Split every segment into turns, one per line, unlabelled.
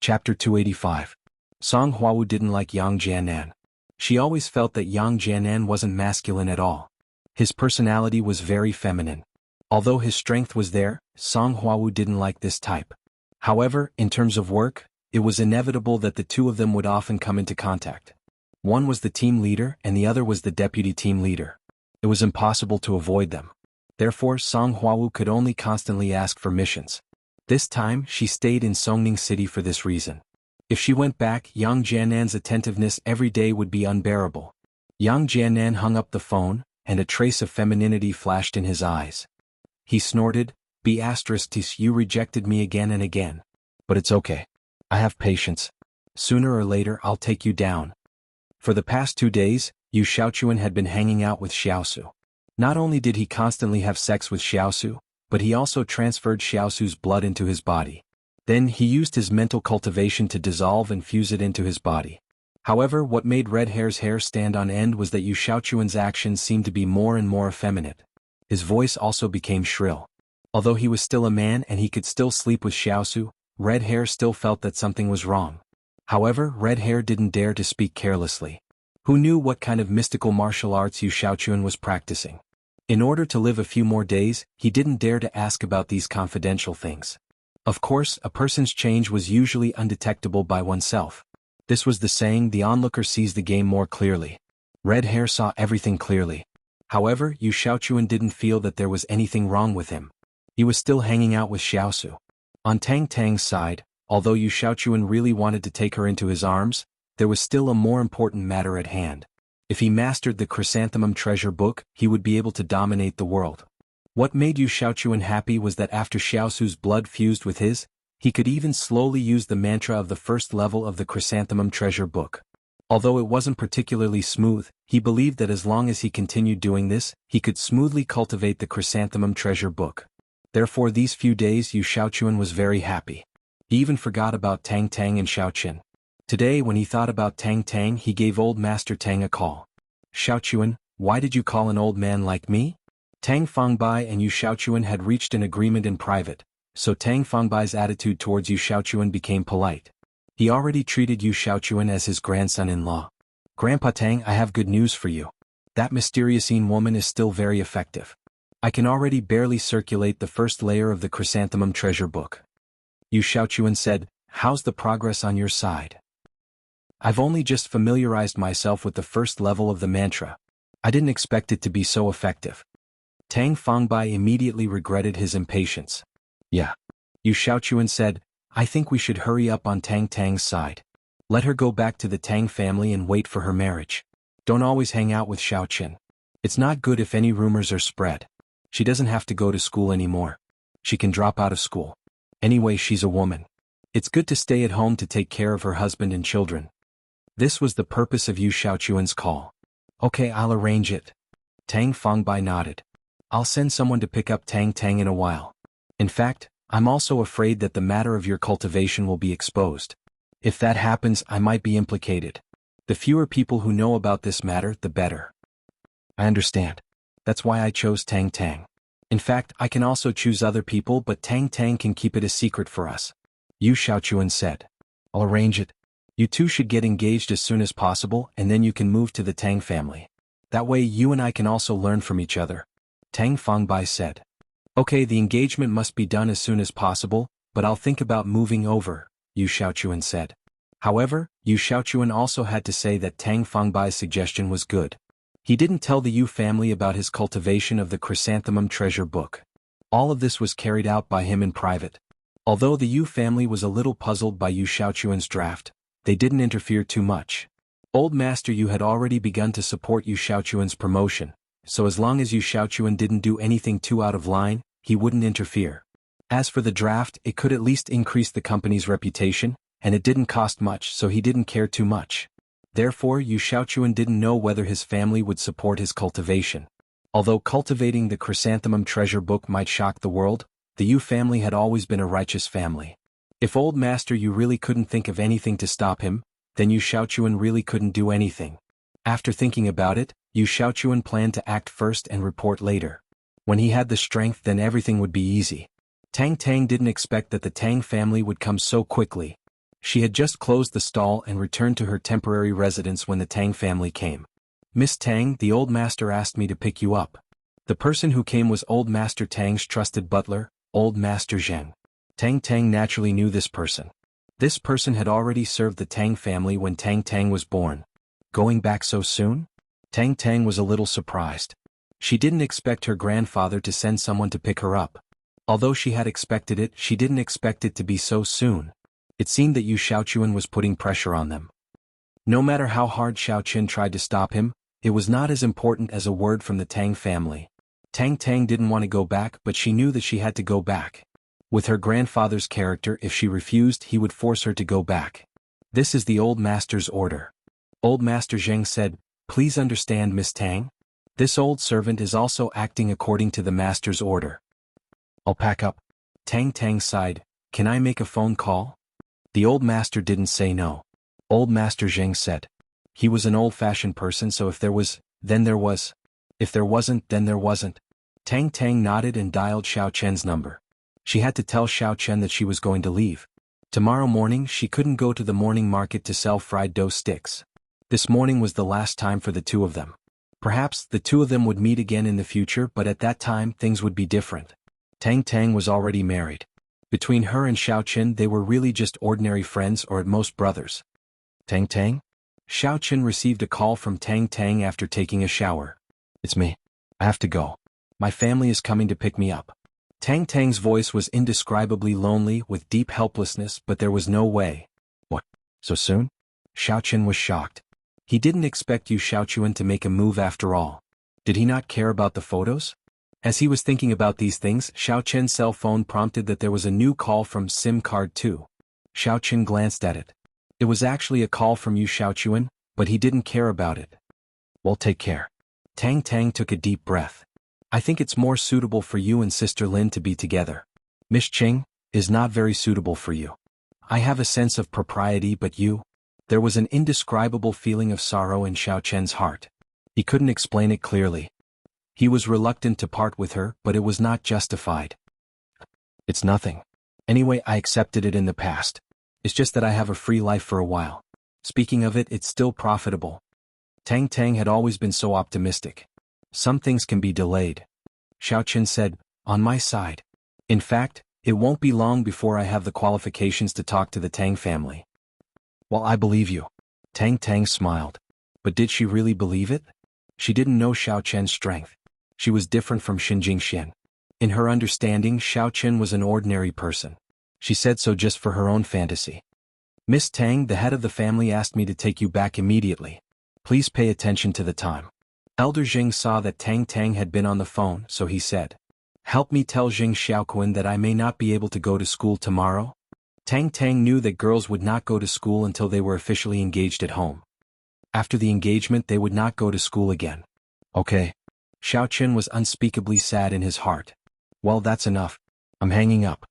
Chapter 285. Song Huawu didn't like Yang Jianan. She always felt that Yang Jianan wasn't masculine at all. His personality was very feminine. Although his strength was there, Song Huawu didn't like this type. However, in terms of work, it was inevitable that the two of them would often come into contact. One was the team leader and the other was the deputy team leader. It was impossible to avoid them. Therefore, Song Huawu could only constantly ask for missions. This time, she stayed in Songning City for this reason. If she went back, Yang Jianan's attentiveness every day would be unbearable. Yang Jianan hung up the phone, and a trace of femininity flashed in his eyes. He snorted, you rejected me again and again. But it's okay. I have patience. Sooner or later I'll take you down. For the past 2 days, Yu Xiaochuan had been hanging out with Xiaosu. Not only did he constantly have sex with Xiaosu, but he also transferred Xiaosu's blood into his body. Then he used his mental cultivation to dissolve and fuse it into his body. However, what made Red Hair's hair stand on end was that Yu Xiaochuan's actions seemed to be more and more effeminate. His voice also became shrill. Although he was still a man and he could still sleep with Xiaosu, Red Hair still felt that something was wrong. However, Red Hair didn't dare to speak carelessly. Who knew what kind of mystical martial arts Yu Xiaochuan was practicing? In order to live a few more days, he didn't dare to ask about these confidential things. Of course, a person's change was usually undetectable by oneself. This was the saying, the onlooker sees the game more clearly. Red Hair saw everything clearly. However, Yu Xiaochuan didn't feel that there was anything wrong with him. He was still hanging out with Xiaosu. On Tang Tang's side, although Yu Xiaochuan really wanted to take her into his arms, there was still a more important matter at hand. If he mastered the Chrysanthemum Treasure Book, he would be able to dominate the world. What made Yu Xiaochuan happy was that after Xiaosu's blood fused with his, he could even slowly use the mantra of the first level of the Chrysanthemum Treasure Book. Although it wasn't particularly smooth, he believed that as long as he continued doing this, he could smoothly cultivate the Chrysanthemum Treasure Book. Therefore these few days Yu Xiaochuan was very happy. He even forgot about Tang Tang and Xiaoqin. Today when he thought about Tang Tang he gave old Master Tang a call. Xiaochuan, why did you call an old man like me? Tang Fangbai and Yu Xiaochuan had reached an agreement in private, so Tang Fangbai's attitude towards Yu Xiaochuan became polite. He already treated Yu Xiaochuan as his grandson-in-law. Grandpa Tang, I have good news for you. That mysterious woman is still very effective. I can already barely circulate the first layer of the Chrysanthemum Treasure Book. Yu Xiaochuan said, how's the progress on your side? I've only just familiarized myself with the first level of the mantra. I didn't expect it to be so effective. Tang Fangbai immediately regretted his impatience. Yeah. Yu Xiaochuan said, I think we should hurry up on Tang Tang's side. Let her go back to the Tang family and wait for her marriage. Don't always hang out with Xiaoqin. It's not good if any rumors are spread. She doesn't have to go to school anymore. She can drop out of school. Anyway, she's a woman. It's good to stay at home to take care of her husband and children. This was the purpose of Yu Xiaochuan's call. Okay, I'll arrange it. Tang Fangbai nodded. I'll send someone to pick up Tang Tang in a while. In fact, I'm also afraid that the matter of your cultivation will be exposed. If that happens, I might be implicated. The fewer people who know about this matter, the better. I understand. That's why I chose Tang Tang. In fact, I can also choose other people, but Tang Tang can keep it a secret for us. Yu Xiaochuan said. I'll arrange it. You two should get engaged as soon as possible and then you can move to the Tang family. That way you and I can also learn from each other. Tang Fangbai said. Okay, the engagement must be done as soon as possible, but I'll think about moving over, Yu Xiaochuan said. However, Yu Xiaochuan also had to say that Tang Fangbai's suggestion was good. He didn't tell the Yu family about his cultivation of the Chrysanthemum Treasure Book. All of this was carried out by him in private. Although the Yu family was a little puzzled by Yu Xiaochuan's draft, they didn't interfere too much. Old Master Yu had already begun to support Yu Xiaochuan's promotion, so as long as Yu Xiaochuan didn't do anything too out of line, he wouldn't interfere. As for the draft, it could at least increase the company's reputation, and it didn't cost much, so he didn't care too much. Therefore, Yu Xiaochuan didn't know whether his family would support his cultivation. Although cultivating the Chrysanthemum Treasure Book might shock the world, the Yu family had always been a righteous family. If Old Master Yu really couldn't think of anything to stop him, then Yu Xiaochuan really couldn't do anything. After thinking about it, Yu Xiaochuan planned to act first and report later. When he had the strength, then everything would be easy. Tang Tang didn't expect that the Tang family would come so quickly. She had just closed the stall and returned to her temporary residence when the Tang family came. "Miss Tang, the old master asked me to pick you up." The person who came was Old Master Tang's trusted butler, Old Master Zheng. Tang naturally knew this person. This person had already served the Tang family when Tang was born. Going back so soon? Tang was a little surprised. She didn't expect her grandfather to send someone to pick her up. Although she had expected it, she didn't expect it to be so soon. It seemed that Yu Xiaochuan was putting pressure on them. No matter how hard Xiaoqun tried to stop him, it was not as important as a word from the Tang family. Tang didn't want to go back, but she knew that she had to go back. With her grandfather's character, if she refused, he would force her to go back. "This is the old master's order." Old Master Zheng said, "Please understand, Miss Tang. This old servant is also acting according to the master's order." "I'll pack up." Tang sighed. "Can I make a phone call?" The old master didn't say no. Old Master Zheng said. He was an old-fashioned person, so if there was, then there was. If there wasn't, then there wasn't. Tang nodded and dialed Xiaoquan's number. She had to tell Xiaoquan that she was going to leave. Tomorrow morning she couldn't go to the morning market to sell fried dough sticks. This morning was the last time for the two of them. Perhaps the two of them would meet again in the future, but at that time things would be different. Tang was already married. Between her and Xiaoqun they were really just ordinary friends or at most brothers. Tang? Xiaoqun received a call from Tang after taking a shower. "It's me. I have to go. My family is coming to pick me up." Tang's voice was indescribably lonely with deep helplessness, but there was no way. "What? So soon?" Xiaoqun was shocked. He didn't expect Yu Xiaochuan to make a move after all. Did he not care about the photos? As he was thinking about these things, Xiaoqun's cell phone prompted that there was a new call from SIM card 2. Xiaoqun glanced at it. It was actually a call from Yu Xiaochuan, but he didn't care about it. "Well, take care." Tang took a deep breath. "I think it's more suitable for you and Sister Lin to be together. Miss Qing is not very suitable for you. I have a sense of propriety, but you..." There was an indescribable feeling of sorrow in Xiaoquan's heart. He couldn't explain it clearly. He was reluctant to part with her, but it was not justified. "It's nothing. Anyway, I accepted it in the past. It's just that I have a free life for a while. Speaking of it, it's still profitable." Tang had always been so optimistic. "Some things can be delayed." Xiaoqun said, "On my side. In fact, it won't be long before I have the qualifications to talk to the Tang family." "Well, I believe you." Tang smiled. But did she really believe it? She didn't know Xiaoquan's strength. She was different from Xinjingxian. In her understanding, Xiaoqun was an ordinary person. She said so just for her own fantasy. "Miss Tang, the head of the family asked me to take you back immediately. Please pay attention to the time." Elder Zheng saw that Tang had been on the phone, so he said, "Help me tell Zheng Xiaoquan that I may not be able to go to school tomorrow." Tang knew that girls would not go to school until they were officially engaged at home. After the engagement they would not go to school again. "Okay." Xiaoqun was unspeakably sad in his heart. "Well, that's enough. I'm hanging up."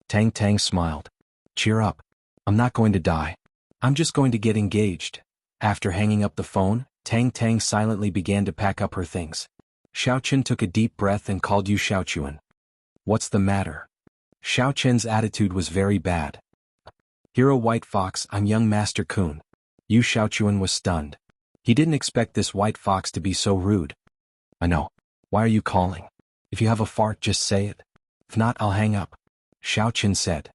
Tang smiled. "Cheer up. I'm not going to die. I'm just going to get engaged." After hanging up the phone, Tang silently began to pack up her things. Xiaoqun took a deep breath and called Yu Xiaochuan. "What's the matter?" Xiaoqun's attitude was very bad. "Hero White Fox, I'm young Master Kun." Yu Xiaochuan was stunned. He didn't expect this white fox to be so rude. "I know. Why are you calling? If you have a fart, just say it. If not, I'll hang up." Xiaoqun said.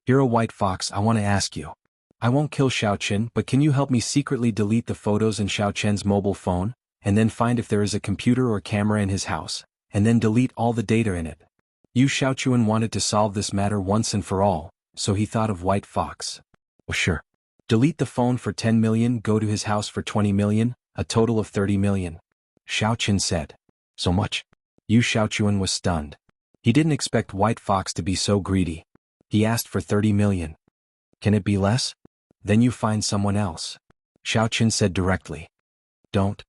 "Hero White Fox, I want to ask you. I won't kill Xiaoqun, but can you help me secretly delete the photos in Xiaoqun's mobile phone, and then find if there is a computer or camera in his house, and then delete all the data in it?" Yu Xiaochuan wanted to solve this matter once and for all, so he thought of White Fox. "Well, sure. Delete the phone for 10 million, go to his house for 20 million, a total of 30 million. Xiaoqun said. "So much?" Yu Xiaochuan was stunned. He didn't expect White Fox to be so greedy. He asked for 30 million. "Can it be less? Then you find someone else." Xiaoqun said directly. "Don't."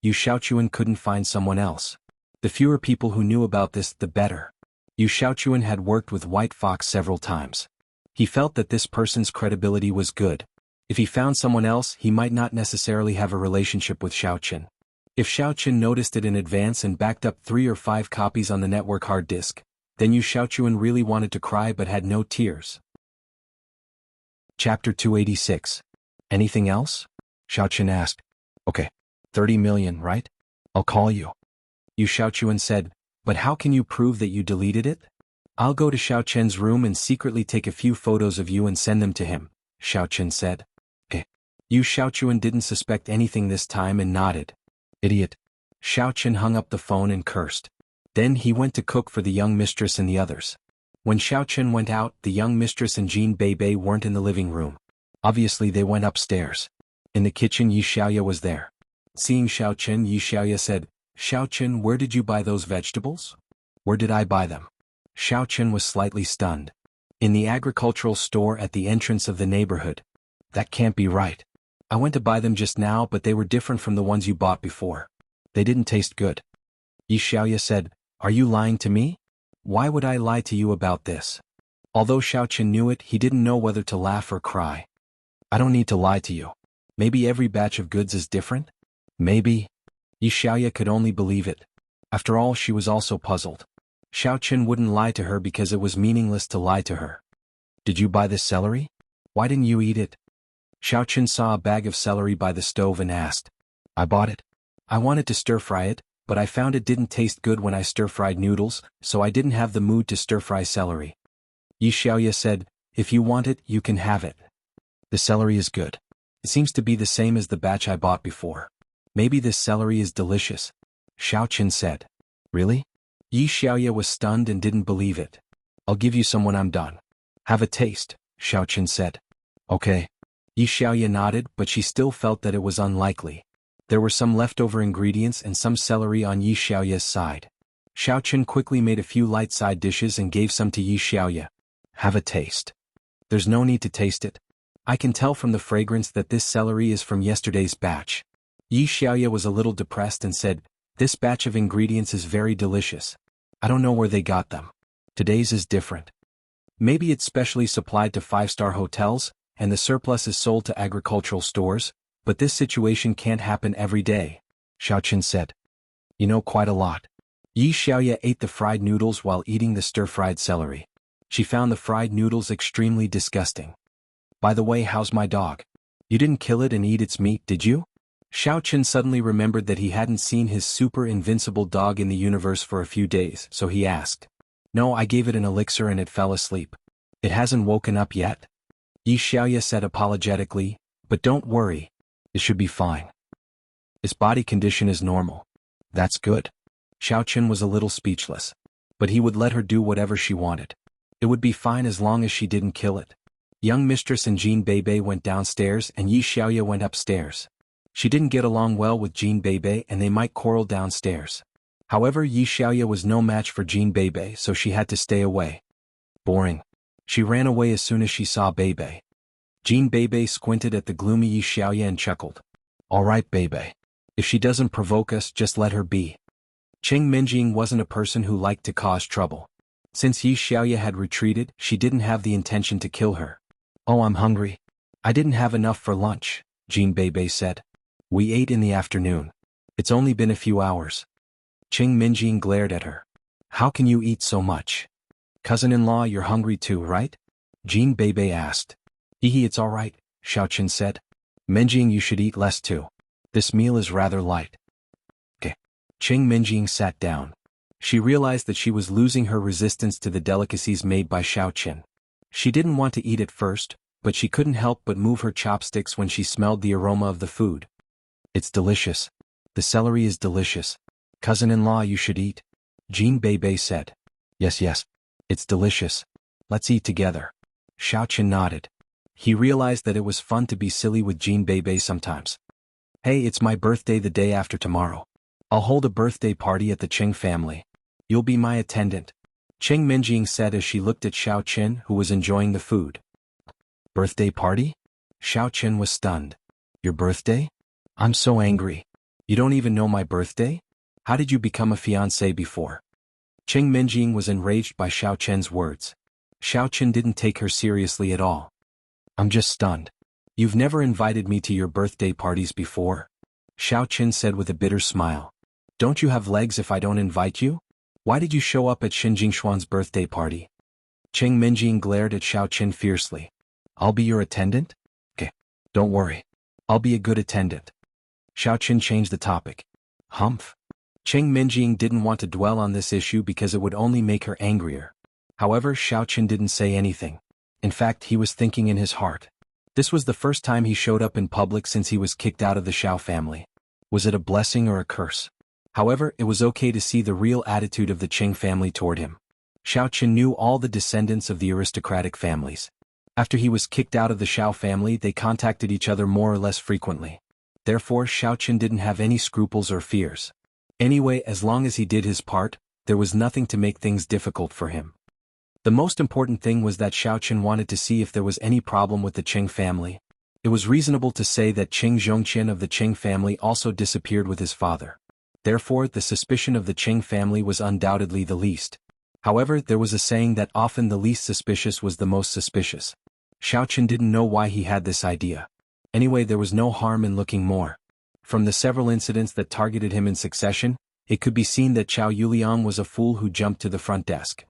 Yu Xiaochuan couldn't find someone else. The fewer people who knew about this, the better. Yu Xiaochuan had worked with White Fox several times. He felt that this person's credibility was good. If he found someone else, he might not necessarily have a relationship with Xiaoqun. If Xiaoqun noticed it in advance and backed up 3 or 5 copies on the network hard disk, then Yu Xiaochuan really wanted to cry but had no tears. Chapter 286. Anything else? Xiaochen asked. Okay. 30 million, right? I'll call you. Yu Xiaochuan said, but how can you prove that you deleted it? I'll go to Xiaochen's room and secretly take a few photos of you and send them to him, Xiaochen said. Yu Xiaochuan didn't suspect anything this time and nodded. Idiot. Xiaochen hung up the phone and cursed. Then he went to cook for the young mistress and the others. When Xiaochen went out, the young mistress and Jean Bebe weren't in the living room. Obviously they went upstairs. In the kitchen Yi Xiaoya was there. Seeing Xiaochen, Yi Xiaoya said, Xiaochen, where did you buy those vegetables? Where did I buy them? Xiaochen was slightly stunned. In the agricultural store at the entrance of the neighborhood. That can't be right. I went to buy them just now, but they were different from the ones you bought before. They didn't taste good. Yi Xiaoya said, are you lying to me? Why would I lie to you about this? Although Xiaochen knew it, he didn't know whether to laugh or cry. I don't need to lie to you. Maybe every batch of goods is different? Maybe. Yi Xiaoya could only believe it. After all, she was also puzzled. Xiaochen wouldn't lie to her because it was meaningless to lie to her. Did you buy this celery? Why didn't you eat it? Xiaochen saw a bag of celery by the stove and asked. I bought it. I wanted to stir-fry it, but I found it didn't taste good when I stir-fried noodles, so I didn't have the mood to stir-fry celery. Yi Xiaoya said, if you want it, you can have it. The celery is good. It seems to be the same as the batch I bought before. Maybe this celery is delicious. Xiaochen said. Really? Yi Xiaoya was stunned and didn't believe it. I'll give you some when I'm done. Have a taste, Xiaochen said. Okay. Yi Xiaoya nodded, but she still felt that it was unlikely. There were some leftover ingredients and some celery on Yi Xiaoya's side. Xiaochen quickly made a few light side dishes and gave some to Yi Xiaoya. Have a taste. There's no need to taste it. I can tell from the fragrance that this celery is from yesterday's batch. Yi Xiaoya was a little depressed and said, this batch of ingredients is very delicious. I don't know where they got them. Today's is different. Maybe it's specially supplied to 5-star hotels, and the surplus is sold to agricultural stores, but this situation can't happen every day, Xiaochen said. You know quite a lot. Yi Xiaoya ate the fried noodles while eating the stir-fried celery. She found the fried noodles extremely disgusting. By the way, how's my dog? You didn't kill it and eat its meat, did you? Xiaochen suddenly remembered that he hadn't seen his super invincible dog in the universe for a few days, so he asked. No, I gave it an elixir and it fell asleep. It hasn't woken up yet? Yi Xiaoya said apologetically, but don't worry. It should be fine. Its body condition is normal. That's good. Xiaochen was a little speechless. But he would let her do whatever she wanted. It would be fine as long as she didn't kill it. Young mistress and Jean Bebe went downstairs and Yi Xiaoya went upstairs. She didn't get along well with Jean Bebe and they might quarrel downstairs. However, Yi Xiaoya was no match for Jean Bebe, so she had to stay away. Boring. She ran away as soon as she saw Bebe. Jean Bebe squinted at the gloomy Yi Xiaoya and chuckled. All right, Bebe. If she doesn't provoke us, just let her be. Cheng Minjing wasn't a person who liked to cause trouble. Since Yi Xiaoya had retreated, she didn't have the intention to kill her. Oh, I'm hungry. I didn't have enough for lunch, Jean Bebe said. We ate in the afternoon. It's only been a few hours. Cheng Minjing glared at her. How can you eat so much? Cousin-in-law, you're hungry too, right? Jean Bebe asked. Hehe, it's all right, Xiaochen said. Minjing, you should eat less too. This meal is rather light. Okay. Cheng Minjing sat down. She realized that she was losing her resistance to the delicacies made by Xiaochen. She didn't want to eat at first, but she couldn't help but move her chopsticks when she smelled the aroma of the food. It's delicious. The celery is delicious. Cousin-in-law, you should eat. Jean Bebe said. Yes. It's delicious. Let's eat together. Xiaochen nodded. He realized that it was fun to be silly with Jean Bebe sometimes. Hey, it's my birthday the day after tomorrow. I'll hold a birthday party at the Cheng family. You'll be my attendant. Cheng Minjing said as she looked at Xiaochen, who was enjoying the food. Birthday party? Xiaochen was stunned. Your birthday? I'm so angry. You don't even know my birthday? How did you become a fiancé before? Cheng Minjing was enraged by Xiaochen's words. Xiaochen didn't take her seriously at all. I'm just stunned. You've never invited me to your birthday parties before? Xiaochen said with a bitter smile. Don't you have legs if I don't invite you? Why did you show up at Xin Jingshuan's birthday party? Cheng Minjing glared at Xiaochen fiercely. I'll be your attendant? Okay. Don't worry. I'll be a good attendant. Xiaoqun changed the topic. Humph. Cheng Minjing didn't want to dwell on this issue because it would only make her angrier. However, Xiaoqun didn't say anything. In fact, he was thinking in his heart. This was the first time he showed up in public since he was kicked out of the Xiao family. Was it a blessing or a curse? However, it was okay to see the real attitude of the Cheng family toward him. Xiaoqun knew all the descendants of the aristocratic families. After he was kicked out of the Xiao family, they contacted each other more or less frequently. Therefore, Xiaoqun didn't have any scruples or fears. Anyway, as long as he did his part, there was nothing to make things difficult for him. The most important thing was that Xiaoqun wanted to see if there was any problem with the Cheng family. It was reasonable to say that Cheng Zhongqian of the Cheng family also disappeared with his father. Therefore, the suspicion of the Cheng family was undoubtedly the least. However, there was a saying that often the least suspicious was the most suspicious. Xiaoqun didn't know why he had this idea. Anyway, there was no harm in looking more. From the several incidents that targeted him in succession, it could be seen that Chao Yuliang was a fool who jumped to the front desk.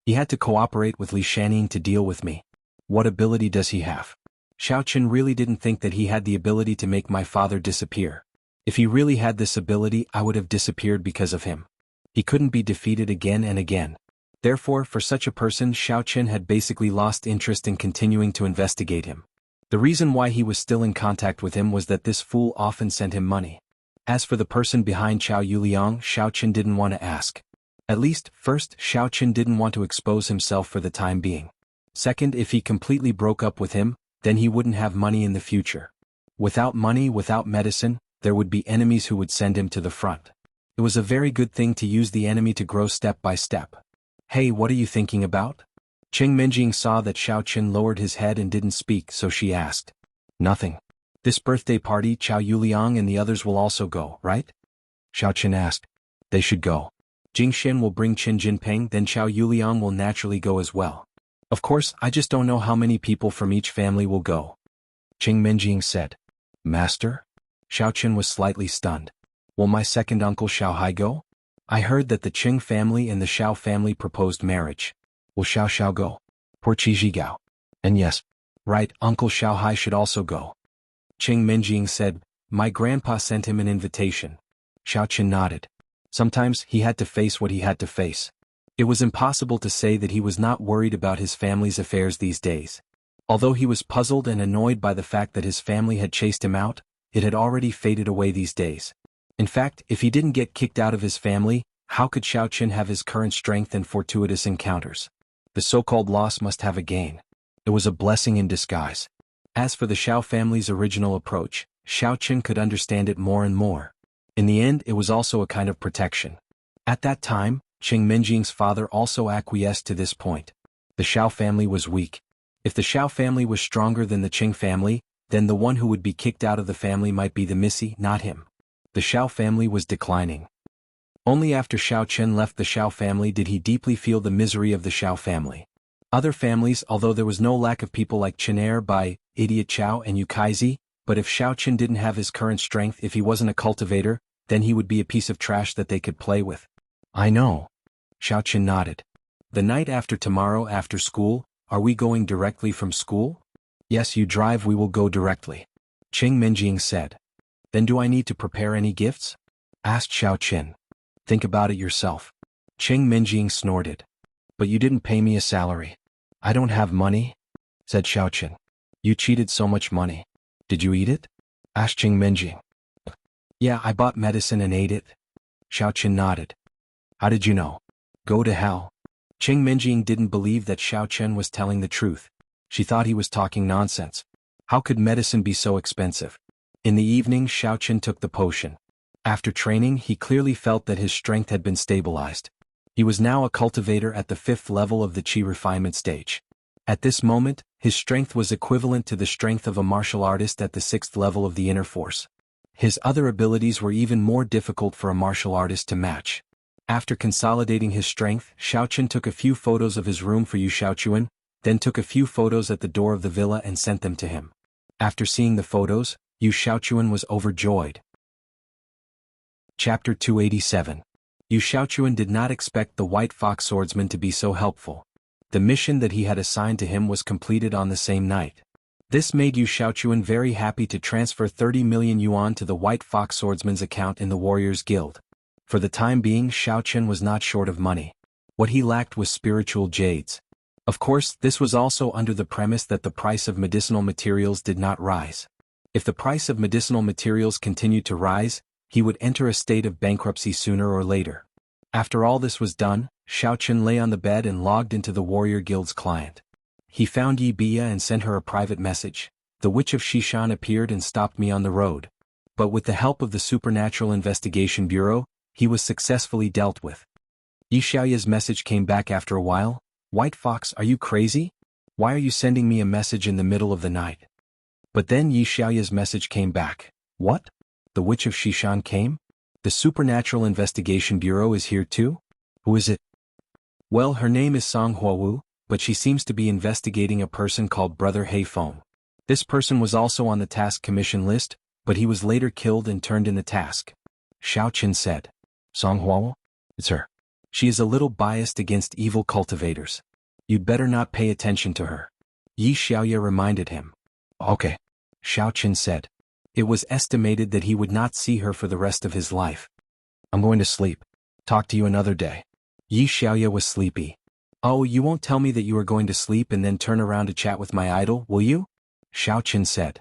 He had to cooperate with Li Shaning to deal with me. What ability does he have? Xiaoqun really didn't think that he had the ability to make my father disappear. If he really had this ability, I would have disappeared because of him. He couldn't be defeated again and again. Therefore, for such a person, Xiaoqun had basically lost interest in continuing to investigate him. The reason why he was still in contact with him was that this fool often sent him money. As for the person behind Chao Yuliang, Xiaoqun didn't want to ask. At least, first, Xiaoqun didn't want to expose himself for the time being. Second, if he completely broke up with him, then he wouldn't have money in the future. Without money, without medicine, there would be enemies who would send him to the front. It was a very good thing to use the enemy to grow step by step. Hey, what are you thinking about? Cheng Minjing saw that Xiaoqun lowered his head and didn't speak, so she asked. Nothing. This birthday party, Chao Yuliang and the others will also go, right? Xiaoqun asked. They should go. Jingxin will bring Qin Jinping, then Chao Yuliang will naturally go as well. Of course, I just don't know how many people from each family will go. Cheng Minjing said. Master? Xiaoqun was slightly stunned. Will my second uncle Xiaohai go? I heard that the Qing family and the Xiao family proposed marriage. Will Xiao go? Poor Qi Zhigao. And yes. Right, Uncle Xiaohai should also go. Cheng Minjing said, my grandpa sent him an invitation. Xiaoqun nodded. Sometimes he had to face what he had to face. It was impossible to say that he was not worried about his family's affairs these days. Although he was puzzled and annoyed by the fact that his family had chased him out, it had already faded away these days. In fact, if he didn't get kicked out of his family, how could Xiaoqun have his current strength and fortuitous encounters? The so-called loss must have a gain. It was a blessing in disguise. As for the Xiao family's original approach, Xiaoqun could understand it more and more. In the end, it was also a kind of protection. At that time, Cheng Minjing's father also acquiesced to this point. The Xiao family was weak. If the Xiao family was stronger than the Qing family, then the one who would be kicked out of the family might be the Missy, not him. The Xiao family was declining. Only after Xiaoqun left the Xiao family did he deeply feel the misery of the Xiao family. Other families, although there was no lack of people like Qinair Bai, Idiot Chao and Yukaizi, but if Xiaoqun didn't have his current strength, if he wasn't a cultivator, then he would be a piece of trash that they could play with. I know. Xiaoqun nodded. The night after tomorrow after school, are we going directly from school? Yes, you drive, we will go directly. Cheng Minjing said. Then do I need to prepare any gifts? Asked Xiaoqun. Think about it yourself. Cheng Minjing snorted. But you didn't pay me a salary. I don't have money, said Xiaoqun. You cheated so much money. Did you eat it? Asked Cheng Minjing. Yeah, I bought medicine and ate it. Xiaoqun nodded. How did you know? Go to hell. Cheng Minjing didn't believe that Xiaoqun was telling the truth. She thought he was talking nonsense. How could medicine be so expensive? In the evening, Xiaoqun took the potion. After training, he clearly felt that his strength had been stabilized. He was now a cultivator at the 5th level of the Qi refinement stage. At this moment, his strength was equivalent to the strength of a martial artist at the 6th level of the inner force. His other abilities were even more difficult for a martial artist to match. After consolidating his strength, Xiaoqun took a few photos of his room for Yu Xiaochuan, then took a few photos at the door of the villa and sent them to him. After seeing the photos, Yu Xiaochuan was overjoyed. Chapter 287. Yu Xiaochuan did not expect the White Fox swordsman to be so helpful. The mission that he had assigned to him was completed on the same night. This made Yu Xiaochuan very happy to transfer 30 million yuan to the White Fox Swordsman's account in the Warriors Guild. For the time being, Xiaochuan was not short of money. What he lacked was spiritual jades. Of course, this was also under the premise that the price of medicinal materials did not rise. If the price of medicinal materials continued to rise, he would enter a state of bankruptcy sooner or later. After all this was done, Xiaochuan lay on the bed and logged into the Warrior Guild's client. He found Yi Bia and sent her a private message. The Witch of Xishan appeared and stopped me on the road. But with the help of the Supernatural Investigation Bureau, he was successfully dealt with. Yi Xiaoya's message came back after a while. White Fox, are you crazy? Why are you sending me a message in the middle of the night? But then Yi Xiaoya's message came back. What? The Witch of Xishan came? The Supernatural Investigation Bureau is here too? Who is it? Well, her name is Song Huawu, but she seems to be investigating a person called Brother Heifeng. This person was also on the task commission list, but he was later killed and turned in the task. Xiaochuan said. Song Huawu? It's her. She is a little biased against evil cultivators. You'd better not pay attention to her. Yi Xiaoya reminded him. Okay. Xiaochuan said. It was estimated that he would not see her for the rest of his life. I'm going to sleep. Talk to you another day. Yi Xiaoya was sleepy. Oh, you won't tell me that you are going to sleep and then turn around to chat with my idol, will you? Xiaochuan said.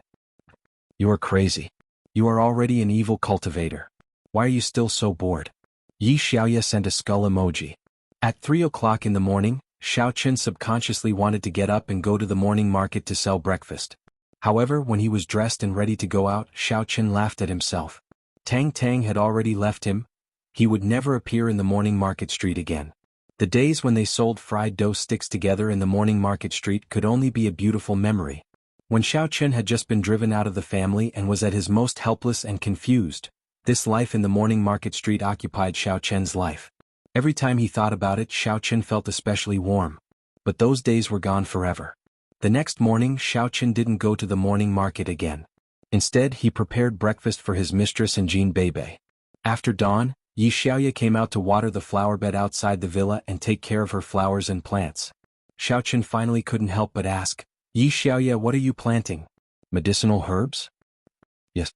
You are crazy. You are already an evil cultivator. Why are you still so bored? Yi Xiaoya sent a skull emoji. At 3 o'clock in the morning, Xiaochuan subconsciously wanted to get up and go to the morning market to sell breakfast. However, when he was dressed and ready to go out, Xiaochuan laughed at himself. Tang Tang had already left him. He would never appear in the morning market street again. The days when they sold fried dough sticks together in the morning market street could only be a beautiful memory. When Xiaochuan had just been driven out of the family and was at his most helpless and confused, this life in the morning market street occupied Xiaochuan's life. Every time he thought about it, Xiaochuan felt especially warm. But those days were gone forever. The next morning, Xiaochuan didn't go to the morning market again. Instead, he prepared breakfast for his mistress and Jean Bebe. After dawn, Yi Xiaoya came out to water the flower bed outside the villa and take care of her flowers and plants. Xiaochuan finally couldn't help but ask, Yi Xiaoya, what are you planting? Medicinal herbs? Yes.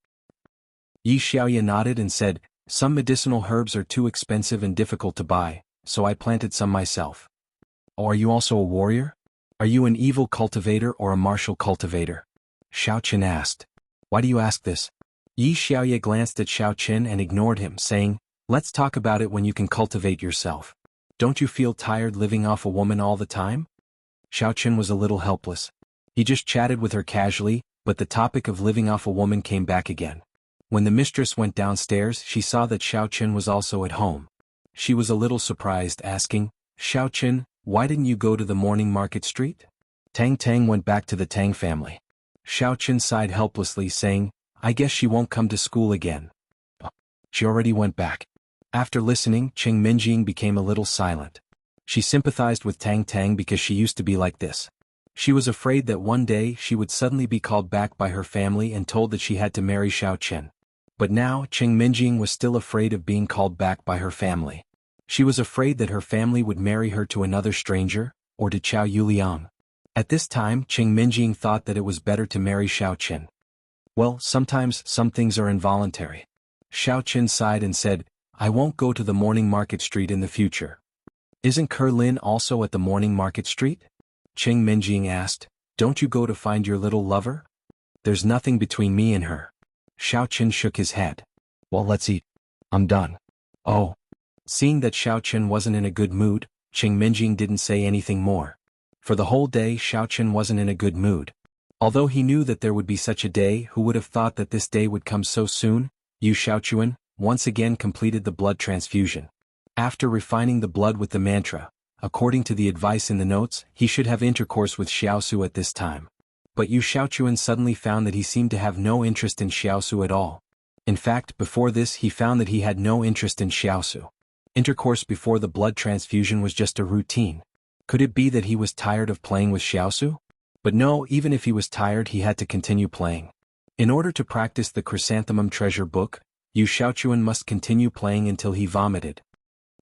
Yi Xiaoya nodded and said, some medicinal herbs are too expensive and difficult to buy, so I planted some myself. Oh, are you also a warrior? Are you an evil cultivator or a martial cultivator? Xiaochuan asked. Why do you ask this? Yi Xiaoya glanced at Xiaochuan and ignored him, saying, let's talk about it when you can cultivate yourself. Don't you feel tired living off a woman all the time? Xiaochuan was a little helpless. He just chatted with her casually, but the topic of living off a woman came back again. When the mistress went downstairs, she saw that Xiaochuan was also at home. She was a little surprised, asking, Xiaochuan, why didn't you go to the morning market street? Tang Tang went back to the Tang family. Xiaochuan sighed helplessly, saying, I guess she won't come to school again. She already went back. After listening, Cheng Minjing became a little silent. She sympathized with Tang Tang because she used to be like this. She was afraid that one day she would suddenly be called back by her family and told that she had to marry Xiaochuan. But now, Cheng Minjing was still afraid of being called back by her family. She was afraid that her family would marry her to another stranger, or to Chao Yuliang. At this time, Cheng Minjing thought that it was better to marry Xiaochuan. Well, sometimes some things are involuntary. Xiaochuan sighed and said, I won't go to the morning market street in the future. Isn't Kerlin also at the morning market street? Cheng Minjing asked, don't you go to find your little lover? There's nothing between me and her. Xiaochuan shook his head. Well, let's eat. I'm done. Oh. Seeing that Xiaochuan wasn't in a good mood, Cheng Minjing didn't say anything more. For the whole day, Xiaochuan wasn't in a good mood. Although he knew that there would be such a day, who would have thought that this day would come so soon? Yu Xiaochuan once again completed the blood transfusion. After refining the blood with the mantra, according to the advice in the notes, he should have intercourse with Xiaosu at this time. But Yu Xiaochuan suddenly found that he seemed to have no interest in Xiaosu at all. In fact, before this he found that he had no interest in Xiaosu. Intercourse before the blood transfusion was just a routine. Could it be that he was tired of playing with Xiaosu? But no, even if he was tired he had to continue playing. In order to practice the Chrysanthemum Treasure Book, Yu Xiaochuan must continue playing until he vomited.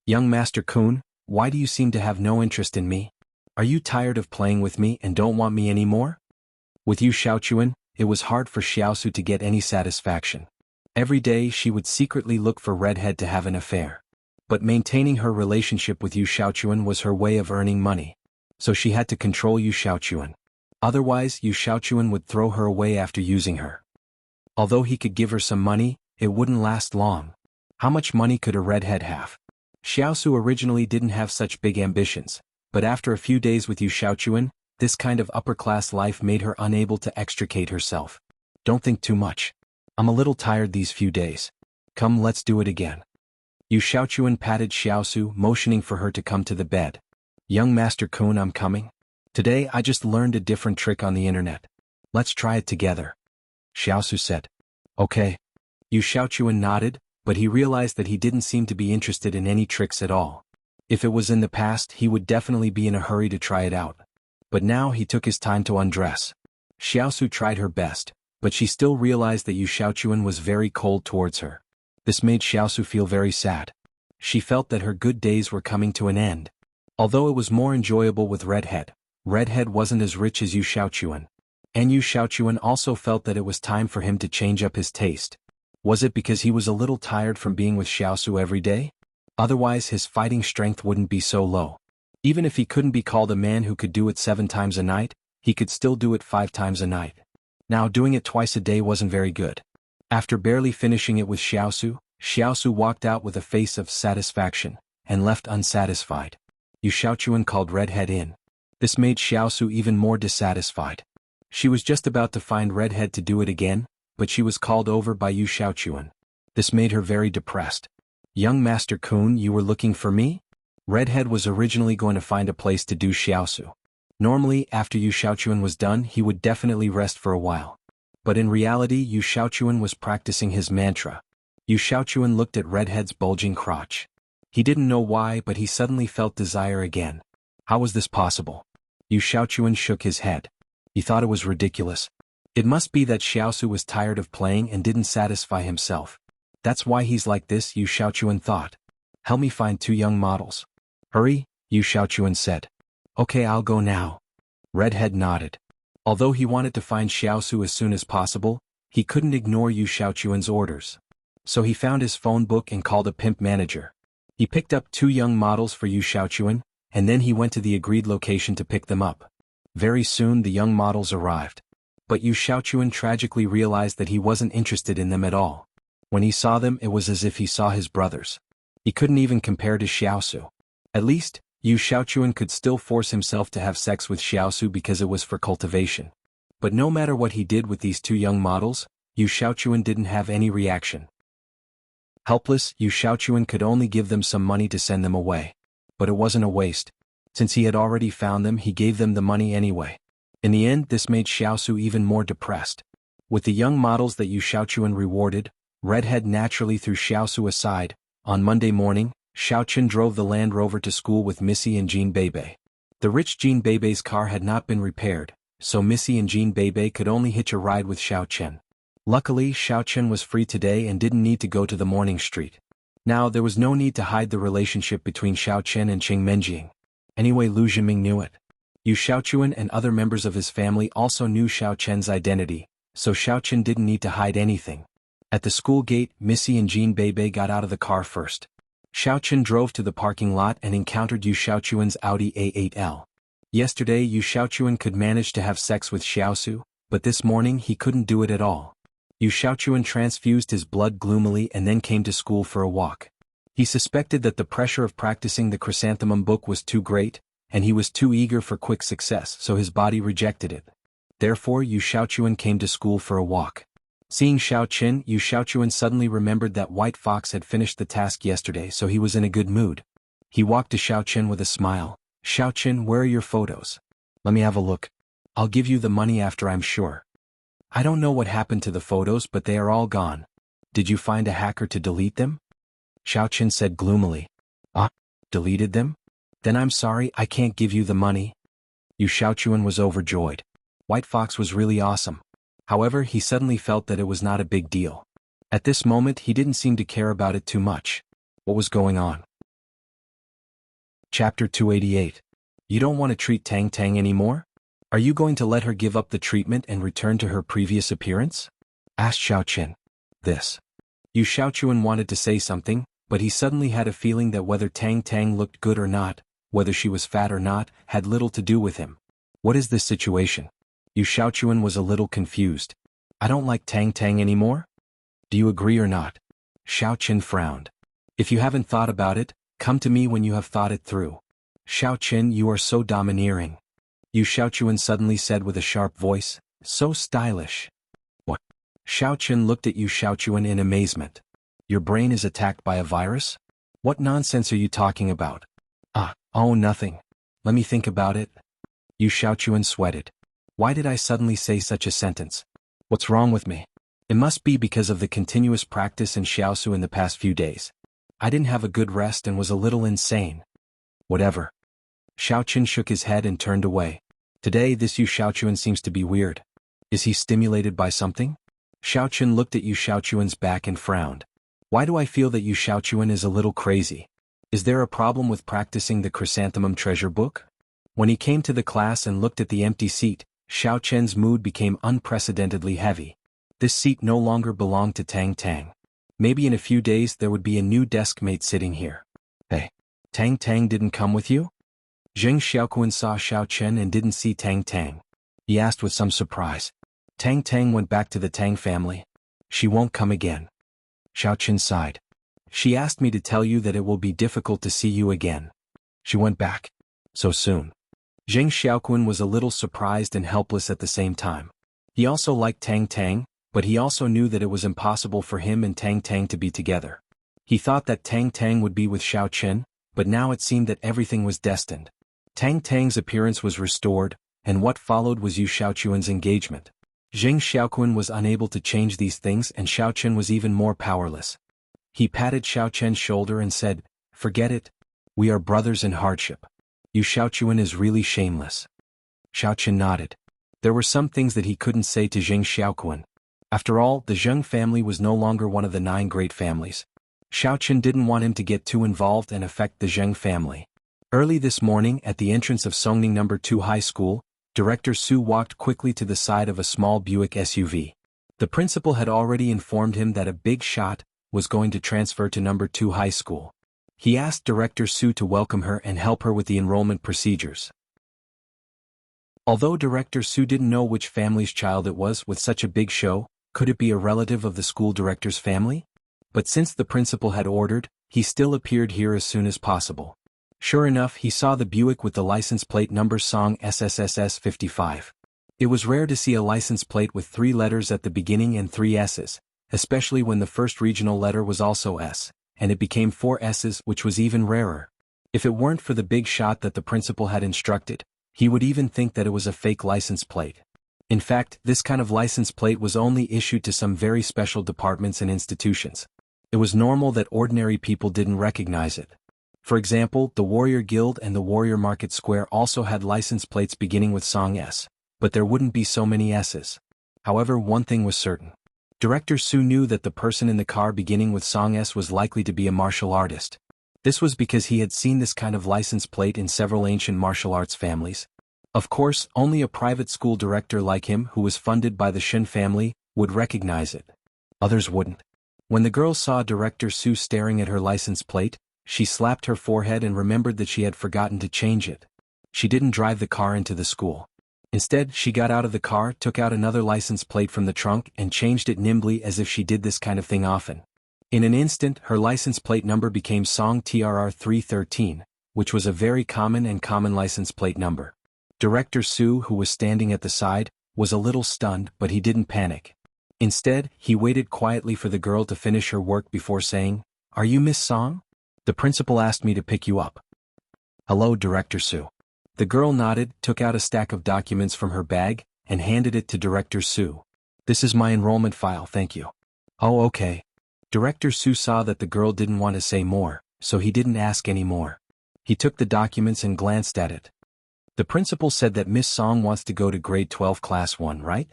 Young Master Kun, why do you seem to have no interest in me? Are you tired of playing with me and don't want me anymore? With Yu Xiaochuan, it was hard for Xiaosu to get any satisfaction. Every day she would secretly look for Redhead to have an affair. But maintaining her relationship with Yu Xiaochuan was her way of earning money. So she had to control Yu Xiaochuan. Otherwise, Yu Xiaochuan would throw her away after using her. Although he could give her some money, it wouldn't last long. How much money could a Redhead have? Xiaosu originally didn't have such big ambitions, but after a few days with Yu Xiaochuan, this kind of upper-class life made her unable to extricate herself. Don't think too much. I'm a little tired these few days. Come, let's do it again. Yu Xiaochuan patted Xiaosu, motioning for her to come to the bed. Young Master Kun, I'm coming. Today I just learned a different trick on the internet. Let's try it together. Xiaosu said. Okay. Yu Xiaochuan nodded, but he realized that he didn't seem to be interested in any tricks at all. If it was in the past, he would definitely be in a hurry to try it out. But now he took his time to undress. Xiaosu tried her best, but she still realized that Yu Xiaochuan was very cold towards her. This made Xiaosu feel very sad. She felt that her good days were coming to an end. Although it was more enjoyable with Redhead, Redhead wasn't as rich as Yu Xiaochuan. And Yu Xiaochuan also felt that it was time for him to change up his taste. Was it because he was a little tired from being with Xiaosu every day? Otherwise his fighting strength wouldn't be so low. Even if he couldn't be called a man who could do it 7 times a night, he could still do it 5 times a night. Now doing it twice a day wasn't very good. After barely finishing it with Xiaosu, Xiaosu walked out with a face of satisfaction, and left unsatisfied. Yu Xiaochuan called Redhead in. This made Xiaosu even more dissatisfied. She was just about to find Redhead to do it again, but she was called over by Yu Xiaochuan. This made her very depressed. Young Master Kun, you were looking for me? Redhead was originally going to find a place to do Xiaosu. Normally, after Yu Xiaochuan was done, he would definitely rest for a while. But in reality, Yu Xiaochuan was practicing his mantra. Yu Xiaochuan looked at Redhead's bulging crotch. He didn't know why, but he suddenly felt desire again. How was this possible? Yu Xiaochuan shook his head. He thought it was ridiculous. It must be that Xiaosu was tired of playing and didn't satisfy himself. That's why he's like this, Yu Xiaochuan thought. Help me find 2 young models. Hurry, Yu Xiaochuan said. Okay, I'll go now. Redhead nodded. Although he wanted to find Xiaosu as soon as possible, he couldn't ignore Yu Xiaochuan's orders. So he found his phone book and called a pimp manager. He picked up 2 young models for Yu Xiaochuan, and then he went to the agreed location to pick them up. Very soon the young models arrived. But Yu Xiaochuan tragically realized that he wasn't interested in them at all. When he saw them, it was as if he saw his brothers. He couldn't even compare to Xiaosu. At least, Yu Xiaochuan could still force himself to have sex with Xiaosu because it was for cultivation. But no matter what he did with these 2 young models, Yu Xiaochuan didn't have any reaction. Helpless, Yu Xiaochuan could only give them some money to send them away. But it wasn't a waste. Since he had already found them, he gave them the money anyway. In the end, this made Xiaosu even more depressed. With the young models that Yu Xiaochuan rewarded, Redhead naturally threw Xiaosu aside. On Monday morning, Xiaochuan drove the Land Rover to school with Missy and Jean Bebe. The rich Jean Bebe's car had not been repaired, so Missy and Jean Bebe could only hitch a ride with Xiaochuan. Luckily, Xiaochuan was free today and didn't need to go to the morning street. Now there was no need to hide the relationship between Xiaochuan and Qing Menjing. Anyway, Lu Zhiming knew it. Yu Xiaochuan and other members of his family also knew Xiaochuan's identity, so Xiaochuan didn't need to hide anything. At the school gate, Missy and Jean Bebe got out of the car first. Xiaochuan drove to the parking lot and encountered Yu Xiaochuan's Audi A8L. Yesterday Yu Xiaochuan could manage to have sex with Xiaosu, but this morning he couldn't do it at all. Yu Xiaochuan transfused his blood gloomily and then came to school for a walk. He suspected that the pressure of practicing the chrysanthemum book was too great, and he was too eager for quick success, so his body rejected it. Therefore Yu Xiaochuan came to school for a walk. Seeing Xiaochuan, Yu Xiaochuan suddenly remembered that White Fox had finished the task yesterday, so he was in a good mood. He walked to Xiaochuan with a smile. Xiaochuan, where are your photos? Let me have a look. I'll give you the money after I'm sure. I don't know what happened to the photos, but they are all gone. Did you find a hacker to delete them? Xiaochuan said gloomily. Ah, deleted them? Then I'm sorry, I can't give you the money. Yu Xiaochuan was overjoyed. White Fox was really awesome. However, he suddenly felt that it was not a big deal. At this moment he didn't seem to care about it too much. What was going on? Chapter 288. You don't want to treat Tang Tang anymore? Are you going to let her give up the treatment and return to her previous appearance? Asked Xiaoqun. This. Yu Xiaochuan wanted to say something, but he suddenly had a feeling that whether Tang Tang looked good or not, whether she was fat or not, had little to do with him. What is this situation? Yu Xiaochuan was a little confused. I don't like Tang Tang anymore? Do you agree or not? Xiaoqun frowned. If you haven't thought about it, come to me when you have thought it through. Xiaoqun, you are so domineering. Yu Xiaochuan suddenly said with a sharp voice, so stylish. What? Xiaoqun looked at Yu Xiaochuan in amazement. Your brain is attacked by a virus? What nonsense are you talking about? Oh nothing. Let me think about it. Yu Xiaochuan sweated. Why did I suddenly say such a sentence? What's wrong with me? It must be because of the continuous practice in Xiaosu in the past few days. I didn't have a good rest and was a little insane. Whatever. Xiaoqun shook his head and turned away. Today this Yu Xiaochuan seems to be weird. Is he stimulated by something? Xiaoqun looked at Yu Xiaochuan's back and frowned. Why do I feel that Yu Xiaochuan is a little crazy? Is there a problem with practicing the chrysanthemum treasure book? When he came to the class and looked at the empty seat, Xiaoqun's mood became unprecedentedly heavy. This seat no longer belonged to Tang Tang. Maybe in a few days there would be a new desk mate sitting here. Hey, Tang Tang didn't come with you? Zheng Xiaoquan saw Xiaoqun and didn't see Tang Tang. He asked with some surprise. Tang Tang went back to the Tang family. She won't come again. Xiaoqun sighed. She asked me to tell you that it will be difficult to see you again. She went back. So soon. Zheng Xiaoquan was a little surprised and helpless at the same time. He also liked Tang Tang, but he also knew that it was impossible for him and Tang Tang to be together. He thought that Tang Tang would be with Xiaoqun, but now it seemed that everything was destined. Tang Tang's appearance was restored, and what followed was Yu Xiaochuan's engagement. Zheng Xiaoquan was unable to change these things and Xiaoqun was even more powerless. He patted Xiaoqun's shoulder and said, Forget it. We are brothers in hardship. Yu Xiaochuan is really shameless. Xiaoqun nodded. There were some things that he couldn't say to Zheng Xiaoquan. After all, the Zheng family was no longer one of the 9 great families. Xiaoqun didn't want him to get too involved and affect the Zheng family. Early this morning at the entrance of Songning No. 2 High School, Director Su walked quickly to the side of a small Buick SUV. The principal had already informed him that a big shot was going to transfer to No. 2 High School. He asked Director Su to welcome her and help her with the enrollment procedures. Although Director Su didn't know which family's child it was with such a big show, could it be a relative of the school director's family? But since the principal had ordered, he still appeared here as soon as possible. Sure enough, he saw the Buick with the license plate number Song SSSS 55. It was rare to see a license plate with 3 letters at the beginning and 3 S's, especially when the first regional letter was also S, and it became 4 S's, which was even rarer. If it weren't for the big shot that the principal had instructed, he would even think that it was a fake license plate. In fact, this kind of license plate was only issued to some very special departments and institutions. It was normal that ordinary people didn't recognize it. For example, the Warrior Guild and the Warrior Market Square also had license plates beginning with Song S, but there wouldn't be so many S's. However, one thing was certain. Director Su knew that the person in the car beginning with Song S was likely to be a martial artist. This was because he had seen this kind of license plate in several ancient martial arts families. Of course, only a private school director like him who was funded by the Shen family would recognize it. Others wouldn't. When the girl saw Director Su staring at her license plate, she slapped her forehead and remembered that she had forgotten to change it. She didn't drive the car into the school. Instead, she got out of the car, took out another license plate from the trunk and changed it nimbly as if she did this kind of thing often. In an instant, her license plate number became Song TRR 313, which was a very common license plate number. Director Su, who was standing at the side, was a little stunned, but he didn't panic. Instead, he waited quietly for the girl to finish her work before saying, "Are you Miss Song? The principal asked me to pick you up." "Hello, Director Su." The girl nodded, took out a stack of documents from her bag, and handed it to Director Su. "This is my enrollment file, thank you." "Oh, okay." Director Su saw that the girl didn't want to say more, so he didn't ask any more. He took the documents and glanced at it. "The principal said that Miss Song wants to go to grade 12 class 1, right?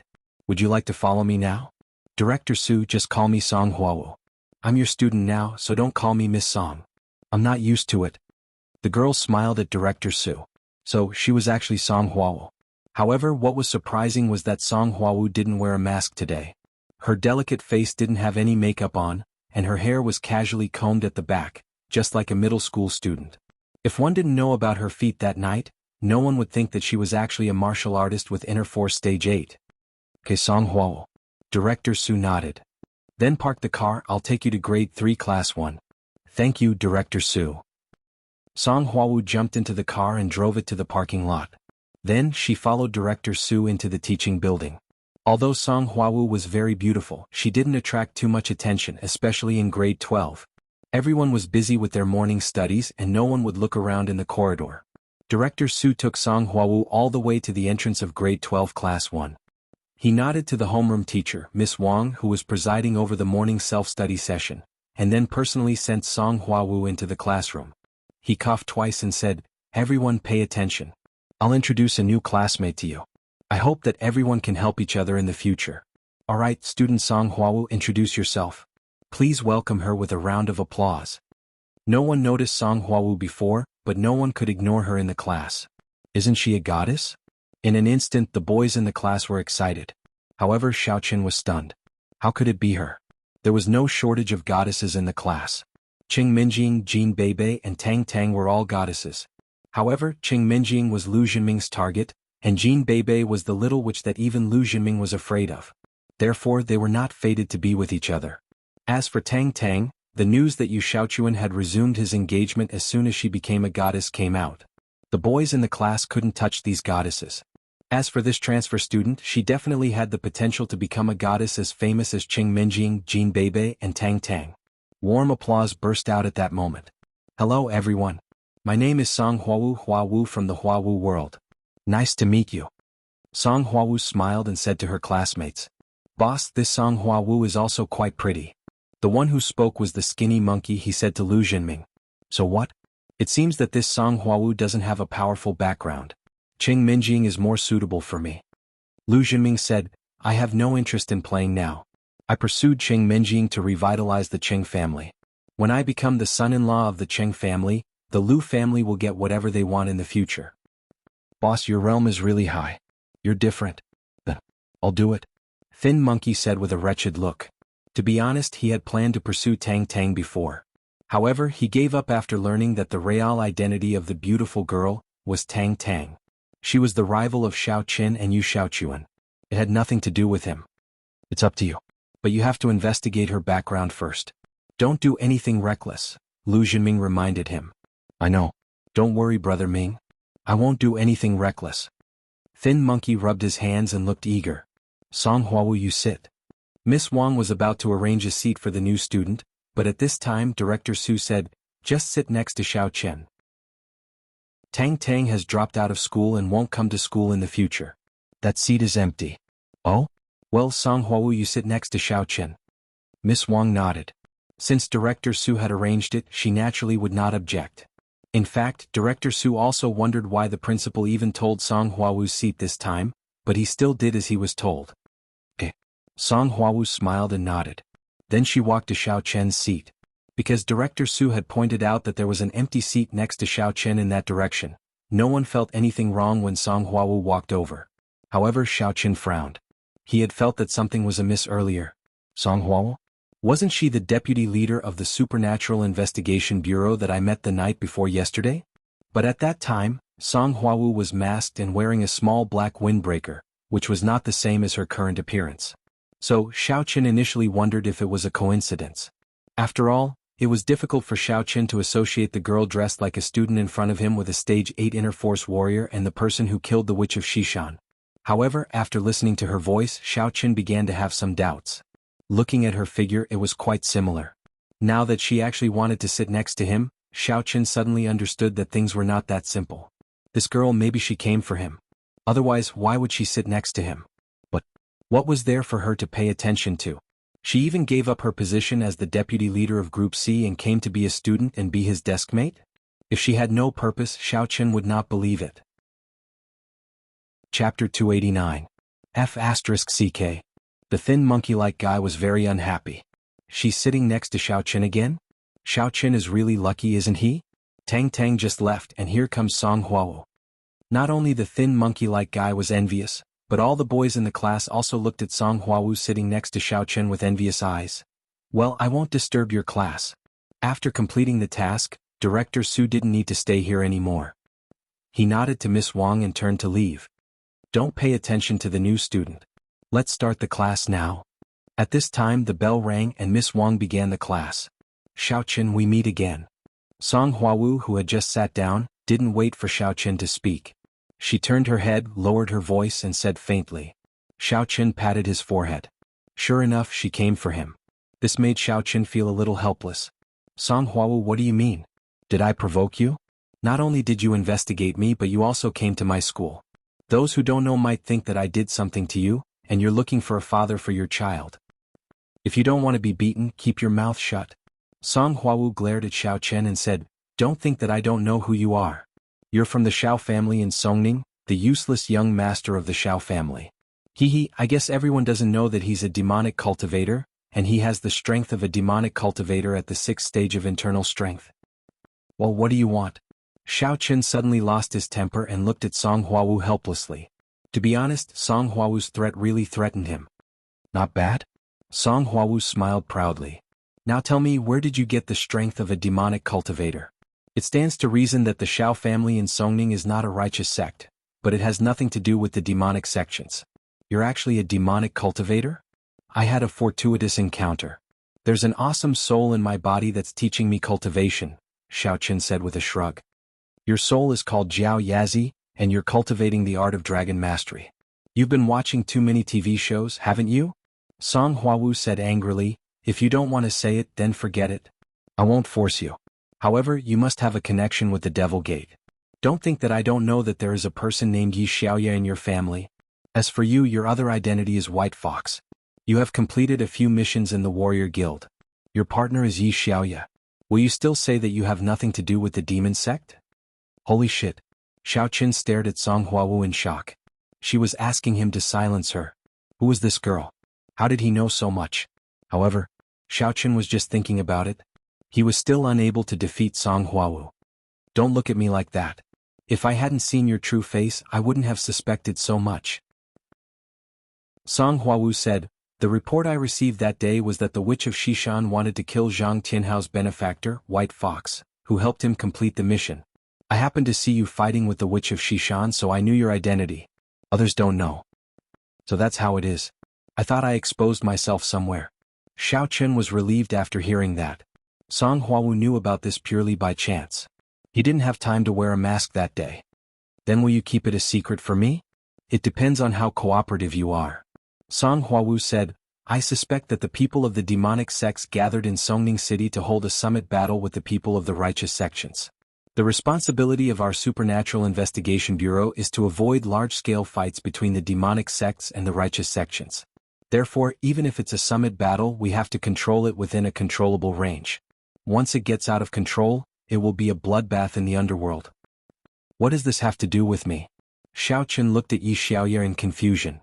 Would you like to follow me now?" "Director Su, just call me Song Huawu. I'm your student now, so don't call me Miss Song. I'm not used to it." The girl smiled at Director Su. So, she was actually Song Huawu. However, what was surprising was that Song Hwawu didn't wear a mask today. Her delicate face didn't have any makeup on, and her hair was casually combed at the back, just like a middle school student. If one didn't know about her feat that night, no one would think that she was actually a martial artist with Inner Force Stage 8. Okay, Song Hwawu. Director Su nodded. Then park the car, I'll take you to grade 3 class 1. Thank you, Director Su. Song Hwawu jumped into the car and drove it to the parking lot. Then she followed Director Su into the teaching building. Although Song Hwawu was very beautiful, she didn't attract too much attention, especially in grade 12. Everyone was busy with their morning studies and no one would look around in the corridor. Director Su took Song Hwawu all the way to the entrance of grade 12 class 1. He nodded to the homeroom teacher, Miss Wang, who was presiding over the morning self-study session, and then personally sent Song Hwawu into the classroom. He coughed twice and said, "Everyone pay attention. I'll introduce a new classmate to you. I hope that everyone can help each other in the future. Alright, student Song Hwawu, introduce yourself. Please welcome her with a round of applause." No one noticed Song Hwawu before, but no one could ignore her in the class. Isn't she a goddess? In an instant the boys in the class were excited. However, Xiaoqin was stunned. How could it be her? There was no shortage of goddesses in the class. Qing Minjing, Jin Beibei and Tang Tang were all goddesses. However, Qing Minjing was Lu Jinming's target, and Jin Beibei was the little witch that even Lu Jinming was afraid of. Therefore they were not fated to be with each other. As for Tang Tang, the news that Yu Xiaochuan had resumed his engagement as soon as she became a goddess came out. The boys in the class couldn't touch these goddesses. As for this transfer student, she definitely had the potential to become a goddess as famous as Qing Minjing, Jin Beibei and Tang Tang. Warm applause burst out at that moment. Hello everyone. My name is Song Hwawu from the Hwawu world. Nice to meet you. Song Hwawu smiled and said to her classmates. Boss, this Song Hwawu is also quite pretty. The one who spoke was the skinny monkey, he said to Lu Jinming. So what? It seems that this Song Hwawu doesn't have a powerful background. Qing Minjing is more suitable for me. Lu Jinming said, I have no interest in playing now. I pursued Qing Minjing to revitalize the Qing family. When I become the son-in-law of the Qing family, the Lu family will get whatever they want in the future. Boss, your realm is really high. You're different. Then, I'll do it. Thin Monkey said with a wretched look. To be honest, he had planned to pursue Tang Tang before. However, he gave up after learning that the real identity of the beautiful girl was Tang Tang. She was the rival of Xiao Qin and Yu Xiaochuan. It had nothing to do with him. It's up to you. But you have to investigate her background first. Don't do anything reckless, Lu Jinming reminded him. I know. Don't worry, Brother Ming. I won't do anything reckless. Thin Monkey rubbed his hands and looked eager. Song Hwawu, you sit. Miss Wang was about to arrange a seat for the new student, but at this time Director Su said, just sit next to Xiao Chen. Tang Tang has dropped out of school and won't come to school in the future. That seat is empty. Oh? Well, Song Hwawu, you sit next to Xiao Chen. Miss Wang nodded. Since Director Su had arranged it, she naturally would not object. In fact, Director Su also wondered why the principal even told Song Hwawu's seat this time, but he still did as he was told. Song Hwawu smiled and nodded. Then she walked to Xiao Chen's seat. Because Director Su had pointed out that there was an empty seat next to Xiao Chen in that direction, no one felt anything wrong when Song Hwawu walked over. However, Xiao Chen frowned. He had felt that something was amiss earlier. Song Hwawu? Wasn't she the deputy leader of the Supernatural Investigation Bureau that I met the night before yesterday? But at that time, Song Hwawu was masked and wearing a small black windbreaker, which was not the same as her current appearance. So, Xiao Chen initially wondered if it was a coincidence. After all, it was difficult for Xiao Chen to associate the girl dressed like a student in front of him with a Stage 8 Inner Force warrior and the person who killed the Witch of Xishan. However, after listening to her voice, Xiao Chen began to have some doubts. Looking at her figure, it was quite similar. Now that she actually wanted to sit next to him, Xiao Chen suddenly understood that things were not that simple. This girl, maybe she came for him. Otherwise, why would she sit next to him? But what was there for her to pay attention to? She even gave up her position as the deputy leader of Group C and came to be a student and be his deskmate? If she had no purpose, Xiao Chen would not believe it. Chapter 289. F***CK. The thin monkey-like guy was very unhappy. She's sitting next to Xiao Chen again? Xiao Chen is really lucky, isn't he? Tang Tang just left and here comes Song Hwawu. Not only the thin monkey-like guy was envious, but all the boys in the class also looked at Song Huawu sitting next to Xiao Chen with envious eyes. Well, I won't disturb your class. After completing the task, Director Su didn't need to stay here anymore. He nodded to Miss Wang and turned to leave. Don't pay attention to the new student. Let's start the class now. At this time the bell rang and Miss Wang began the class. Xiao Chen, we meet again. Song Huawu, who had just sat down, didn't wait for Xiao Chen to speak. She turned her head, lowered her voice and said faintly. Xiao Chen patted his forehead. Sure enough, she came for him. This made Xiao Chen feel a little helpless. Song Huawu, what do you mean? Did I provoke you? Not only did you investigate me, but you also came to my school. Those who don't know might think that I did something to you, and you're looking for a father for your child. If you don't want to be beaten, keep your mouth shut. Song Huawu glared at Xiao Chen and said, don't think that I don't know who you are. You're from the Xiao family in Songning, the useless young master of the Xiao family. I guess everyone doesn't know that he's a demonic cultivator, and he has the strength of a demonic cultivator at the 6th stage of internal strength. Well, what do you want? Xiao Chen suddenly lost his temper and looked at Song Huawu helplessly. To be honest, Song Huawu's threat really threatened him. Not bad? Song Huawu smiled proudly. Now tell me, where did you get the strength of a demonic cultivator? It stands to reason that the Xiao family in Songning is not a righteous sect, but it has nothing to do with the demonic sections. You're actually a demonic cultivator? I had a fortuitous encounter. There's an awesome soul in my body that's teaching me cultivation, Xiao Chen said with a shrug. Your soul is called Jiao Yazi, and you're cultivating the art of dragon mastery. You've been watching too many TV shows, haven't you? Song Huawu said angrily, if you don't want to say it, then forget it. I won't force you. However, you must have a connection with the Devil Gate. Don't think that I don't know that there is a person named Yi Xiaoya in your family. As for you, your other identity is White Fox. You have completed a few missions in the Warrior Guild. Your partner is Yi Xiaoya. Will you still say that you have nothing to do with the demon sect? Holy shit. Xiao Chen stared at Song Huawu in shock. She was asking him to silence her. Who was this girl? How did he know so much? However, Xiao Chen was just thinking about it. He was still unable to defeat Song Huawu. Don't look at me like that. If I hadn't seen your true face, I wouldn't have suspected so much. Song Huawu said, the report I received that day was that the Witch of Xishan wanted to kill Zhang Tianhao's benefactor, White Fox, who helped him complete the mission. I happened to see you fighting with the Witch of Xishan, so I knew your identity. Others don't know. So that's how it is. I thought I exposed myself somewhere. Xiao Chen was relieved after hearing that. Song Huawu knew about this purely by chance. He didn't have time to wear a mask that day. Then will you keep it a secret for me? It depends on how cooperative you are. Song Huawu said, I suspect that the people of the demonic sects gathered in Songning City to hold a summit battle with the people of the righteous sections. The responsibility of our Supernatural Investigation Bureau is to avoid large-scale fights between the demonic sects and the righteous sections. Therefore, even if it's a summit battle, we have to control it within a controllable range. Once it gets out of control, it will be a bloodbath in the underworld. What does this have to do with me? Xiao Chen looked at Yi Xiaoya in confusion.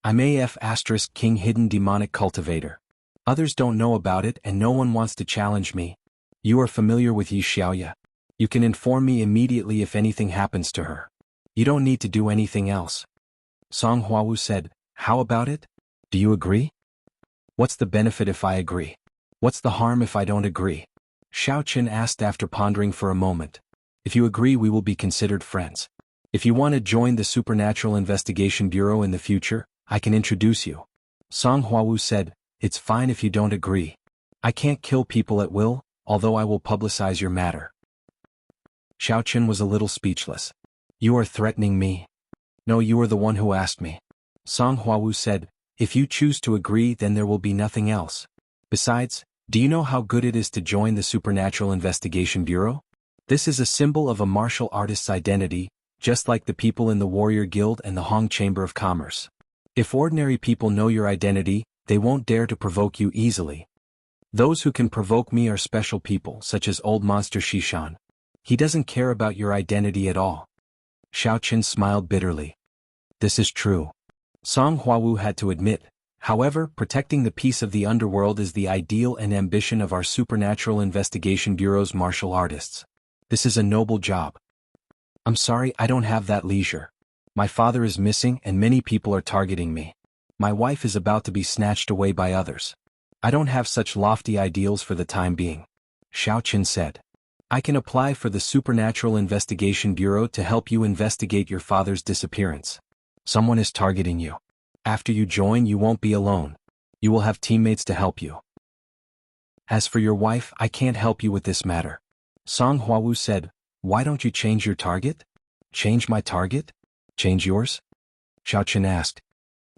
I'm AF * King Hidden Demonic Cultivator. Others don't know about it and no one wants to challenge me. You are familiar with Yi Xiaoya. You can inform me immediately if anything happens to her. You don't need to do anything else. Song Huawu said, how about it? Do you agree? What's the benefit if I agree? What's the harm if I don't agree? Xiao Chen asked after pondering for a moment. If you agree, we will be considered friends. If you want to join the Supernatural Investigation Bureau in the future, I can introduce you. Song Huawu said, it's fine if you don't agree. I can't kill people at will, although I will publicize your matter. Xiao Chen was a little speechless. You are threatening me? No, you are the one who asked me. Song Huawu said, if you choose to agree, then there will be nothing else. Besides, do you know how good it is to join the Supernatural Investigation Bureau? This is a symbol of a martial artist's identity, just like the people in the Warrior Guild and the Hong Chamber of Commerce. If ordinary people know your identity, they won't dare to provoke you easily. Those who can provoke me are special people, such as Old Monster Xishan. He doesn't care about your identity at all. Xiao Chen smiled bitterly. This is true. Song Huawu had to admit. However, protecting the peace of the underworld is the ideal and ambition of our Supernatural Investigation Bureau's martial artists. This is a noble job. I'm sorry, I don't have that leisure. My father is missing and many people are targeting me. My wife is about to be snatched away by others. I don't have such lofty ideals for the time being. Xiao Qin said. I can apply for the Supernatural Investigation Bureau to help you investigate your father's disappearance. Someone is targeting you. After you join, you won't be alone. You will have teammates to help you. As for your wife, I can't help you with this matter. Song Huawu said, why don't you change your target? Change my target? Change yours? Xiao Qin asked.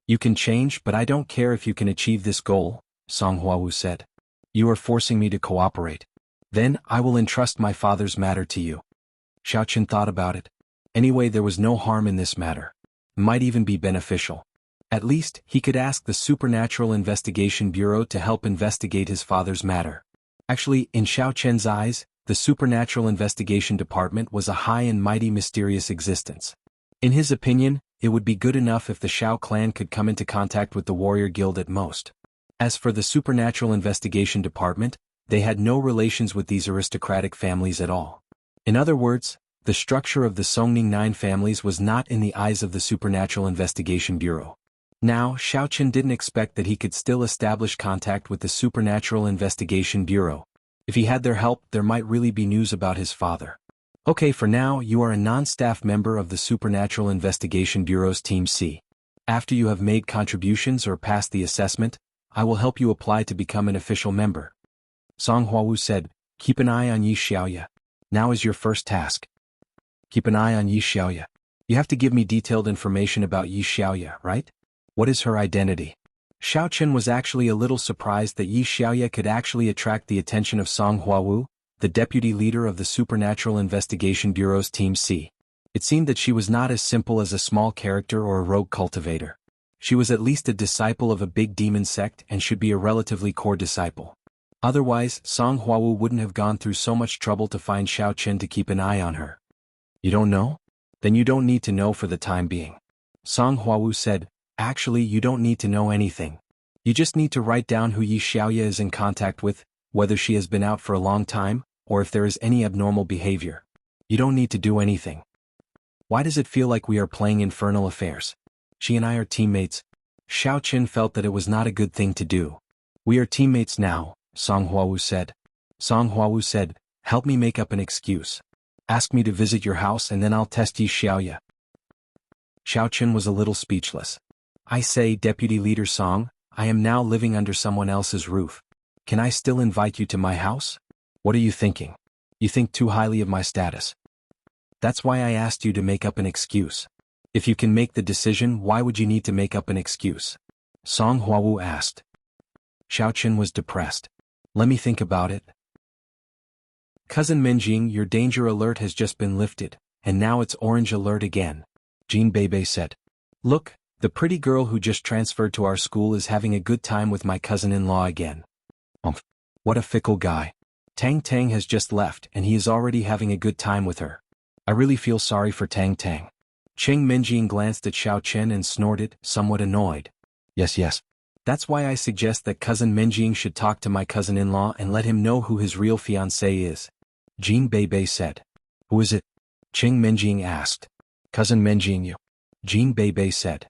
You can change, but I don't care if you can achieve this goal, Song Huawu said. You are forcing me to cooperate. Then, I will entrust my father's matter to you. Xiao Qin thought about it. Anyway, there was no harm in this matter. It might even be beneficial. At least, he could ask the Supernatural Investigation Bureau to help investigate his father's matter. Actually, in Xiao Qian's eyes, the Supernatural Investigation Department was a high and mighty mysterious existence. In his opinion, it would be good enough if the Xiao clan could come into contact with the warrior guild at most. As for the Supernatural Investigation Department, they had no relations with these aristocratic families at all. In other words, the structure of the Songning 9 families was not in the eyes of the Supernatural Investigation Bureau. Now, Xiao Qin didn't expect that he could still establish contact with the Supernatural Investigation Bureau. If he had their help, there might really be news about his father. Okay, for now, you are a non-staff member of the Supernatural Investigation Bureau's Team C. After you have made contributions or passed the assessment, I will help you apply to become an official member. Song Huawu said, keep an eye on Yi Xiaoya. Now is your first task. Keep an eye on Yi Xiaoya. You have to give me detailed information about Yi Xiaoya, right? What is her identity? Xiao Qin was actually a little surprised that Yi Xiaoya could actually attract the attention of Song Huawu, the deputy leader of the Supernatural Investigation Bureau's Team C. It seemed that she was not as simple as a small character or a rogue cultivator. She was at least a disciple of a big demon sect and should be a relatively core disciple. Otherwise, Song Huawu wouldn't have gone through so much trouble to find Xiao Qin to keep an eye on her. You don't know? Then you don't need to know for the time being. Song Huawu said, actually you don't need to know anything. You just need to write down who Yi Xiaoya is in contact with, whether she has been out for a long time, or if there is any abnormal behavior. You don't need to do anything. Why does it feel like we are playing infernal affairs? She and I are teammates. Xiao Qin felt that it was not a good thing to do. We are teammates now, Song Huawu said. Song Huawu said, help me make up an excuse. Ask me to visit your house and then I'll test Yi Xiaoya. Xiao Qin was a little speechless. I say, Deputy Leader Song, I am now living under someone else's roof. Can I still invite you to my house? What are you thinking? You think too highly of my status. That's why I asked you to make up an excuse. If you can make the decision, why would you need to make up an excuse? Song Huawu asked. Xiao Qin was depressed. Let me think about it. Cousin Minjing, your danger alert has just been lifted, and now it's orange alert again. Jin Beibei said. Look, the pretty girl who just transferred to our school is having a good time with my cousin-in-law again. What a fickle guy. Tang Tang has just left and he is already having a good time with her. I really feel sorry for Tang Tang. Cheng Minjing glanced at Xiao Qin and snorted, somewhat annoyed. Yes. That's why I suggest that cousin Minjing should talk to my cousin-in-law and let him know who his real fiancé is. Jin Beibei said. Who is it? Cheng Minjing asked. Cousin Minjing you. Jin Beibei said.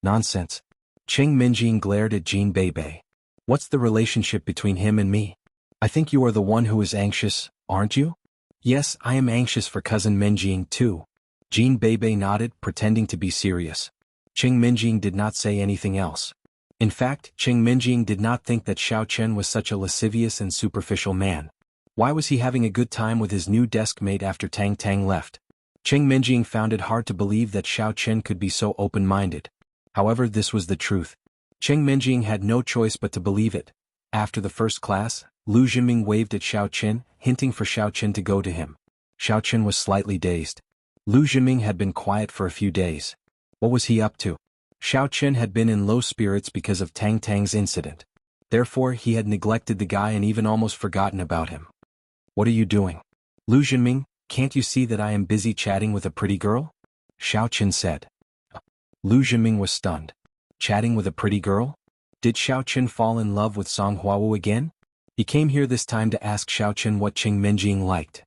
Nonsense. Cheng Minjing glared at Jin Beibei. What's the relationship between him and me? I think you are the one who is anxious, aren't you? Yes, I am anxious for cousin Minjing too. Jin Beibei nodded, pretending to be serious. Cheng Minjing did not say anything else. In fact, Cheng Minjing did not think that Xiao Qin was such a lascivious and superficial man. Why was he having a good time with his new desk mate after Tang Tang left? Cheng Minjing found it hard to believe that Xiao Qin could be so open-minded. However, this was the truth. Cheng Minjing had no choice but to believe it. After the first class, Lu Jinming waved at Xiao Qin, hinting for Xiao Qin to go to him. Xiao Qin was slightly dazed. Lu Jinming had been quiet for a few days. What was he up to? Xiao Qin had been in low spirits because of Tang Tang's incident. Therefore, he had neglected the guy and even almost forgotten about him. What are you doing? Lu Jinming, can't you see that I am busy chatting with a pretty girl? Xiao Qin said. Lu Jinming was stunned. Chatting with a pretty girl? Did Xiao Qin fall in love with Song Huawu again? He came here this time to ask Xiao Qin what Cheng Minjing liked.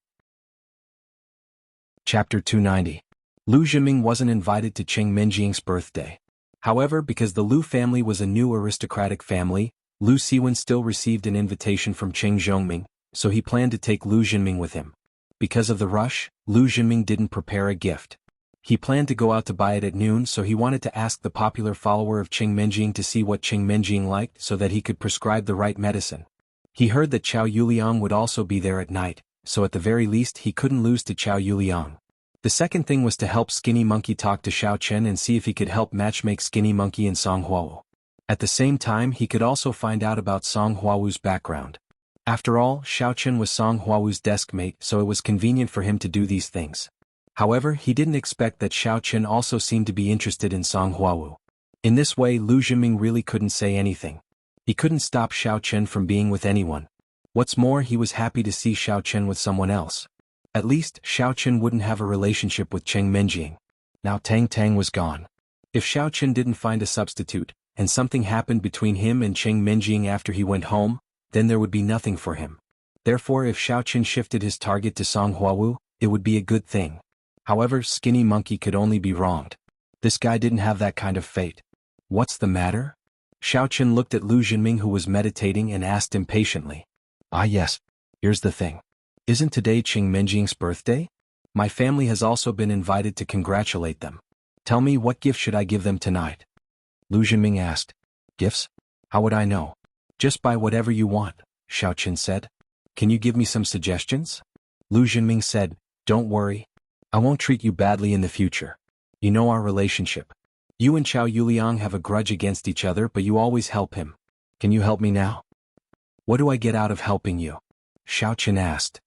Chapter 290. Lu Zhiming wasn't invited to Qing Minjing's birthday. However, because the Lu family was a new aristocratic family, Lu Siwen still received an invitation from Qing Zhongming, so he planned to take Lu Zhiming with him. Because of the rush, Lu Zhiming didn't prepare a gift. He planned to go out to buy it at noon, so he wanted to ask the popular follower of Qing Minjing to see what Qing Minjing liked so that he could prescribe the right medicine. He heard that Chao Yuliang would also be there at night, so at the very least he couldn't lose to Chao Yuliang. The second thing was to help Skinny Monkey talk to Xiao Chen and see if he could help matchmake Skinny Monkey and Song Huawu. At the same time, he could also find out about Song Huawu's background. After all, Xiao Chen was Song Huawu's desk mate, so it was convenient for him to do these things. However, he didn't expect that Xiao Chen also seemed to be interested in Song Huawu. In this way, Lu Zhiming really couldn't say anything. He couldn't stop Xiao Chen from being with anyone. What's more, he was happy to see Xiao Chen with someone else. At least, Xiao Chen wouldn't have a relationship with Qing Minjing. Now Tang Tang was gone. If Xiao Chen didn't find a substitute, and something happened between him and Qing Minjing after he went home, then there would be nothing for him. Therefore, if Xiao Chen shifted his target to Song Huawu, it would be a good thing. However, Skinny Monkey could only be wronged. This guy didn't have that kind of fate. What's the matter? Xiao Chen looked at Lu Zhiming, who was meditating, and asked impatiently. Ah yes, here's the thing. Isn't today Qing Minjing's birthday? My family has also been invited to congratulate them. Tell me, what gift should I give them tonight? Lu Zhiming asked. Gifts? How would I know? Just buy whatever you want, Xiao Chen said. Can you give me some suggestions? Lu Zhiming said, don't worry. I won't treat you badly in the future. You know our relationship. You and Chao Yuliang have a grudge against each other, but you always help him. Can you help me now? What do I get out of helping you? Xiao Chen asked.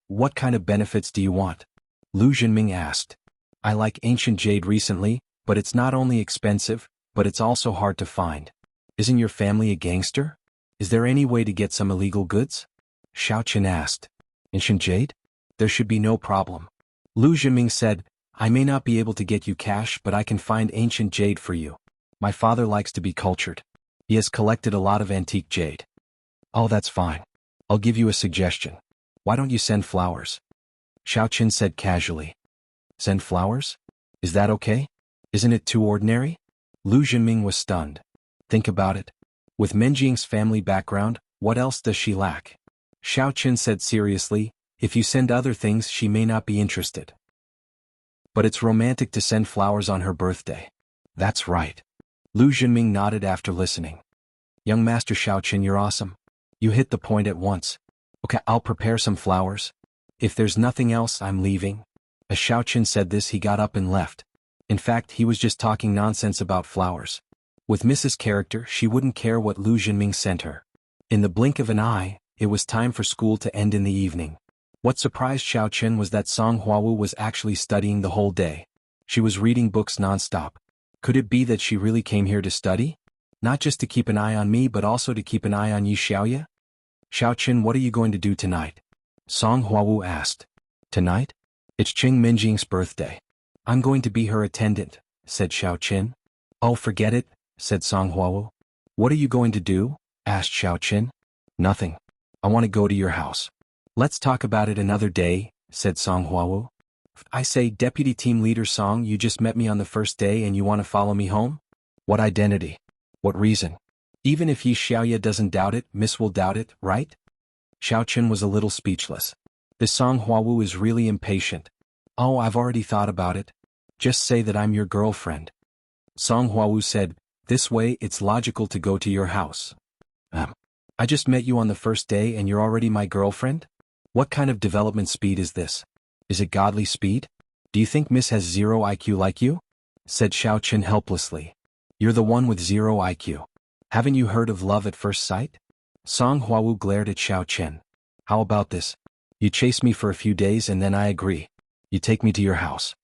What kind of benefits do you want? Lu Zhiming asked. I like ancient jade recently, but it's not only expensive, but it's also hard to find. Isn't your family a gangster? Is there any way to get some illegal goods? Xiao Chen asked. Ancient jade? There should be no problem. Lu Zhiming said, I may not be able to get you cash, but I can find ancient jade for you. My father likes to be cultured. He has collected a lot of antique jade. Oh, that's fine. I'll give you a suggestion. Why don't you send flowers? Xiao Chen said casually. Send flowers? Is that okay? Isn't it too ordinary? Lu Zhiming was stunned. Think about it. With Minjing's family background, what else does she lack? Xiao Chen said seriously, if you send other things she may not be interested. But it's romantic to send flowers on her birthday. That's right. Lu Zhiming nodded after listening. Young Master Xiao Chen, you're awesome. You hit the point at once. Okay, I'll prepare some flowers. If there's nothing else, I'm leaving. As Xiao Chen said this, he got up and left. In fact, he was just talking nonsense about flowers. With Mrs. Character, she wouldn't care what Lu Zhiming sent her. In the blink of an eye, it was time for school to end in the evening. What surprised Xiao Chen was that Song Huawu was actually studying the whole day. She was reading books nonstop. Could it be that she really came here to study? Not just to keep an eye on me, but also to keep an eye on Yi Xiaoya? Xiao Chen, what are you going to do tonight? Song Huawu asked. Tonight? It's Qing Minjing's birthday. I'm going to be her attendant, said Xiao Chen. Oh, forget it, said Song Huawu. What are you going to do? Asked Xiao Chen. Nothing. I want to go to your house. Let's talk about it another day, said Song Huawu. I say, Deputy Team Leader Song, you just met me on the first day and you want to follow me home? What identity? What reason? Even if Yi Xiaoya doesn't doubt it, Miss will doubt it, right? Xiao Chen was a little speechless. This Song Huawu is really impatient. Oh, I've already thought about it. Just say that I'm your girlfriend. Song Huawu said, this way it's logical to go to your house. I just met you on the first day and you're already my girlfriend? What kind of development speed is this? Is it godly speed? Do you think Miss has 0 IQ like you? Said Xiao Chen helplessly. You're the one with 0 IQ. Haven't you heard of love at first sight? Song Huawu glared at Xiao Chen. How about this? You chase me for a few days and then I agree. You take me to your house.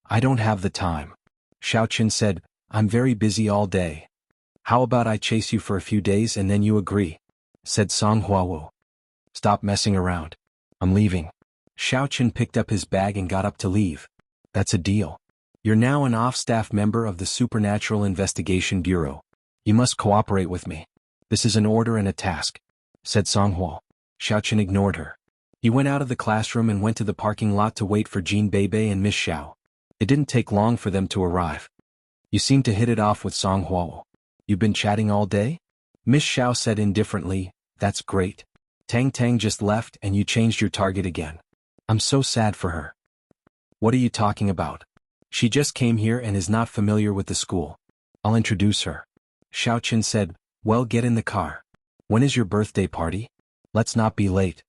I don't have the time. Xiao Chen said, I'm very busy all day. How about I chase you for a few days and then you agree? Said Song Huawu. Stop messing around. I'm leaving. Xiao Chen picked up his bag and got up to leave. That's a deal. You're now an off-staff member of the Supernatural Investigation Bureau. You must cooperate with me. This is an order and a task, said Song Huo. Xiao Chen ignored her. He went out of the classroom and went to the parking lot to wait for Jean Bebe and Miss Xiao. It didn't take long for them to arrive. You seem to hit it off with Song Huo. You've been chatting all day? Miss Xiao said indifferently, that's great. Tang Tang just left and you changed your target again. I'm so sad for her. What are you talking about? She just came here and is not familiar with the school. I'll introduce her. Xiao Qin said, well, get in the car. When is your birthday party? Let's not be late.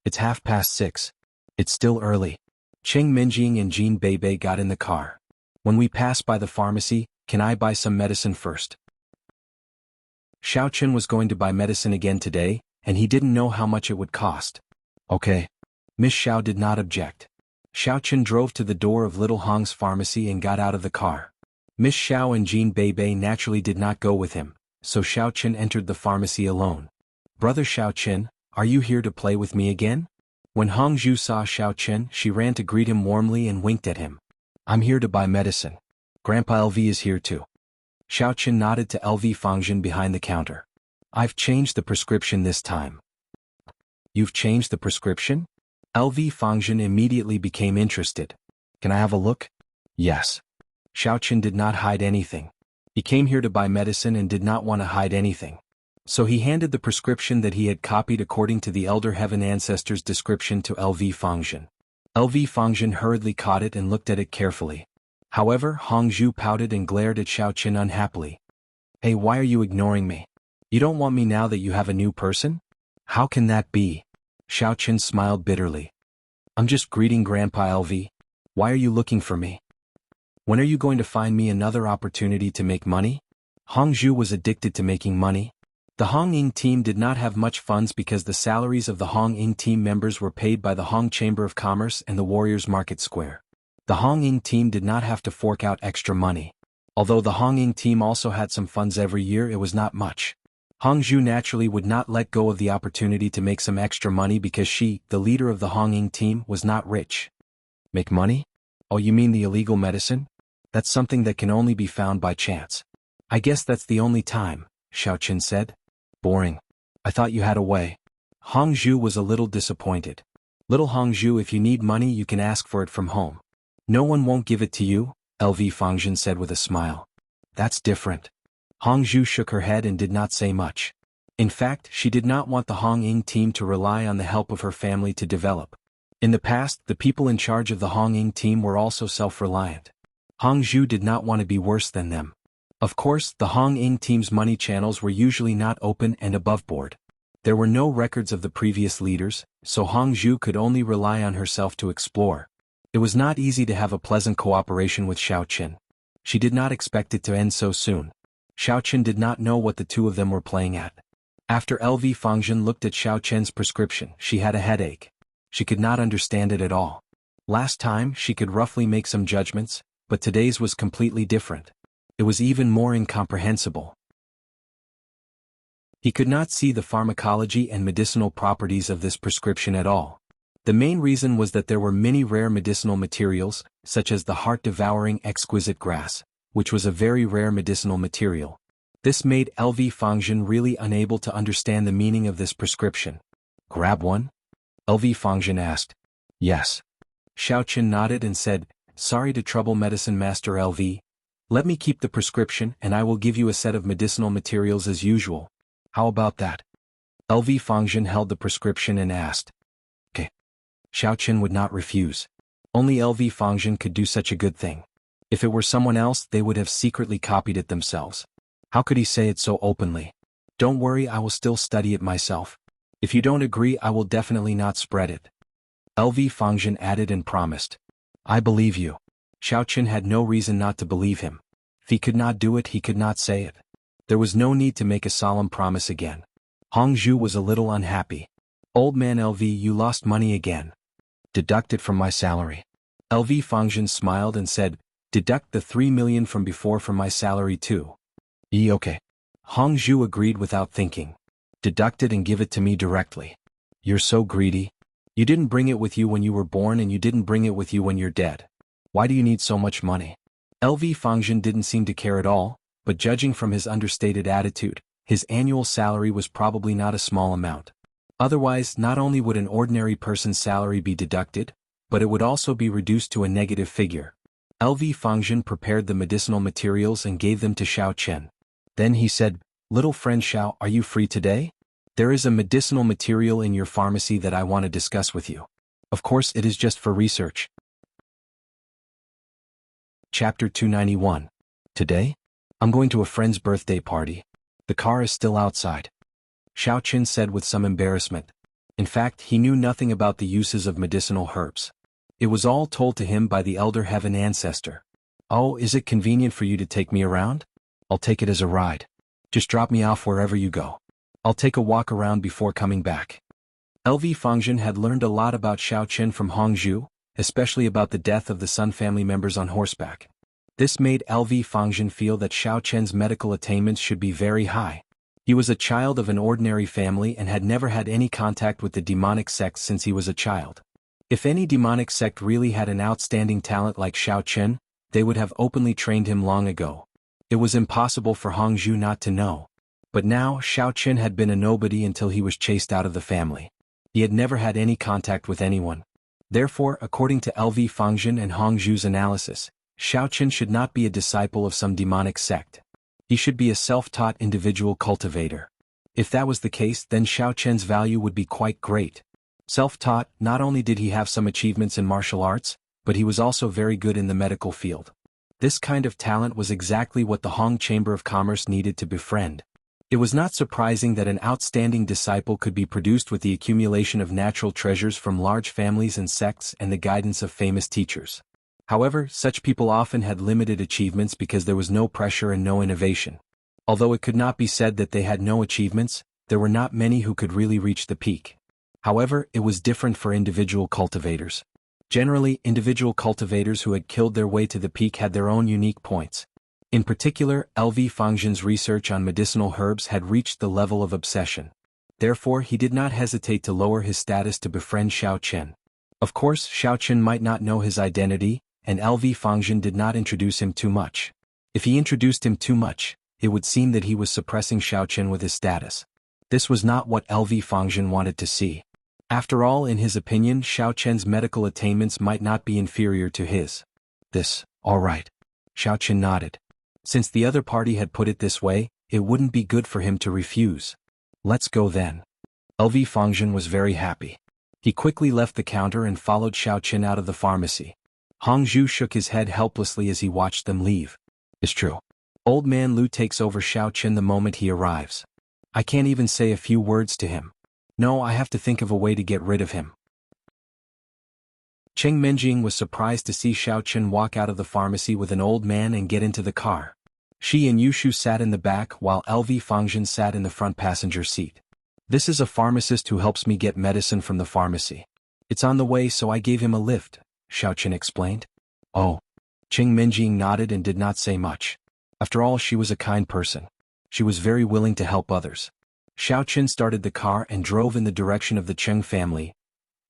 It's 6:30. It's still early. Cheng Minjing and Jean Bebe got in the car. When we pass by the pharmacy, can I buy some medicine first? Xiao Qin was going to buy medicine again today, and he didn't know how much it would cost. Okay. Miss Xiao did not object. Xiao Qin drove to the door of Little Hong's pharmacy and got out of the car. Miss Xiao and Jean Bebe naturally did not go with him, so Xiao Qin entered the pharmacy alone. Brother Xiao Qin, are you here to play with me again? When Hongzhu saw Xiao Qin, she ran to greet him warmly and winked at him. I'm here to buy medicine. Grandpa LV is here too. Xiao Qin nodded to LV Fangzhen behind the counter. I've changed the prescription this time. You've changed the prescription? LV Fangzhen immediately became interested. Can I have a look? Yes. Xiao Qin did not hide anything. He came here to buy medicine and did not want to hide anything. So he handed the prescription that he had copied according to the Elder Heaven Ancestor's description to LV Fangzhen. LV Fangzhen hurriedly caught it and looked at it carefully. However, Hongzhu pouted and glared at Xiao Qin unhappily. Hey, why are you ignoring me? You don't want me now that you have a new person? How can that be? Xiao Qin smiled bitterly. I'm just greeting Grandpa LV. Why are you looking for me? When are you going to find me another opportunity to make money? Hongzhu was addicted to making money. The Hong Ying team did not have much funds because the salaries of the Hong Ying team members were paid by the Hong Chamber of Commerce and the Warriors Market Square. The Hong Ying team did not have to fork out extra money. Although the Hong Ying team also had some funds every year, it was not much. Hongzhu naturally would not let go of the opportunity to make some extra money because she, the leader of the Hong Ying team, was not rich. Make money? Oh, you mean the illegal medicine? That's something that can only be found by chance. I guess that's the only time, Xiao Qin said. Boring. I thought you had a way. Hongzhu was a little disappointed. Little Hongzhu, if you need money you can ask for it from home. No one won't give it to you, LV Fangzhen said with a smile. That's different. Hongzhu shook her head and did not say much. In fact, she did not want the Hong Ying team to rely on the help of her family to develop. In the past, the people in charge of the Hong Ying team were also self-reliant. Hongzhu did not want to be worse than them. Of course, the Hong Ying team's money channels were usually not open and above board. There were no records of the previous leaders, so Hongzhu could only rely on herself to explore. It was not easy to have a pleasant cooperation with Xiao Qin. She did not expect it to end so soon. Xiao Qin did not know what the two of them were playing at. After LV Fangzhen looked at Xiao Qin's prescription, she had a headache. She could not understand it at all. Last time, she could roughly make some judgments, but today's was completely different. It was even more incomprehensible. He could not see the pharmacology and medicinal properties of this prescription at all. The main reason was that there were many rare medicinal materials, such as the heart-devouring exquisite grass, which was a very rare medicinal material. This made LV Fangzhen really unable to understand the meaning of this prescription. Grab one? LV Fangzhen asked. Yes. Xiao Qin nodded and said, sorry to trouble Medicine Master LV. Let me keep the prescription and I will give you a set of medicinal materials as usual. How about that? LV Fangzhen held the prescription and asked. Okay. Xiao Qin would not refuse. Only LV Fangzhen could do such a good thing. If it were someone else, they would have secretly copied it themselves. How could he say it so openly? Don't worry, I will still study it myself. If you don't agree, I will definitely not spread it. LV Fangzhen added and promised. I believe you. Xiao Qin had no reason not to believe him. If he could not do it, he could not say it. There was no need to make a solemn promise again. Hongzhu was a little unhappy. Old man LV, you lost money again. Deduct it from my salary. LV Fangzhen smiled and said, deduct the 3 million from before from my salary too. Okay. Hongzhu agreed without thinking. Deduct it and give it to me directly. You're so greedy. You didn't bring it with you when you were born and you didn't bring it with you when you're dead. Why do you need so much money? LV Fangzhen didn't seem to care at all, but judging from his understated attitude, his annual salary was probably not a small amount. Otherwise, not only would an ordinary person's salary be deducted, but it would also be reduced to a negative figure. LV Fangzhen prepared the medicinal materials and gave them to Xiao Chen. Then he said, "Little friend Xiao, are you free today? There is a medicinal material in your pharmacy that I want to discuss with you. Of course, it is just for research." Chapter 291. Today? I'm going to a friend's birthday party. The car is still outside. Xiao Chen said with some embarrassment. In fact, he knew nothing about the uses of medicinal herbs. It was all told to him by the elder heaven ancestor. "Oh, is it convenient for you to take me around? I'll take it as a ride. Just drop me off wherever you go. I'll take a walk around before coming back." LV Fangzhen had learned a lot about Xiao Chen from Hongzhu, especially about the death of the Sun family members on horseback. This made LV Fangzhen feel that Xiao Chen's medical attainments should be very high. He was a child of an ordinary family and had never had any contact with the demonic sect since he was a child. If any demonic sect really had an outstanding talent like Xiao Chen, they would have openly trained him long ago. It was impossible for Hongzhu not to know. But now Xiao Chen had been a nobody until he was chased out of the family. He had never had any contact with anyone. Therefore, according to LV Fangzhen and Hongzhu's analysis, Xiao Chen should not be a disciple of some demonic sect. He should be a self-taught individual cultivator. If that was the case, then Xiao Chen's value would be quite great. Self-taught, not only did he have some achievements in martial arts, but he was also very good in the medical field. This kind of talent was exactly what the Hong Chamber of Commerce needed to befriend. It was not surprising that an outstanding disciple could be produced with the accumulation of natural treasures from large families and sects and the guidance of famous teachers. However, such people often had limited achievements because there was no pressure and no innovation. Although it could not be said that they had no achievements, there were not many who could really reach the peak. However, it was different for individual cultivators. Generally, individual cultivators who had killed their way to the peak had their own unique points. In particular, LV Fangzhen's research on medicinal herbs had reached the level of obsession. Therefore, he did not hesitate to lower his status to befriend Xiao Chen. Of course, Xiao Chen might not know his identity, and LV Fangzhen did not introduce him too much. If he introduced him too much, it would seem that he was suppressing Xiao Chen with his status. This was not what LV Fangzhen wanted to see. After all, in his opinion, Xiao Chen's medical attainments might not be inferior to his. All right. Xiao Chen nodded. Since the other party had put it this way, it wouldn't be good for him to refuse. "Let's go then." LV Fangzhen was very happy. He quickly left the counter and followed Xiao Chen out of the pharmacy. Hongzhu shook his head helplessly as he watched them leave. "It's true. Old man Lu takes over Xiao Chen the moment he arrives. I can't even say a few words to him. No, I have to think of a way to get rid of him." Cheng Menjing was surprised to see Xiao Chen walk out of the pharmacy with an old man and get into the car. She and Yushu sat in the back while LV Fangzhen sat in the front passenger seat. "This is a pharmacist who helps me get medicine from the pharmacy. It's on the way, so I gave him a lift," Xiao Chen explained. "Oh." Cheng Menjing nodded and did not say much. After all, she was a kind person. She was very willing to help others. Xiao Chen started the car and drove in the direction of the Cheng family.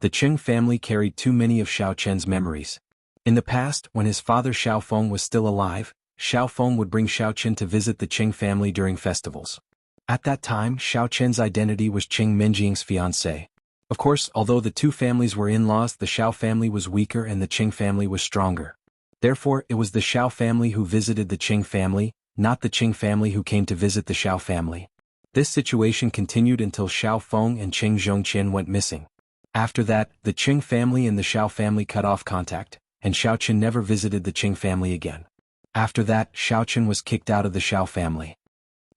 The Cheng family carried too many of Xiao Chen's memories. In the past, when his father Xiao Feng was still alive, Xiao Feng would bring Xiao Chen to visit the Cheng family during festivals. At that time, Xiao Chen's identity was Cheng Menjing's fiancée. Of course, although the two families were in-laws, the Xiao family was weaker and the Cheng family was stronger. Therefore, it was the Xiao family who visited the Cheng family, not the Cheng family who came to visit the Xiao family. This situation continued until Xiao Feng and Cheng Zhongqian went missing. After that, the Cheng family and the Xiao family cut off contact, and Xiao Chen never visited the Cheng family again. After that, Xiao Chen was kicked out of the Xiao family.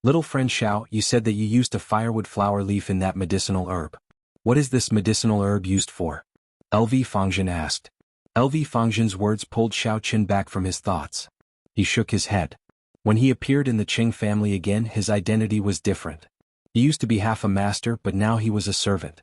"Little friend Xiao, you said that you used a firewood flower leaf in that medicinal herb. What is this medicinal herb used for?" LV Fangzhen asked. LV Fangzhen's words pulled Xiao Chen back from his thoughts. He shook his head. When he appeared in the Cheng family again, his identity was different. He used to be half a master, but now he was a servant.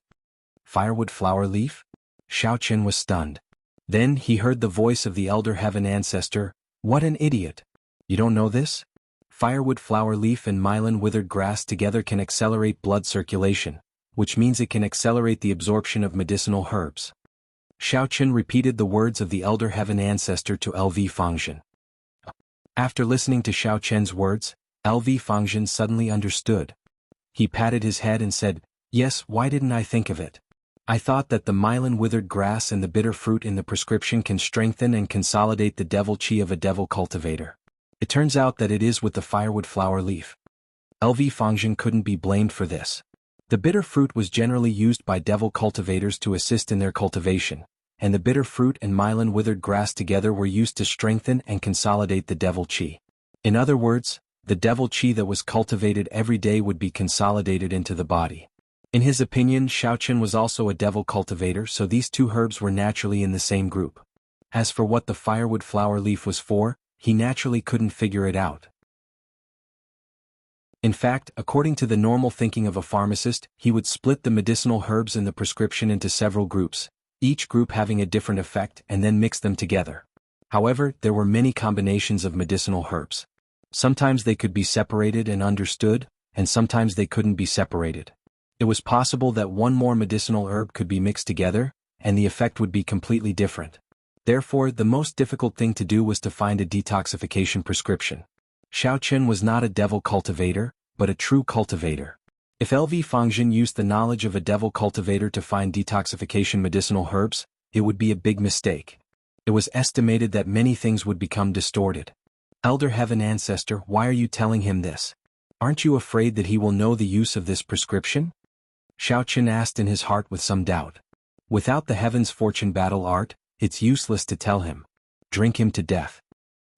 Firewood flower leaf? Xiao Chen was stunned. Then he heard the voice of the elder heaven ancestor. "What an idiot! You don't know this? Firewood flower leaf and myelin withered grass together can accelerate blood circulation, which means it can accelerate the absorption of medicinal herbs." Xiao Chen repeated the words of the elder heaven ancestor to LV Fangzhen. After listening to Xiao Chen's words, LV Fangzhen suddenly understood. He patted his head and said, Yes, why didn't I think of it? I thought that the myelin withered grass and the bitter fruit in the prescription can strengthen and consolidate the devil chi of a devil cultivator. It turns out that it is with the firewood flower leaf. LV Fangzhen couldn't be blamed for this. The bitter fruit was generally used by devil cultivators to assist in their cultivation, and the bitter fruit and myelin withered grass together were used to strengthen and consolidate the devil chi. In other words, the devil chi that was cultivated every day would be consolidated into the body. In his opinion, Xiaoqin was also a devil cultivator, so these two herbs were naturally in the same group. As for what the firewood flower leaf was for, he naturally couldn't figure it out. In fact, according to the normal thinking of a pharmacist, he would split the medicinal herbs in the prescription into several groups, each group having a different effect, and then mix them together. However, there were many combinations of medicinal herbs. Sometimes they could be separated and understood, and sometimes they couldn't be separated. It was possible that one more medicinal herb could be mixed together, and the effect would be completely different. Therefore, the most difficult thing to do was to find a detoxification prescription. Xiaoqin was not a devil cultivator, but a true cultivator. If LV Fangzhen used the knowledge of a devil cultivator to find detoxification medicinal herbs, it would be a big mistake. It was estimated that many things would become distorted. Elder Heaven Ancestor, why are you telling him this? Aren't you afraid that he will know the use of this prescription? Xiaoqin asked in his heart with some doubt. Without the heaven's fortune battle art, it's useless to tell him. Drink him to death.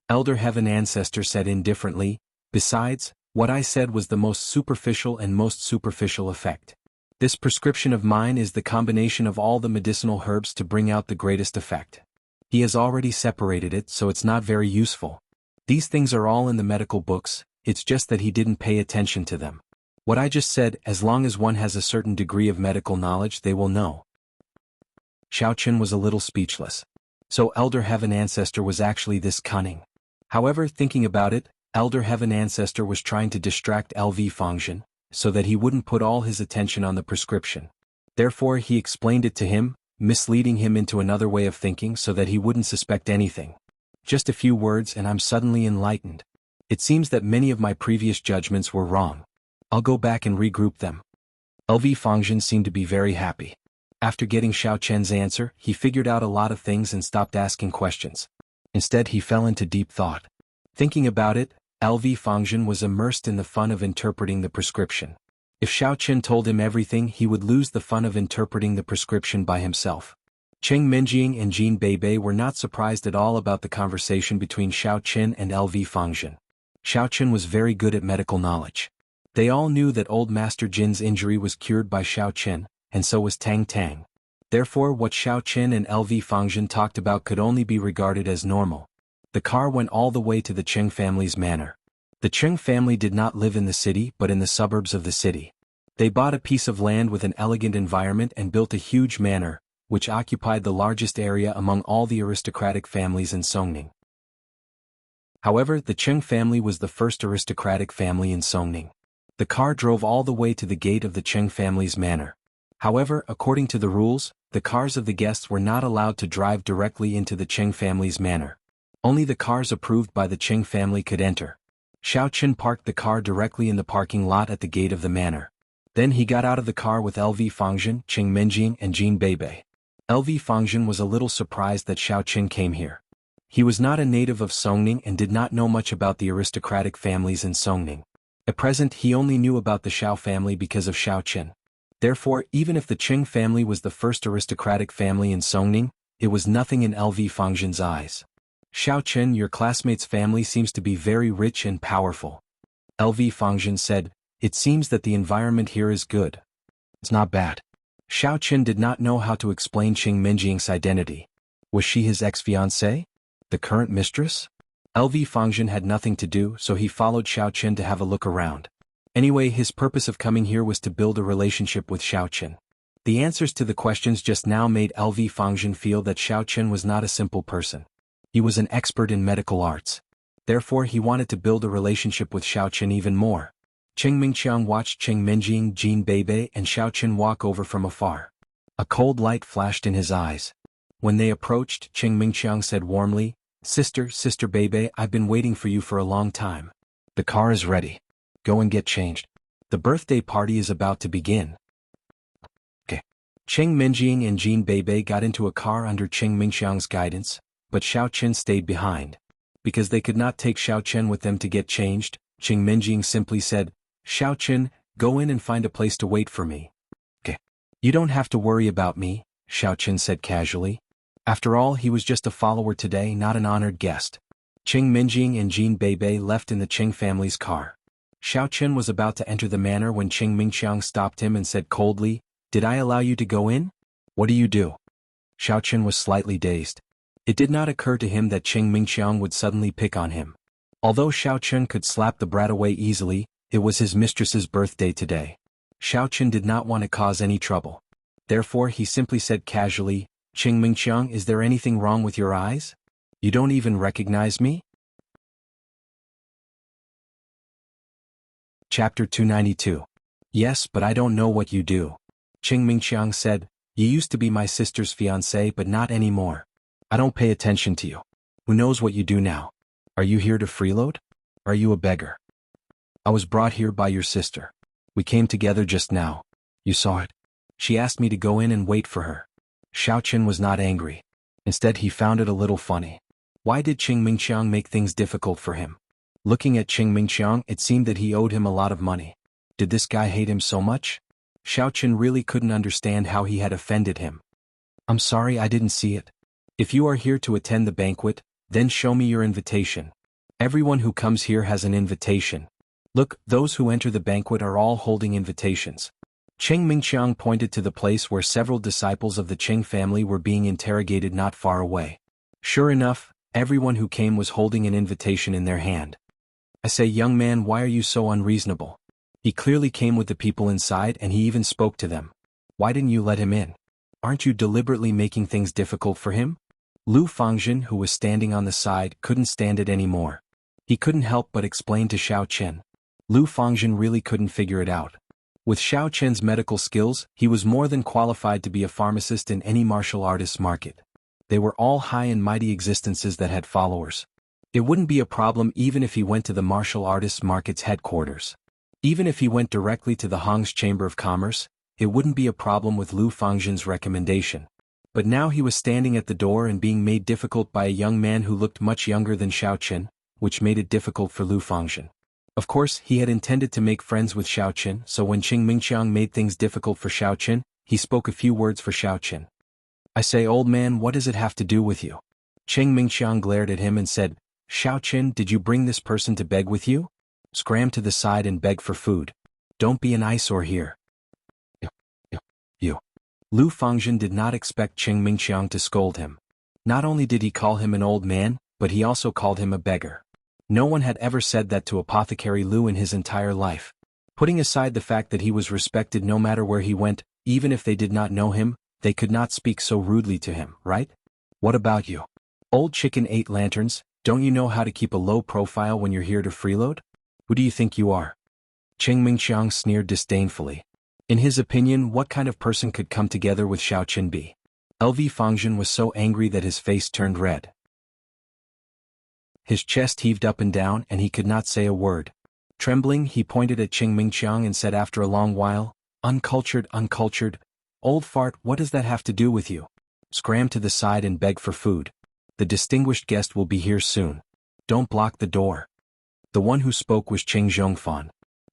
Elder Heaven Ancestor said indifferently, besides, what I said was the most superficial and most superficial effect. This prescription of mine is the combination of all the medicinal herbs to bring out the greatest effect. He has already separated it, so it's not very useful. These things are all in the medical books, it's just that he didn't pay attention to them. What I just said, as long as one has a certain degree of medical knowledge, they will know. Xiaoqin was a little speechless. So Elder Heaven Ancestor was actually this cunning. However, thinking about it, Elder Heaven Ancestor was trying to distract LV Fangzhen, so that he wouldn't put all his attention on the prescription. Therefore he explained it to him, misleading him into another way of thinking so that he wouldn't suspect anything. Just a few words and I'm suddenly enlightened. It seems that many of my previous judgments were wrong. I'll go back and regroup them. LV Fangzhen seemed to be very happy. After getting Xiaoqin's answer, he figured out a lot of things and stopped asking questions. Instead he fell into deep thought. Thinking about it, LV Fangzhen was immersed in the fun of interpreting the prescription. If Xiaoqin told him everything, he would lose the fun of interpreting the prescription by himself. Cheng Menjing and Jin Beibei were not surprised at all about the conversation between Xiaoqin and LV Fangzhen. Xiaoqin was very good at medical knowledge. They all knew that old Master Jin's injury was cured by Xiaoqin, and so was Tang Tang. Therefore what Xiaoqin and LV Fangzhen talked about could only be regarded as normal. The car went all the way to the Cheng family's manor. The Cheng family did not live in the city but in the suburbs of the city. They bought a piece of land with an elegant environment and built a huge manor, which occupied the largest area among all the aristocratic families in Songning. However, the Cheng family was the first aristocratic family in Songning. The car drove all the way to the gate of the Cheng family's manor. However, according to the rules, the cars of the guests were not allowed to drive directly into the Cheng family's manor. Only the cars approved by the Cheng family could enter. Xiaoqin parked the car directly in the parking lot at the gate of the manor. Then he got out of the car with LV Fangzhen, Cheng Menjing and Jin Beibei. LV Fangzhen was a little surprised that Xiaoqin came here. He was not a native of Songning and did not know much about the aristocratic families in Songning. At present he only knew about the Xiao family because of Xiaoqin. Therefore, even if the Cheng family was the first aristocratic family in Songning, it was nothing in LV Fangzhen's eyes. Xiaoqin, your classmate's family seems to be very rich and powerful. LV Fangzhen said, it seems that the environment here is good. It's not bad. Xiaoqin did not know how to explain Cheng Menjing's identity. Was she his ex-fiancée? The current mistress? LV Fangzhen had nothing to do, so he followed Xiaoqin to have a look around. Anyway, his purpose of coming here was to build a relationship with Xiaoqin. The answers to the questions just now made LV Fangzhen feel that Xiaoqin was not a simple person. He was an expert in medical arts. Therefore he wanted to build a relationship with Xiaoqin even more. Cheng Mingqiang watched Cheng Menjing, Jin Beibei and Xiaoqin walk over from afar. A cold light flashed in his eyes. When they approached, Cheng Mingqiang said warmly, Sister Beibei, I've been waiting for you for a long time. The car is ready. Go and get changed. The birthday party is about to begin. Cheng Minjing and Jin Beibei got into a car under Cheng Mingxiang's guidance, but Xiao Chen stayed behind. Because they could not take Xiao Chen with them to get changed, Cheng Minjing simply said, "Xiao Chen, go in and find a place to wait for me." "Okay. You don't have to worry about me," Xiao Chen said casually. After all, he was just a follower today, not an honored guest. Cheng Minjing and Jin Beibei left in the Cheng family's car. Xiao Chen was about to enter the manor when Cheng Mingxiang stopped him and said coldly, "Did I allow you to go in? What do you do?" Xiao Chen was slightly dazed. It did not occur to him that Cheng Mingxiang would suddenly pick on him. Although Xiao Chen could slap the brat away easily, it was his mistress's birthday today. Xiao Chen did not want to cause any trouble. Therefore he simply said casually, "Cheng Mingxiang, is there anything wrong with your eyes? You don't even recognize me?" Chapter 292. Yes, but I don't know what you do. Cheng Mingxiang said, "You used to be my sister's fiancé but not anymore. I don't pay attention to you. Who knows what you do now? Are you here to freeload? Are you a beggar?" "I was brought here by your sister. We came together just now. You saw it. She asked me to go in and wait for her." Xiao Chen was not angry. Instead he found it a little funny. Why did Cheng Mingxiang make things difficult for him? Looking at Cheng Mingxiang, it seemed that he owed him a lot of money. Did this guy hate him so much? Xiao Chen really couldn't understand how he had offended him. "I'm sorry, I didn't see it. If you are here to attend the banquet, then show me your invitation. Everyone who comes here has an invitation. Look, those who enter the banquet are all holding invitations." Cheng Mingxiang pointed to the place where several disciples of the Cheng family were being interrogated not far away. Sure enough, everyone who came was holding an invitation in their hand. "I say, young man, why are you so unreasonable? He clearly came with the people inside and he even spoke to them. Why didn't you let him in? Aren't you deliberately making things difficult for him?" Lu Fangjin, who was standing on the side, couldn't stand it anymore. He couldn't help but explain to Xiao Chen. Lu Fangjin really couldn't figure it out. With Xiao Chen's medical skills, he was more than qualified to be a pharmacist in any martial artist's market. They were all high and mighty existences that had followers. It wouldn't be a problem even if he went to the martial artists' market's headquarters. Even if he went directly to the Hong's Chamber of Commerce, it wouldn't be a problem with Lu Fangjin's recommendation. But now he was standing at the door and being made difficult by a young man who looked much younger than Xiao Chen, which made it difficult for Lu Fangjin. Of course, he had intended to make friends with Xiao Chen, so when Cheng Mingxiang made things difficult for Xiao Chen, he spoke a few words for Xiao Chen. "I say, old man, what does it have to do with you?" Cheng Mingxiang glared at him and said, "Xiao Chen, did you bring this person to beg with you? Scram to the side and beg for food. Don't be an eyesore here." You. Lu Fangjin did not expect Cheng Mingxiang to scold him. Not only did he call him an old man, but he also called him a beggar. No one had ever said that to Apothecary Lu in his entire life. Putting aside the fact that he was respected no matter where he went, even if they did not know him, they could not speak so rudely to him, right? "What about you? Old chicken 8 lanterns, don't you know how to keep a low profile when you're here to freeload? Who do you think you are?" Cheng Mingxiang sneered disdainfully. In his opinion, what kind of person could come together with Xiao Chen be? LV Fangjin was so angry that his face turned red. His chest heaved up and down and he could not say a word. Trembling, he pointed at Cheng Mingxiang and said after a long while, uncultured, old fart, what does that have to do with you? Scram to the side and beg for food. The distinguished guest will be here soon. Don't block the door." The one who spoke was Cheng Zhongfan.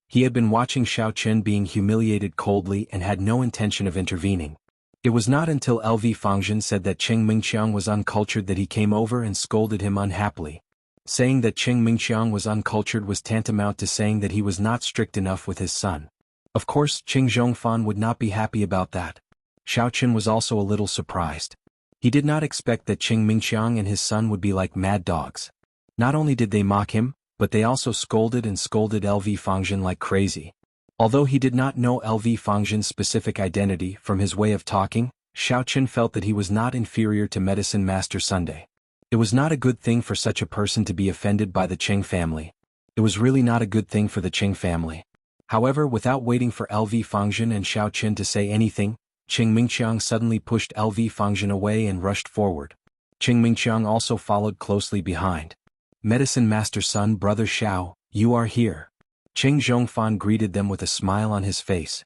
He had been watching Xiao Chen being humiliated coldly and had no intention of intervening. It was not until LV Fangjin said that Cheng Mingxiang was uncultured that he came over and scolded him unhappily. Saying that Cheng Mingxiang was uncultured was tantamount to saying that he was not strict enough with his son. Of course, Cheng Zhongfan would not be happy about that. Xiao Chen was also a little surprised. He did not expect that Cheng Mingxiang and his son would be like mad dogs. Not only did they mock him, but they also scolded LV Fangjin like crazy. Although he did not know LV Fangjin's specific identity from his way of talking, Xiao Chen felt that he was not inferior to Medicine Master Sunday. It was not a good thing for such a person to be offended by the Cheng family. It was really not a good thing for the Cheng family. However, without waiting for LV Fangjin and Xiao Chen to say anything, Cheng Mingxiang suddenly pushed LV Fangjin away and rushed forward. Cheng Mingxiang also followed closely behind. "Medicine Master Sun, Brother Xiao, you are here." Cheng Zhongfan greeted them with a smile on his face.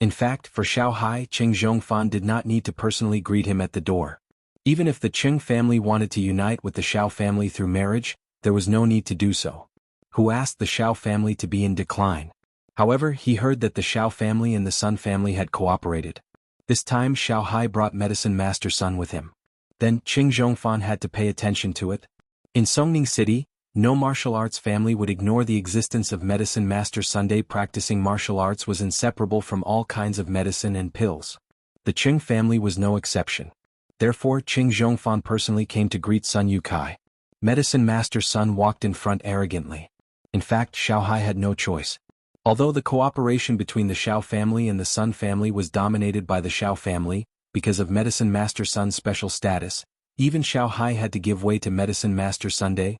In fact, for Xiao Hai, Qing Zhongfan did not need to personally greet him at the door. Even if the Qing family wanted to unite with the Xiao family through marriage, there was no need to do so. Hu asked the Xiao family to be in decline. However, he heard that the Xiao family and the Sun family had cooperated. This time Xiao Hai brought Medicine Master Sun with him. Then Qing Zhongfan had to pay attention to it. In Songning City, no martial arts family would ignore the existence of Medicine Master Sunday. Practicing martial arts was inseparable from all kinds of medicine and pills. The Qing family was no exception. Therefore, Qing Zhongfan personally came to greet Sun Yukai. Medicine Master Sun walked in front arrogantly. In fact, Xiao Hai had no choice. Although the cooperation between the Xiao family and the Sun family was dominated by the Xiao family, because of Medicine Master Sun's special status, even Xiao Hai had to give way to Medicine Master Sunday.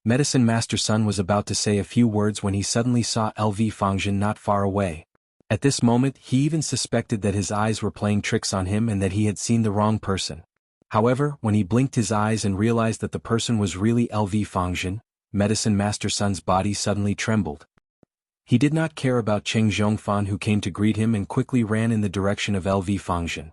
Medicine Master Sun was about to say a few words when he suddenly saw LV Fangzhen not far away. At this moment, he even suspected that his eyes were playing tricks on him and that he had seen the wrong person. However, when he blinked his eyes and realized that the person was really LV Fangzhen, Medicine Master Sun's body suddenly trembled. He did not care about Qing Zhongfan, who came to greet him, and quickly ran in the direction of LV Fangzhen.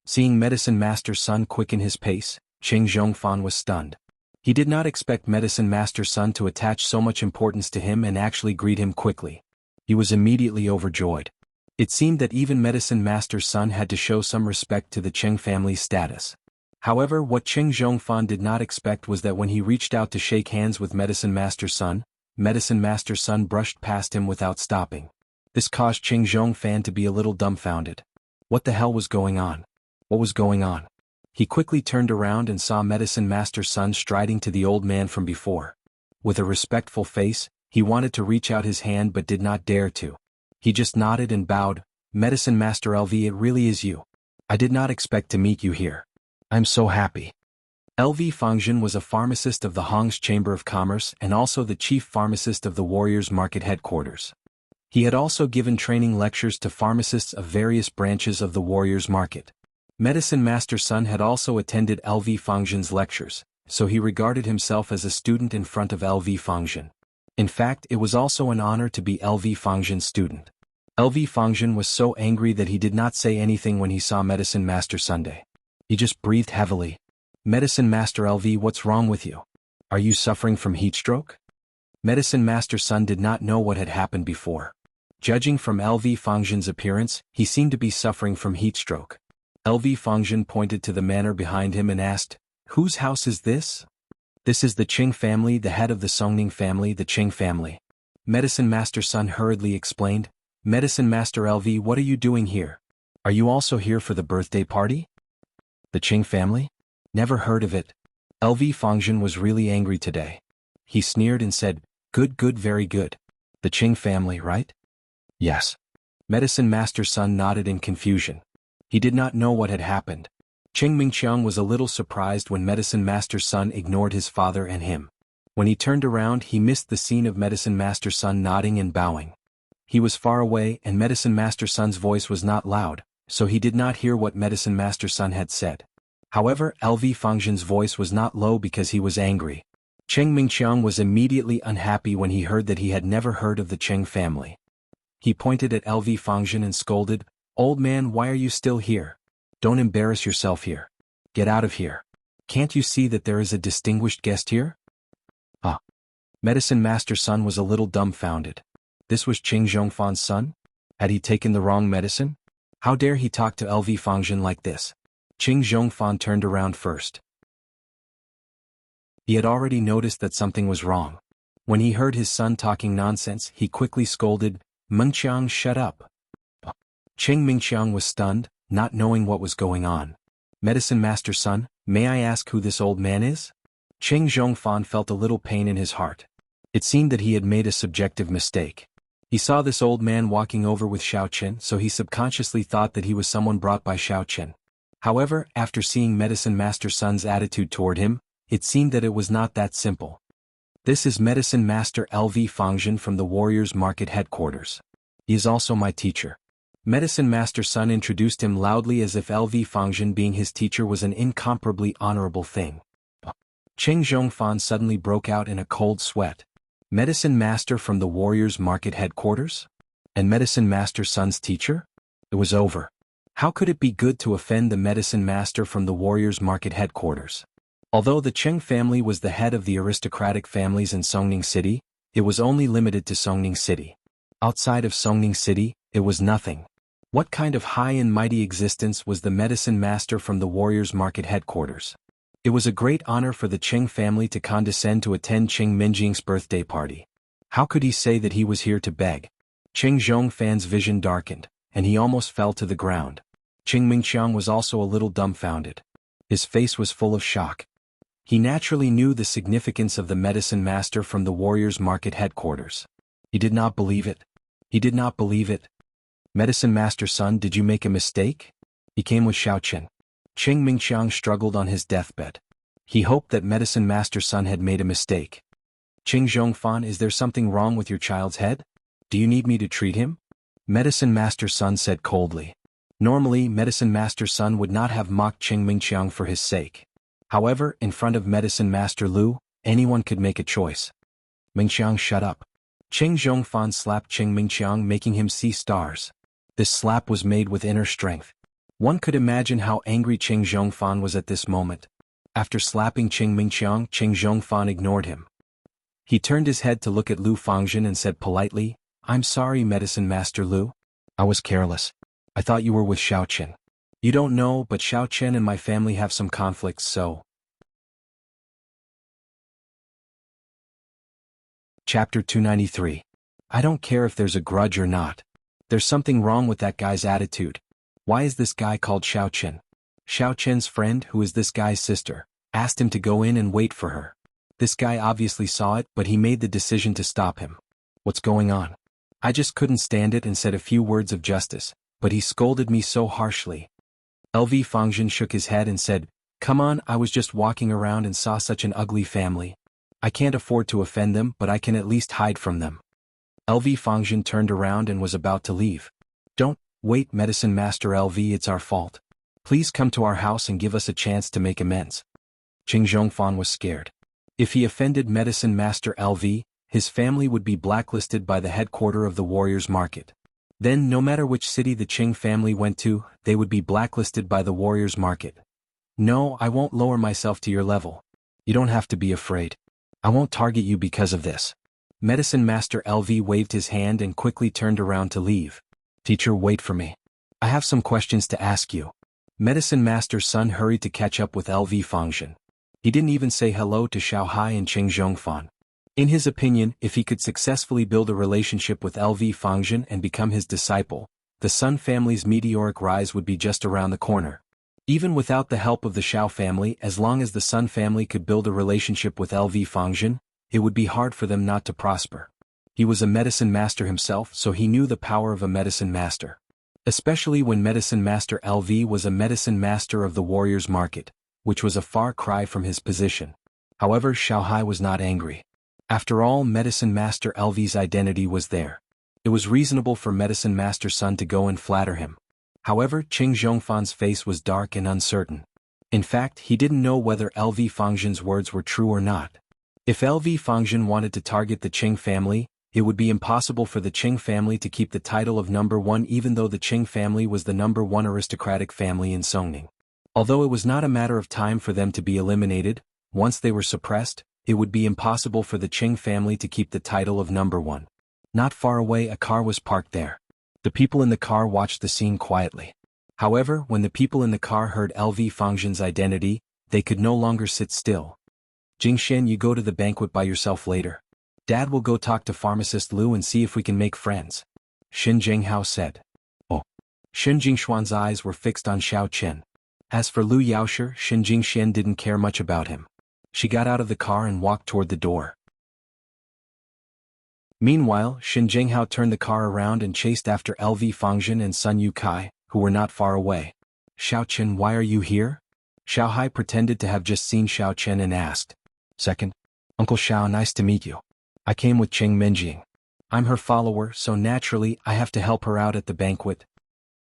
Seeing Medicine Master Sun quicken his pace, Qing Zhongfan was stunned. He did not expect Medicine Master Sun to attach so much importance to him and actually greet him quickly. He was immediately overjoyed. It seemed that even Medicine Master Sun had to show some respect to the Qing family's status. However, what Qing Zhongfan did not expect was that when he reached out to shake hands with Medicine Master Sun brushed past him without stopping. This caused Qing Zhongfan to be a little dumbfounded. What the hell was going on? What was going on? He quickly turned around and saw Medicine Master Sun striding to the old man from before. With a respectful face, he wanted to reach out his hand but did not dare to. He just nodded and bowed. Medicine Master LV, it really is you. I did not expect to meet you here. I'm so happy. LV Fangzhen was a pharmacist of the Hong's Chamber of Commerce and also the chief pharmacist of the Warriors Market headquarters. He had also given training lectures to pharmacists of various branches of the Warriors Market. Medicine Master Sun had also attended LV Fangzhen's lectures, so he regarded himself as a student in front of LV Fangzhen. In fact, it was also an honor to be LV Fangzhen's student. LV Fangzhen was so angry that he did not say anything when he saw Medicine Master Sunday. He just breathed heavily. Medicine Master LV, what's wrong with you? Are you suffering from heat stroke? Medicine Master Sun did not know what had happened before. Judging from LV Fangzhen's appearance, he seemed to be suffering from heat stroke. LV Fangzhen pointed to the manor behind him and asked, "Whose house is this?" "This is the Qing family, the head of the Songning family, the Qing family." Medicine Master Sun hurriedly explained. "Medicine Master LV, what are you doing here? Are you also here for the birthday party?" "The Qing family? Never heard of it." LV Fangzhen was really angry today. He sneered and said, "Good, good, very good. The Qing family, right?" "Yes." Medicine Master Sun nodded in confusion. He did not know what had happened. Qing Mingqiang was a little surprised when Medicine Master Sun ignored his father and him. When he turned around, he missed the scene of Medicine Master Sun nodding and bowing. He was far away and Medicine Master Sun's voice was not loud, so he did not hear what Medicine Master Sun had said. However, LV Fangzhen's voice was not low because he was angry. Qing Mingqiang was immediately unhappy when he heard that he had never heard of the Qing family. He pointed at LV Fangzhen and scolded, "Old man, why are you still here? Don't embarrass yourself here. Get out of here. Can't you see that there is a distinguished guest here?" Ah. Medicine Master Sun was a little dumbfounded. This was Qing Zhongfan's son? Had he taken the wrong medicine? How dare he talk to LV Fangzhen like this? Qing Zhongfan turned around first. He had already noticed that something was wrong. When he heard his son talking nonsense, he quickly scolded, "Mingqiang, shut up." Qing Mingqiang was stunned, not knowing what was going on. "Medicine Master Sun, may I ask who this old man is?" Qing Zhongfan felt a little pain in his heart. It seemed that he had made a subjective mistake. He saw this old man walking over with Xiao Qian, so he subconsciously thought that he was someone brought by Xiao Qian. However, after seeing Medicine Master Sun's attitude toward him, it seemed that it was not that simple. "This is Medicine Master LV Fangzhen from the Warriors Market headquarters. He is also my teacher." Medicine Master Sun introduced him loudly as if LV Fangzhen being his teacher was an incomparably honorable thing. Qing Zhongfan suddenly broke out in a cold sweat. Medicine Master from the Warriors Market headquarters? And Medicine Master Sun's teacher? It was over. How could it be good to offend the medicine master from the warriors' market headquarters? Although the Cheng family was the head of the aristocratic families in Songning City, it was only limited to Songning City. Outside of Songning City, it was nothing. What kind of high and mighty existence was the medicine master from the warriors' market headquarters? It was a great honor for the Cheng family to condescend to attend Cheng Minjing's birthday party. How could he say that he was here to beg? Cheng Zhongfan's vision darkened, and he almost fell to the ground. Cheng Mingqiang was also a little dumbfounded. His face was full of shock. He naturally knew the significance of the medicine master from the warriors' market headquarters. He did not believe it. He did not believe it. Medicine Master Sun, did you make a mistake? He came with Xiaoqian. Cheng Mingqiang struggled on his deathbed. He hoped that Medicine Master Sun had made a mistake. Cheng Zhongfan, is there something wrong with your child's head? Do you need me to treat him? Medicine Master Sun said coldly. Normally, Medicine Master Sun would not have mocked Cheng Mingqiang for his sake. However, in front of Medicine Master Lu, anyone could make a choice. Mingqiang, shut up. Cheng Zhongfan slapped Cheng Mingqiang, making him see stars. This slap was made with inner strength. One could imagine how angry Cheng Zhongfan was at this moment. After slapping Cheng Mingqiang, Cheng Zhongfan ignored him. He turned his head to look at Lu Fangzhen and said politely, I'm sorry, Medicine Master Lu. I was careless. I thought you were with Xiaoqian. You don't know, but Xiaoqian and my family have some conflicts, so... Chapter 293. I don't care if there's a grudge or not. There's something wrong with that guy's attitude. Why is this guy called Xiaoqian? Xiaoqian's friend, who is this guy's sister, asked him to go in and wait for her. This guy obviously saw it, but he made the decision to stop him. What's going on? I just couldn't stand it and said a few words of justice, but he scolded me so harshly. LV Fangzhen shook his head and said, Come on, I was just walking around and saw such an ugly family. I can't afford to offend them, but I can at least hide from them. LV Fangzhen turned around and was about to leave. Don't, wait, Medicine Master LV, it's our fault. Please come to our house and give us a chance to make amends. Cheng Zhongfan was scared. If he offended Medicine Master LV, his family would be blacklisted by the headquarters of the warriors' market. Then, no matter which city the Cheng family went to, they would be blacklisted by the warriors' market. No, I won't lower myself to your level. You don't have to be afraid. I won't target you because of this. Medicine Master LV waved his hand and quickly turned around to leave. Teacher, wait for me. I have some questions to ask you. Medicine Master Sun hurried to catch up with LV Fangzhen. He didn't even say hello to Xiao Hai and Cheng Zhongfan. In his opinion, if he could successfully build a relationship with LV Fangzhen and become his disciple, the Sun family's meteoric rise would be just around the corner. Even without the help of the Xiao family, as long as the Sun family could build a relationship with LV Fangzhen, it would be hard for them not to prosper. He was a medicine master himself, so he knew the power of a medicine master. Especially when Medicine Master LV was a medicine master of the warriors' market, which was a far cry from his position. However, Xiao Hai was not angry. After all, Medicine Master LV's identity was there. It was reasonable for Medicine Master Sun to go and flatter him. However, Cheng Zhongfan's face was dark and uncertain. In fact, he didn't know whether LV Fangzhen's words were true or not. If LV Fangzhen wanted to target the Cheng family, it would be impossible for the Cheng family to keep the title of number one, even though the Cheng family was the number one aristocratic family in Songning. Although it was not a matter of time for them to be eliminated, once they were suppressed, it would be impossible for the Cheng family to keep the title of number one. Not far away, a car was parked there. The people in the car watched the scene quietly. However, when the people in the car heard LV Fangzhen's identity, they could no longer sit still. Jingshen, you go to the banquet by yourself later. Dad will go talk to pharmacist Lu and see if we can make friends. Xin Jinghao said. Oh. Xin Jingshuan's eyes were fixed on Xiao Qian. As for Lu Yaoshi, Xin Jingshen didn't care much about him. She got out of the car and walked toward the door. Meanwhile, Xin Jinghao turned the car around and chased after LV Fangzhen and Sun Yukai, who were not far away. Xiao Qian, why are you here? Xiao Hai pretended to have just seen Xiao Qian and asked. Second, Uncle Xiao, nice to meet you. I came with Cheng Minjing. I'm her follower, so naturally I have to help her out at the banquet.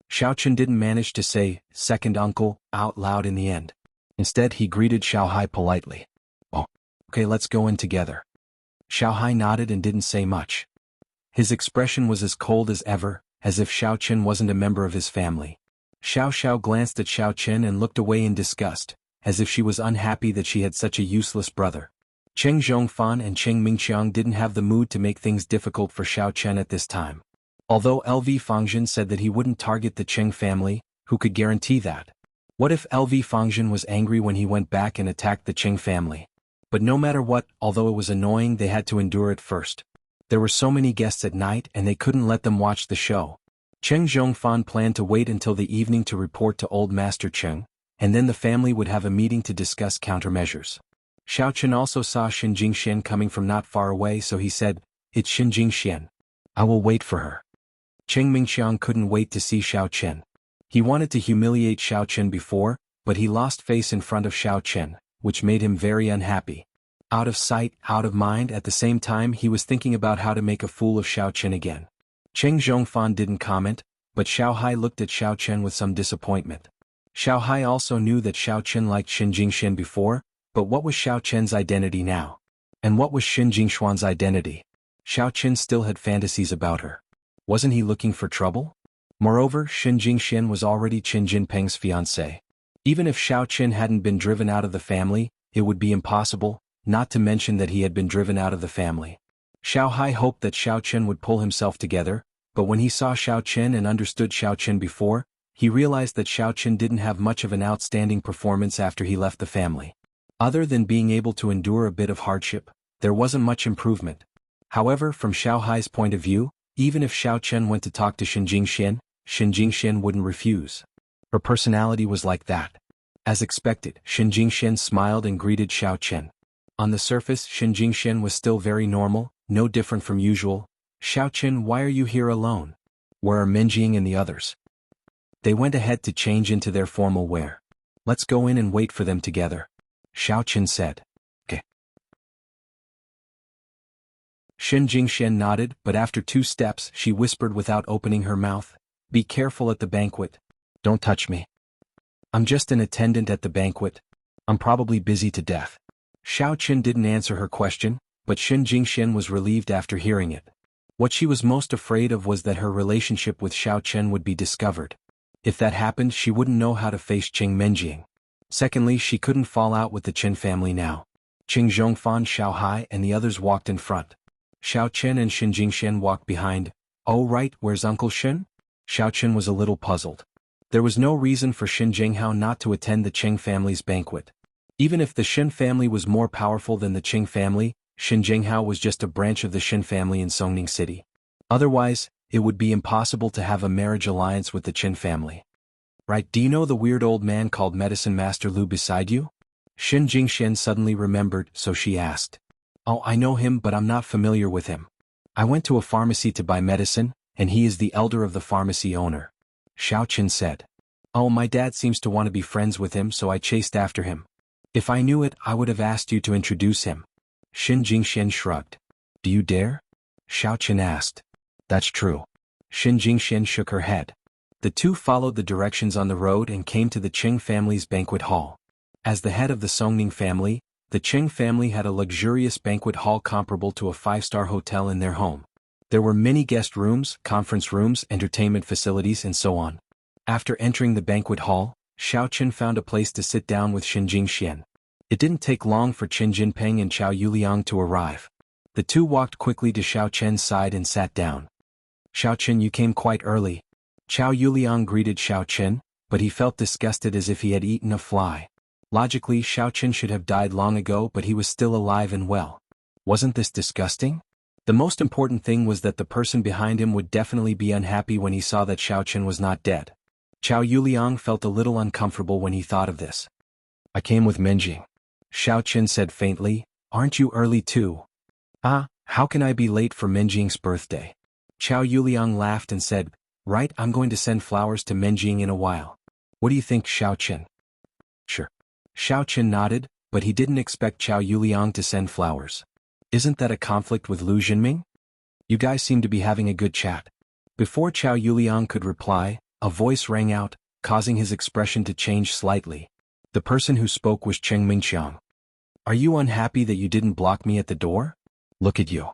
Xiao Qian didn't manage to say, second uncle, out loud in the end. Instead, he greeted Xiao Hai politely. Oh, okay, let's go in together. Xiao Hai nodded and didn't say much. His expression was as cold as ever, as if Xiao Qian wasn't a member of his family. Xiao Xiao glanced at Xiao Qian and looked away in disgust, as if she was unhappy that she had such a useless brother. Cheng Zhongfan and Cheng Mingqiang didn't have the mood to make things difficult for Xiao Qian at this time. Although LV Fangjin said that he wouldn't target the Cheng family, who could guarantee that? What if LV Fangjin was angry when he went back and attacked the Cheng family? But no matter what, although it was annoying, they had to endure it first. There were so many guests at night and they couldn't let them watch the show. Cheng Zhongfan planned to wait until the evening to report to Old Master Cheng, and then the family would have a meeting to discuss countermeasures. Xiao Qian also saw Xin Jingxian coming from not far away, so he said, "It's Xin Jingxian. I will wait for her." Cheng Mingqiang couldn't wait to see Xiao Qian. He wanted to humiliate Xiao Qian before, but he lost face in front of Xiao Qian, which made him very unhappy. Out of sight, out of mind. At the same time he was thinking about how to make a fool of Xiao Qian again. Cheng Zhongfan didn't comment, but Xiao Hai looked at Xiao Qian with some disappointment. Xiao Hai also knew that Xiao Qian liked Xin Jingxian before, but what was Xiao Qian's identity now? And what was Xin Jingshuan's identity? Xiao Qian still had fantasies about her. Wasn't he looking for trouble? Moreover, Xin Jingxian was already Qin Jinpeng's fiancée. Even if Xiao Qian hadn't been driven out of the family, it would be impossible, not to mention that he had been driven out of the family. Xiao Hai hoped that Xiao Qian would pull himself together, but when he saw Xiao Qian and understood Xiao Qian before, he realized that Xiao Qian didn't have much of an outstanding performance after he left the family. Other than being able to endure a bit of hardship, there wasn't much improvement. However, from Xiao Hai's point of view, even if Xiao Qian went to talk to Xin Jingxian wouldn't refuse. Her personality was like that. As expected, Xin Jingxian smiled and greeted Xiao Qian. On the surface, Xin Jingxian was still very normal, no different from usual. "Xiao Qian, why are you here alone? Where are Minjing and the others?" They went ahead to change into their formal wear. "Let's go in and wait for them together," Xiao Qian said. "Okay." Xin Jingxian nodded, but after 2 steps she whispered without opening her mouth, "Be careful at the banquet. Don't touch me. I'm just an attendant at the banquet. I'm probably busy to death." Xiao Qian didn't answer her question, but Xin Jingxian was relieved after hearing it. What she was most afraid of was that her relationship with Xiao Qian would be discovered. If that happened, she wouldn't know how to face Qing Menjing. Secondly, she couldn't fall out with the Qin family now. Qing Zhongfan, Xiao Hai and the others walked in front. Xiao Qian and Xin Jingxian walked behind. "Oh right, where's Uncle Xin?" Xiao Qian was a little puzzled. There was no reason for Xin Jinghao not to attend the Qing family's banquet. Even if the Xin family was more powerful than the Qing family, Xin Jinghao was just a branch of the Xin family in Songning City. Otherwise, it would be impossible to have a marriage alliance with the Qin family. "Right, do you know the weird old man called Medicine Master Lu beside you?" Xin Jingxian suddenly remembered, so she asked. "Oh, I know him, but I'm not familiar with him. I went to a pharmacy to buy medicine, and he is the elder of the pharmacy owner," Xiao Qian said. "Oh, my dad seems to want to be friends with him, so I chased after him. If I knew it, I would have asked you to introduce him." Xin Jingxian shrugged. "Do you dare?" Xiao Qian asked. "That's true." Xin Jingxian shook her head. The two followed the directions on the road and came to the Qing family's banquet hall. As the head of the Songning family, the Qing family had a luxurious banquet hall comparable to a 5-star hotel in their home. There were many guest rooms, conference rooms, entertainment facilities, and so on. After entering the banquet hall, Xiao Qian found a place to sit down with Xin Jingxian. It didn't take long for Qin Jinpeng and Chao Yuliang to arrive. The two walked quickly to Xiao Qian's side and sat down. "Xiao Qian, you came quite early." Chao Yuliang greeted Xiao Qian, but he felt disgusted as if he had eaten a fly. Logically, Xiao Qian should have died long ago, but he was still alive and well. Wasn't this disgusting? The most important thing was that the person behind him would definitely be unhappy when he saw that Xiao Qian was not dead. Chao Yuliang felt a little uncomfortable when he thought of this. "I came with Menjing," Xiao Qian said faintly. "Aren't you early too?" "Ah, how can I be late for Menjing's birthday?" Chao Yuliang laughed and said, "Right, I'm going to send flowers to Menjing in a while. What do you think, Xiao Qian?" "Sure." Xiao Qian nodded, but he didn't expect Chao Yuliang to send flowers. "Isn't that a conflict with Lu Jinming? You guys seem to be having a good chat." Before Chao Yuliang could reply, a voice rang out, causing his expression to change slightly. The person who spoke was Cheng Mingqiang. "Are you unhappy that you didn't block me at the door? Look at you."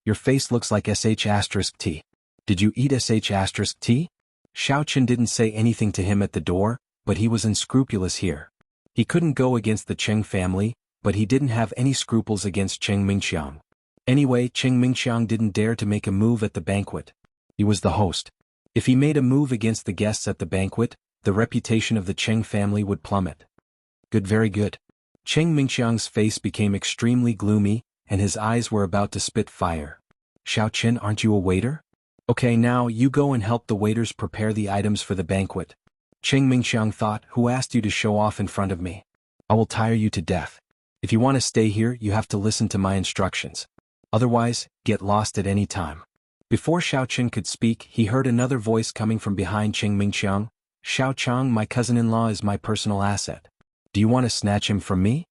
Your face looks like sh*t. Did you eat sh*t? Xiao Qin didn't say anything to him at the door, but he was unscrupulous here. He couldn't go against the Cheng family, but he didn't have any scruples against Cheng Mingxiang. Anyway, Cheng Mingxiang didn't dare to make a move at the banquet. He was the host. If he made a move against the guests at the banquet, the reputation of the Cheng family would plummet. Good, very good. Cheng Mingxiang's face became extremely gloomy, and his eyes were about to spit fire. Xiao Qin, aren't you a waiter? Okay, now you go and help the waiters prepare the items for the banquet. Cheng Mingxiang thought, who asked you to show off in front of me? I will tire you to death. If you want to stay here, you have to listen to my instructions. Otherwise, get lost at any time. Before Xiao Qin could speak, he heard another voice coming from behind Cheng Mingxiang. Xiao Chang, my cousin-in-law is my personal asset. Do you want to snatch him from me?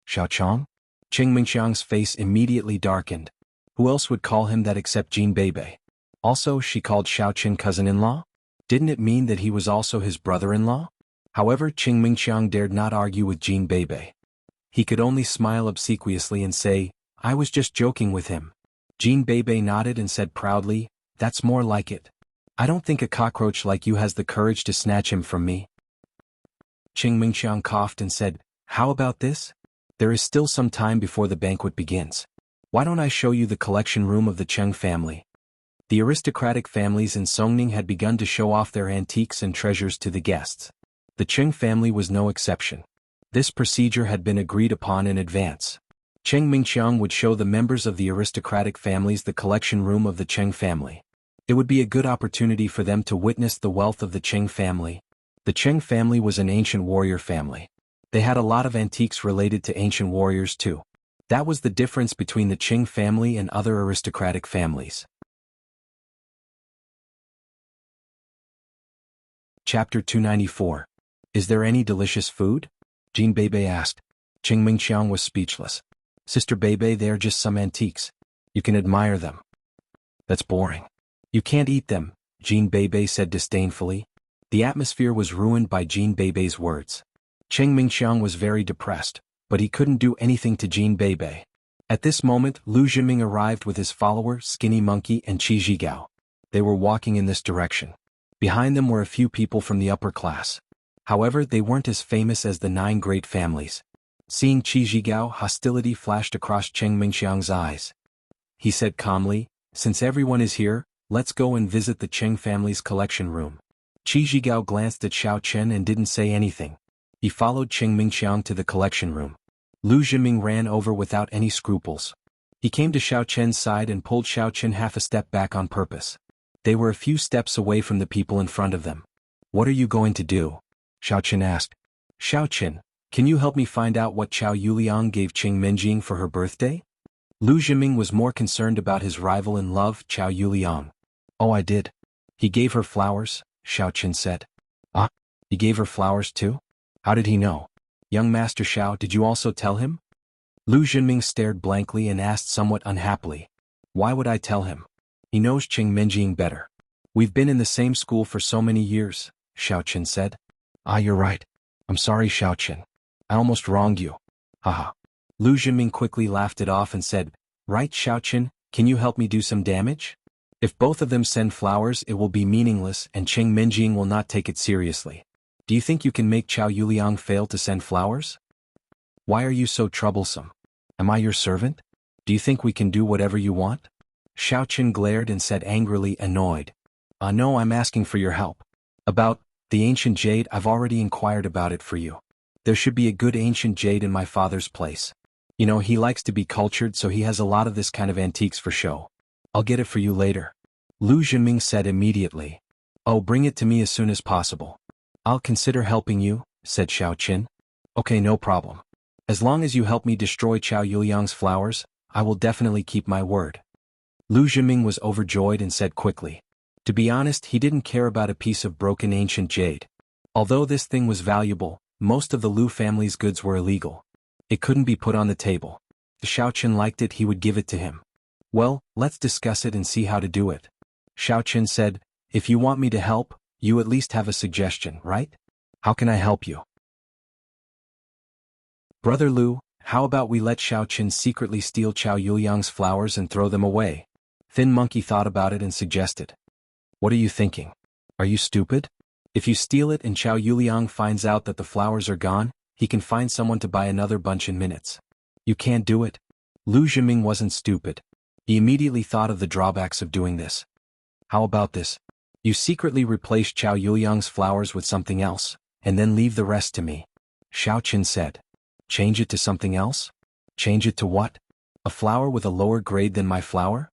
Xiao Chang? Cheng Mingxiang's face immediately darkened. Who else would call him that except Jin Beibei? Also, she called Xiao Qin cousin-in-law? Didn't it mean that he was also his brother-in-law? However, Cheng Mingxiang dared not argue with Jin Beibei. He could only smile obsequiously and say, I was just joking with him. Jin Beibei nodded and said proudly, that's more like it. I don't think a cockroach like you has the courage to snatch him from me. Cheng Mingxiang coughed and said, how about this? There is still some time before the banquet begins. Why don't I show you the collection room of the Cheng family? The aristocratic families in Songning had begun to show off their antiques and treasures to the guests. The Cheng family was no exception. This procedure had been agreed upon in advance. Cheng Mingxiang would show the members of the aristocratic families the collection room of the Cheng family. It would be a good opportunity for them to witness the wealth of the Cheng family. The Cheng family was an ancient warrior family. They had a lot of antiques related to ancient warriors too. That was the difference between the Cheng family and other aristocratic families. Chapter 294. Is there any delicious food? Jin Beibei asked. Cheng Mingxiang was speechless. Sister Beibei, they are just some antiques. You can admire them. That's boring. You can't eat them, Jin Beibei said disdainfully. The atmosphere was ruined by Jin Beibei's words. Cheng Mingxiang was very depressed, but he couldn't do anything to Jin Beibei. At this moment, Lu Zhiming arrived with his follower, Skinny Monkey and Qi Zhigao. They were walking in this direction. Behind them were a few people from the upper class. However, they weren't as famous as the 9 great families. Seeing Qi Zhigao, hostility flashed across Cheng Mingxiang's eyes. He said calmly, since everyone is here, let's go and visit the Cheng family's collection room. Qi Zhigao glanced at Xiao Qin and didn't say anything. He followed Cheng Mingxiang to the collection room. Lu Zhiming ran over without any scruples. He came to Xiao Qin's side and pulled Xiao Qin half a step back on purpose. They were a few steps away from the people in front of them. What are you going to do? Xiao Qin asked. Xiao Qin, can you help me find out what Chao Yuliang gave Cheng Minjing for her birthday? Lu Zhiming was more concerned about his rival in love, Chao Yuliang. Oh, I did. He gave her flowers, Xiao Qin said. Ah, he gave her flowers too? How did he know? Young Master Xiao, did you also tell him? Lu Zhiming stared blankly and asked somewhat unhappily. Why would I tell him? He knows Cheng Minjing better. We've been in the same school for so many years, Xiao Qin said. Ah, you're right. I'm sorry, Xiao Qin. I almost wronged you. Haha. Lu Zhiming quickly laughed it off and said, right, Xiao Qin, can you help me do some damage? If both of them send flowers, it will be meaningless and Cheng Minjing will not take it seriously. Do you think you can make Chao Yuliang fail to send flowers? Why are you so troublesome? Am I your servant? Do you think we can do whatever you want? Xiao Qin glared and said angrily, annoyed. No, I'm asking for your help. About the ancient jade, I've already inquired about it for you. There should be a good ancient jade in my father's place. You know, he likes to be cultured, so he has a lot of this kind of antiques for show. I'll get it for you later. Lu Zhiming said immediately. Oh, bring it to me as soon as possible. I'll consider helping you, said Xiao Qin. Okay, no problem. As long as you help me destroy Chao Yuliang's flowers, I will definitely keep my word. Lu Zhiming was overjoyed and said quickly. To be honest, he didn't care about a piece of broken ancient jade. Although this thing was valuable, most of the Lu family's goods were illegal. It couldn't be put on the table. If Xiao Qin liked it, he would give it to him. Well, let's discuss it and see how to do it. Xiao Qin said, if you want me to help, you at least have a suggestion, right? How can I help you? Brother Lu, how about we let Xiao Qin secretly steal Chao Yuliang's flowers and throw them away? Thin Monkey thought about it and suggested. What are you thinking? Are you stupid? If you steal it and Chao Yuliang finds out that the flowers are gone, he can find someone to buy another bunch in minutes. You can't do it. Lu Zhiming wasn't stupid. He immediately thought of the drawbacks of doing this. How about this? You secretly replace Chao Yuliang's flowers with something else, and then leave the rest to me. Xiao Qin said. Change it to something else? Change it to what? A flower with a lower grade than my flower?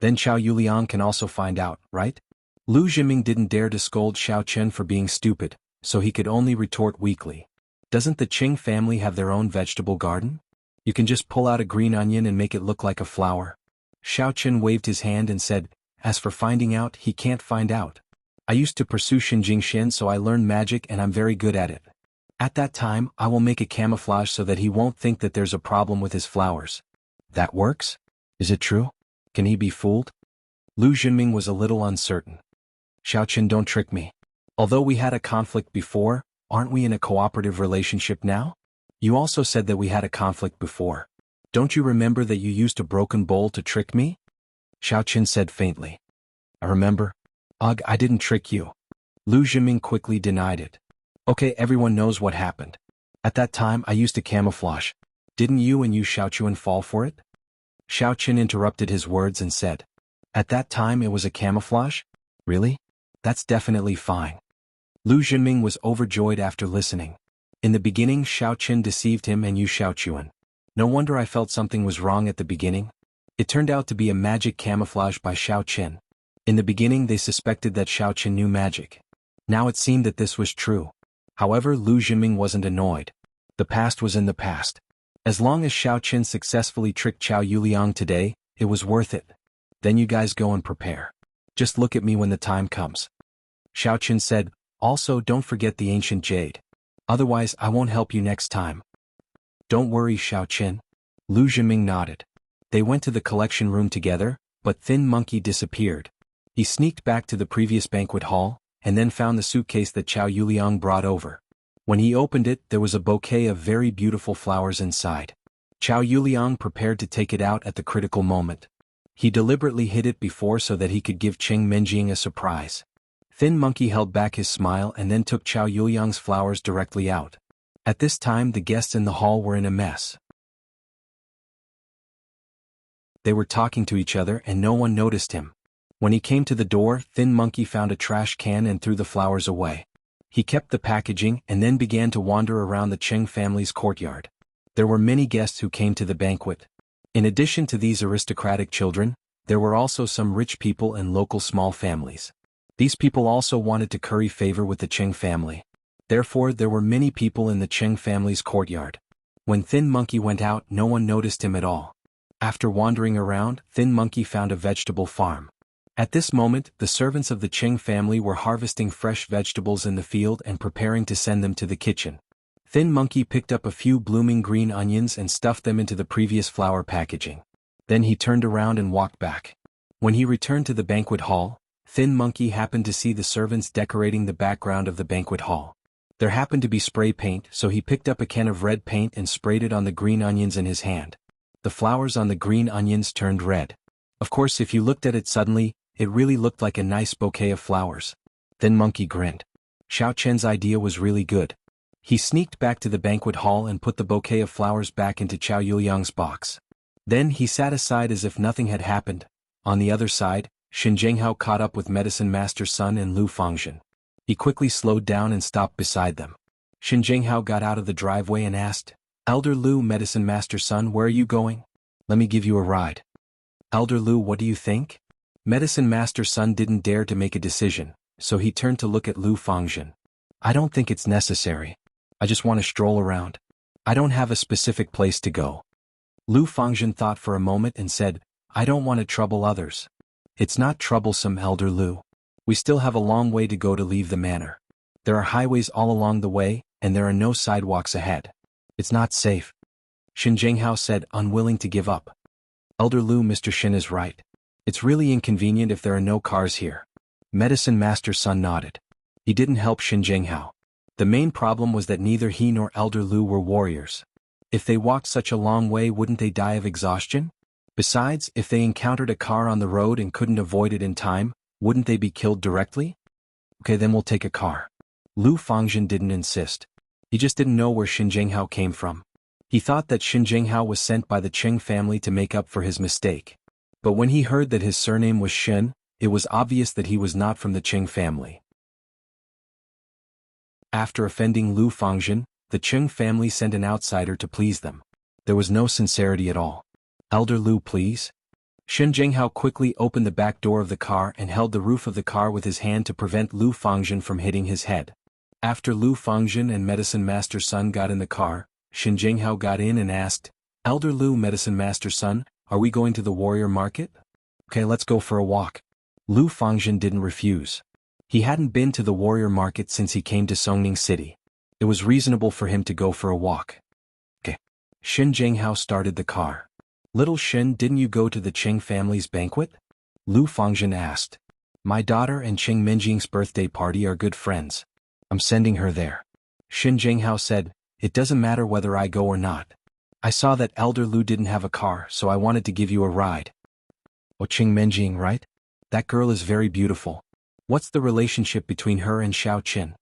Then Chao Yuliang can also find out, right? Lu Zhiming didn't dare to scold Xiao Qin for being stupid, so he could only retort weakly. Doesn't the Qing family have their own vegetable garden? You can just pull out a green onion and make it look like a flower. Xiao Qin waved his hand and said, as for finding out, he can't find out. I used to pursue Xinjingshin, so I learned magic and I'm very good at it. At that time, I will make a camouflage so that he won't think that there's a problem with his flowers. That works? Is it true? Can he be fooled? Lu Zhiming was a little uncertain. Xiao Qin, don't trick me. Although we had a conflict before, aren't we in a cooperative relationship now? You also said that we had a conflict before. Don't you remember that you used a broken bowl to trick me? Xiao Qin said faintly. I remember. Ugh, I didn't trick you. Lu Zhiming quickly denied it. Okay, everyone knows what happened. At that time I used a camouflage. Didn't you and Yu Shaochuan fall for it? Xiao Qin interrupted his words and said. At that time it was a camouflage? Really? That's definitely fine. Lu Zhiming was overjoyed after listening. In the beginning Xiao Qin deceived him and Yu Shaochuan. No wonder I felt something was wrong at the beginning. It turned out to be a magic camouflage by Xiao Qin. In the beginning they suspected that Xiao Qin knew magic. Now it seemed that this was true. However, Lu Zhiming wasn't annoyed. The past was in the past. As long as Xiao Qin successfully tricked Chao Yuliang today, it was worth it. Then you guys go and prepare. Just look at me when the time comes. Xiao Qin said, also don't forget the ancient jade. Otherwise I won't help you next time. Don't worry, Xiao Qin. Lu Zhiming nodded. They went to the collection room together, but Thin Monkey disappeared. He sneaked back to the previous banquet hall, and then found the suitcase that Chao Yuliang brought over. When he opened it, there was a bouquet of very beautiful flowers inside. Chao Yuliang prepared to take it out at the critical moment. He deliberately hid it before so that he could give Qing Menjing a surprise. Thin Monkey held back his smile and then took Chao Yuliang's flowers directly out. At this time the guests in the hall were in a mess. They were talking to each other and no one noticed him. When he came to the door, Thin Monkey found a trash can and threw the flowers away. He kept the packaging and then began to wander around the Qing family's courtyard. There were many guests who came to the banquet. In addition to these aristocratic children, there were also some rich people and local small families. These people also wanted to curry favor with the Qing family. Therefore, there were many people in the Qing family's courtyard. When Thin Monkey went out, no one noticed him at all. After wandering around, Thin Monkey found a vegetable farm. At this moment, the servants of the Qing family were harvesting fresh vegetables in the field and preparing to send them to the kitchen. Thin Monkey picked up a few blooming green onions and stuffed them into the previous flower packaging. Then he turned around and walked back. When he returned to the banquet hall, Thin Monkey happened to see the servants decorating the background of the banquet hall. There happened to be spray paint, so he picked up a can of red paint and sprayed it on the green onions in his hand. The flowers on the green onions turned red. Of course, if you looked at it suddenly, it really looked like a nice bouquet of flowers. Thin Monkey grinned. Xiao Qin's idea was really good. He sneaked back to the banquet hall and put the bouquet of flowers back into Chao Yuliang's box. Then he sat aside as if nothing had happened. On the other side, Xin Zhenghao caught up with Medicine Master Sun and Lu Fangzhen. He quickly slowed down and stopped beside them. Xin Zhenghao got out of the driveway and asked, Elder Lu, Medicine Master Sun, where are you going? Let me give you a ride. Elder Lu, what do you think? Medicine Master Sun didn't dare to make a decision, so he turned to look at Lu Fangzhen. I don't think it's necessary. I just want to stroll around. I don't have a specific place to go. Lu Fangzhen thought for a moment and said, I don't want to trouble others. It's not troublesome, Elder Lu. We still have a long way to go to leave the manor. There are highways all along the way, and there are no sidewalks ahead. It's not safe. Xin Zhenghao said, unwilling to give up. Elder Lu, Mr. Xin is right. It's really inconvenient if there are no cars here. Medicine Master Sun nodded. He didn't help Xin Zhenghao. The main problem was that neither he nor Elder Lu were warriors. If they walked such a long way, wouldn't they die of exhaustion? Besides, if they encountered a car on the road and couldn't avoid it in time, wouldn't they be killed directly? Okay, then we'll take a car. Lu Fangzhen didn't insist. He just didn't know where Xin Jinghao came from. He thought that Xin Jinghao was sent by the Qing family to make up for his mistake. But when he heard that his surname was Xin, it was obvious that he was not from the Qing family. After offending Lu Fangzhen, the Qing family sent an outsider to please them. There was no sincerity at all. Elder Lu, please? Xin Jinghao quickly opened the back door of the car and held the roof of the car with his hand to prevent Lu Fangzhen from hitting his head. After Lu Fangzhen and Medicine Master Sun got in the car, Xin Jinghao got in and asked, Elder Lu, Medicine Master Sun, are we going to the warrior market? Okay, let's go for a walk. Lu Fangzhen didn't refuse. He hadn't been to the warrior market since he came to Songning City. It was reasonable for him to go for a walk. Okay. Xin Jinghao started the car. Little Xin, didn't you go to the Qing family's banquet? Lu Fangzhen asked. My daughter and Qing Menjing's birthday party are good friends. I'm sending her there. Xin Jinghao said, it doesn't matter whether I go or not. I saw that Elder Lu didn't have a car, so I wanted to give you a ride. Oh, Qing Menjing, right? That girl is very beautiful. What's the relationship between her and Xiao Qin?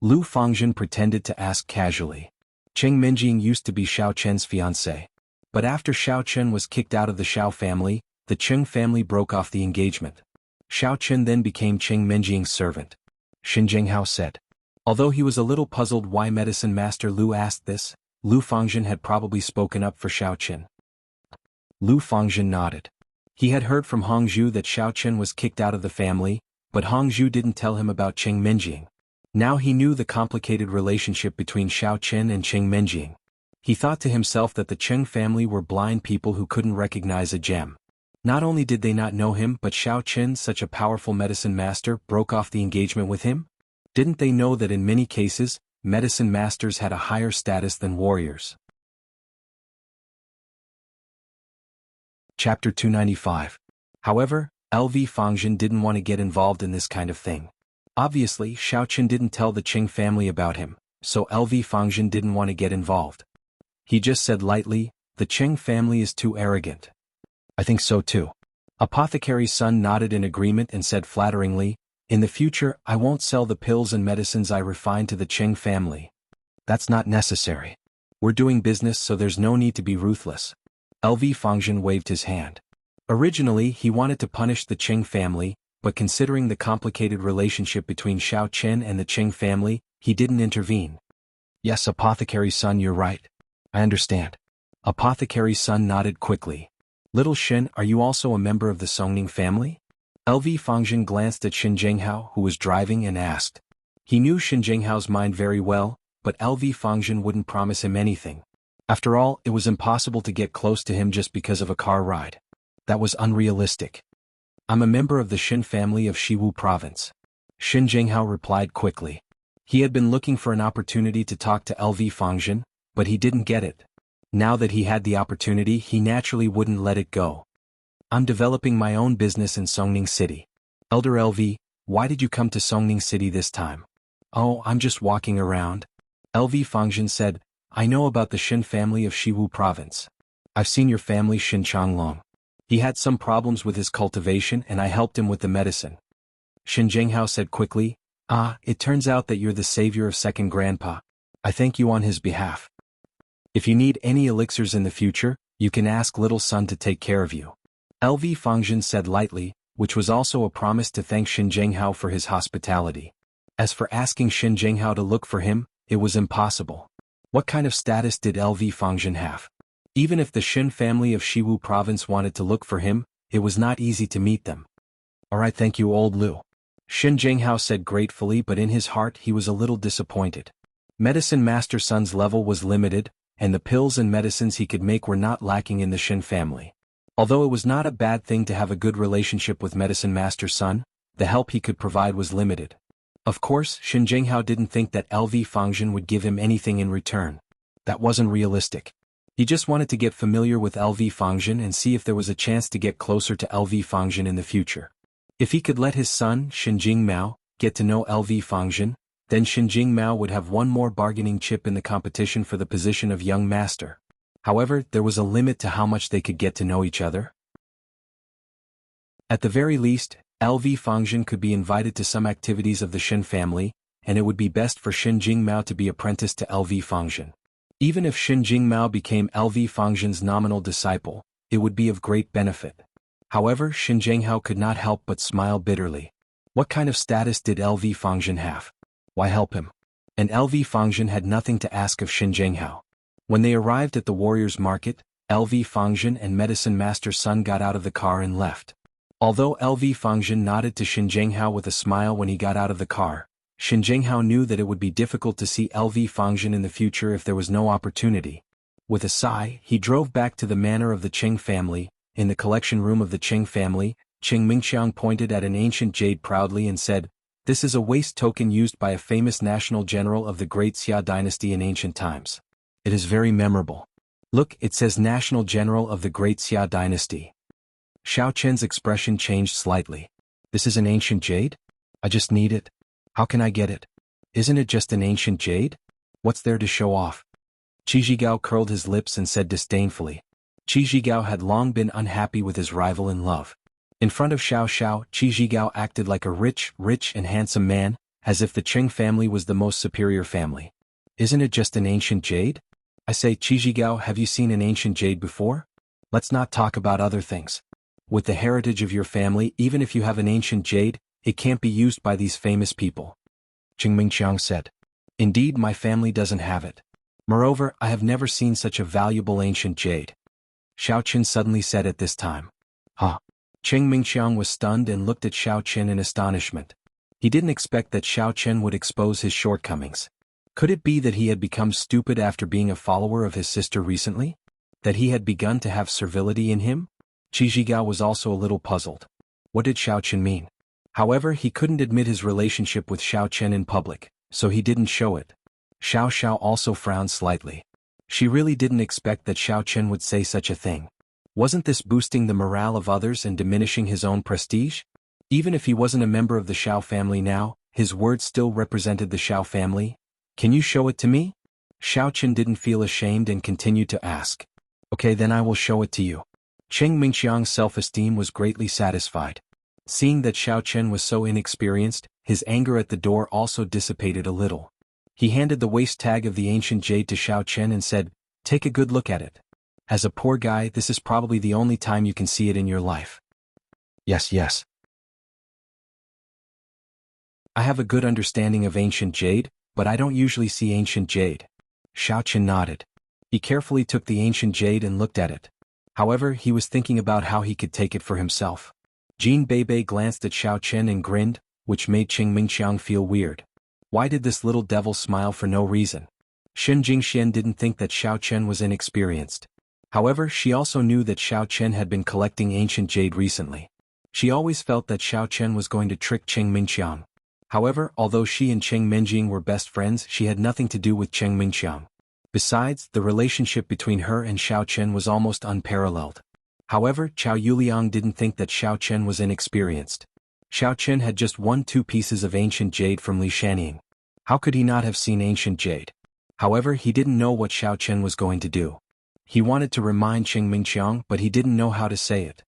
Lu Fangzhen pretended to ask casually. Qing Menjing used to be Xiao Qian's fiancée. But after Xiao Qian was kicked out of the Xiao family, the Qing family broke off the engagement. Xiao Qian then became Qing Menjing's servant. Xin Jinghao said. Although he was a little puzzled why Medicine Master Lu asked this, Lu Fangzhen had probably spoken up for Xiao Qian. Lu Fangzhen nodded. He had heard from Hongzhu that Xiao Qian was kicked out of the family, but Hongzhu didn't tell him about Qing Menjing. Now he knew the complicated relationship between Xiao Qian and Qing Menjing. He thought to himself that the Qing family were blind people who couldn't recognize a gem. Not only did they not know him, but Xiao Qian, such a powerful medicine master, broke off the engagement with him? Didn't they know that in many cases, medicine masters had a higher status than warriors? Chapter 295. However, LV Fangzhen didn't want to get involved in this kind of thing. Obviously, Xiao Qian didn't tell the Qing family about him, so LV Fangzhen didn't want to get involved. He just said lightly, the Qing family is too arrogant. I think so too. Apothecary's son nodded in agreement and said flatteringly, in the future, I won't sell the pills and medicines I refine to the Qing family. That's not necessary. We're doing business, so there's no need to be ruthless. LV Fangzhen waved his hand. Originally, he wanted to punish the Qing family, but considering the complicated relationship between Xiao Qian and the Qing family, he didn't intervene. Yes, Apothecary's son, you're right. I understand. Apothecary's son nodded quickly. Little Xin, are you also a member of the Songning family? LV Fangzhen glanced at Xin Jinghao, who was driving, and asked. He knew Xin Jinghao's mind very well, but LV Fangzhen wouldn't promise him anything. After all, it was impossible to get close to him just because of a car ride. That was unrealistic. I'm a member of the Xin family of Shiwu province. Xin Jinghao replied quickly. He had been looking for an opportunity to talk to LV Fangzhen, but he didn't get it. Now that he had the opportunity, he naturally wouldn't let it go. I'm developing my own business in Songning City. Elder LV, why did you come to Songning City this time? Oh, I'm just walking around. LV Fangzhen said, I know about the Xin family of Shiwu province. I've seen your family Xin Changlong. He had some problems with his cultivation and I helped him with the medicine. Xin Jinghao said quickly, it turns out that you're the savior of second grandpa. I thank you on his behalf. If you need any elixirs in the future, you can ask little son to take care of you. LV Fangzhen said lightly, which was also a promise to thank Xin Jinghao for his hospitality. As for asking Xin Jinghao to look for him, it was impossible. What kind of status did LV Fangzhen have? Even if the Xin family of Shiwu province wanted to look for him, it was not easy to meet them. Alright, thank you, old Lu. Xin Jinghao said gratefully, but in his heart he was a little disappointed. Medicine Master Sun's level was limited, and the pills and medicines he could make were not lacking in the Xin family. Although it was not a bad thing to have a good relationship with Medicine Master Sun, the help he could provide was limited. Of course, Xin Jinghao didn't think that LV Fangzhen would give him anything in return. That wasn't realistic. He just wanted to get familiar with LV Fangzhen and see if there was a chance to get closer to LV Fangzhen in the future. If he could let his son, Xin Jingmao, get to know LV Fangzhen, then Xin Jingmao would have one more bargaining chip in the competition for the position of young master. However, there was a limit to how much they could get to know each other. At the very least, LV Fangzhen could be invited to some activities of the Shin family, and it would be best for Shin Jingmao to be apprenticed to LV Fangzhen. Even if Shin Jingmao became LV Fangzhen's nominal disciple, it would be of great benefit. However, Shin Jinghao could not help but smile bitterly. What kind of status did LV Fangzhen have? Why help him? And LV Fangzhen had nothing to ask of Shin Jinghao. When they arrived at the warrior's market, LV Fangzhen and Medicine Master Sun got out of the car and left. Although LV Fangzhen nodded to Shin Jinghao with a smile when he got out of the car, Shin Jinghao knew that it would be difficult to see LV Fangzhen in the future if there was no opportunity. With a sigh, he drove back to the manor of the Qing family. In the collection room of the Qing family, Qing Mingqiang pointed at an ancient jade proudly and said, "This is a waste token used by a famous national general of the Great Xia dynasty in ancient times. It is very memorable. Look, it says National General of the Great Xia dynasty." Xiao Chen's expression changed slightly. "This is an ancient jade? I just need it. How can I get it? Isn't it just an ancient jade? What's there to show off?" Qi Zhigao curled his lips and said disdainfully. Qi Zhigao had long been unhappy with his rival in love. In front of Xiao Xiao, Qi Zhigao acted like a rich and handsome man, as if the Qing family was the most superior family. "Isn't it just an ancient jade? I say, Qi Zhigao, have you seen an ancient jade before? Let's not talk about other things. With the heritage of your family, even if you have an ancient jade, it can't be used by these famous people." Qing Mingqiang said. "Indeed, my family doesn't have it. Moreover, I have never seen such a valuable ancient jade." Xiao Qin suddenly said at this time. "Huh?" Qing Mingqiang was stunned and looked at Xiao Qin in astonishment. He didn't expect that Xiao Qin would expose his shortcomings. Could it be that he had become stupid after being a follower of his sister recently? That he had begun to have servility in him? Qi Zhigao was also a little puzzled. What did Xiao Qin mean? However, he couldn't admit his relationship with Xiao Qin in public, so he didn't show it. Xiao Xiao also frowned slightly. She really didn't expect that Xiao Qin would say such a thing. Wasn't this boosting the morale of others and diminishing his own prestige? Even if he wasn't a member of the Xiao family now, his words still represented the Xiao family. "Can you show it to me?" Xiao Qin didn't feel ashamed and continued to ask. "Okay, then I will show it to you." Qing Mingqiang's self-esteem was greatly satisfied. Seeing that Xiao Qin was so inexperienced, his anger at the door also dissipated a little. He handed the waist tag of the ancient jade to Xiao Qin and said, "Take a good look at it. As a poor guy, this is probably the only time you can see it in your life." Yes. "I have a good understanding of ancient jade, but I don't usually see ancient jade." Xiao Qin nodded. He carefully took the ancient jade and looked at it. However, he was thinking about how he could take it for himself. Jin Beibei glanced at Xiao Qin and grinned, which made Qing Mingqiang feel weird. Why did this little devil smile for no reason? Shen Jingxian didn't think that Xiao Qin was inexperienced. However, she also knew that Xiao Qin had been collecting ancient jade recently. She always felt that Xiao Qin was going to trick Qing Mingqiang. However, although she and Qing Menjing were best friends, she had nothing to do with Qing Mingqiang. Besides, the relationship between her and Xiao Qin was almost unparalleled. However, Chao Yuliang didn't think that Xiao Qin was inexperienced. Xiao Qin had just won 2 pieces of ancient jade from Li Shaning. How could he not have seen ancient jade? However, he didn't know what Xiao Qin was going to do. He wanted to remind Qing Mingqiang, but he didn't know how to say it.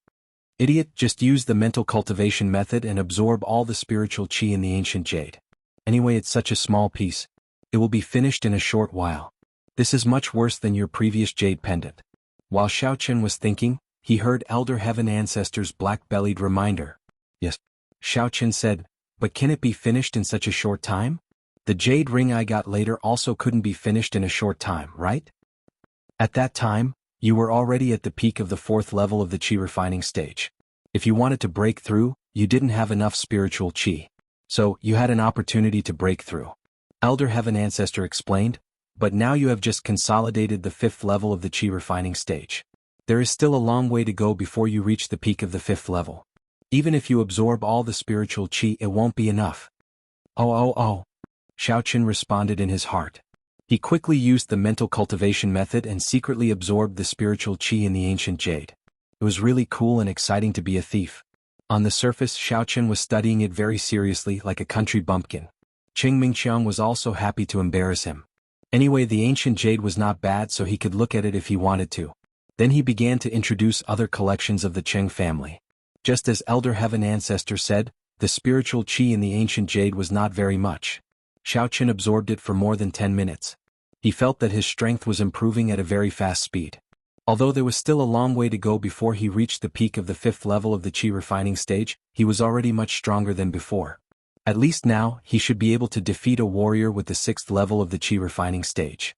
"Idiot, just use the mental cultivation method and absorb all the spiritual qi in the ancient jade. Anyway, it's such a small piece. It will be finished in a short while. This is much worse than your previous jade pendant." While Xiao Qin was thinking, he heard Elder Heaven Ancestor's black-bellied reminder. "Yes." Xiao Qin said, "But can it be finished in such a short time? The jade ring I got later also couldn't be finished in a short time, right?" At that time, you were already at the peak of the 4th level of the qi refining stage. If you wanted to break through, you didn't have enough spiritual qi. So, you had an opportunity to break through. Elder Heaven Ancestor explained, but now you have just consolidated the 5th level of the qi refining stage. There is still a long way to go before you reach the peak of the 5th level. Even if you absorb all the spiritual qi, it won't be enough. Oh. Xiao Qin responded in his heart. He quickly used the mental cultivation method and secretly absorbed the spiritual qi in the ancient jade. It was really cool and exciting to be a thief. On the surface, Xiao Qin was studying it very seriously like a country bumpkin. Qing Mingqiang was also happy to embarrass him. Anyway, the ancient jade was not bad, so he could look at it if he wanted to. Then he began to introduce other collections of the Qing family. Just as Elder Heaven Ancestor said, the spiritual chi in the ancient jade was not very much. Xiaoqin absorbed it for more than 10 minutes. He felt that his strength was improving at a very fast speed. Although there was still a long way to go before he reached the peak of the 5th level of the chi refining stage, he was already much stronger than before. At least now, he should be able to defeat a warrior with the 6th level of the chi refining stage.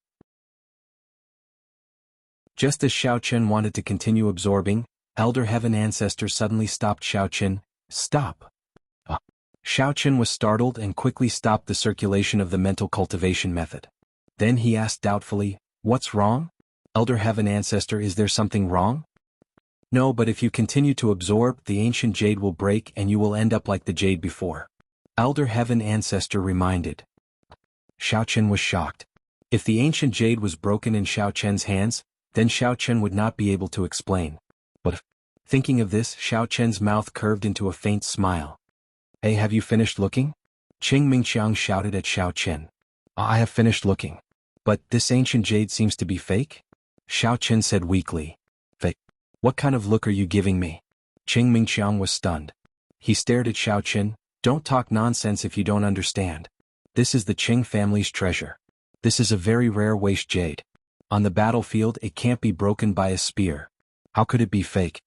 Just as Xiaoqin wanted to continue absorbing, Elder Heaven Ancestor suddenly stopped Xiaoqin. Stop! Xiaoqin was startled and quickly stopped the circulation of the mental cultivation method. Then he asked doubtfully, "What's wrong? Elder Heaven Ancestor, is there something wrong?" "No, but if you continue to absorb, the ancient jade will break and you will end up like the jade before," Elder Heaven Ancestor reminded. Xiaoqin was shocked. If the ancient jade was broken in Xiaoqin's hands, then Xiaoqin would not be able to explain. But thinking of this, Xiaoqin's mouth curved into a faint smile. "Hey, have you finished looking?" Qing Mingqiang shouted at Xiaoqin. "I have finished looking. But this ancient jade seems to be fake?" Xiaoqin said weakly. "Fake? What kind of look are you giving me?" Qing Mingqiang was stunned. He stared at Xiaoqin. "Don't talk nonsense if you don't understand. This is the Qing family's treasure. This is a very rare waste jade. On the battlefield it can't be broken by a spear. How could it be fake?"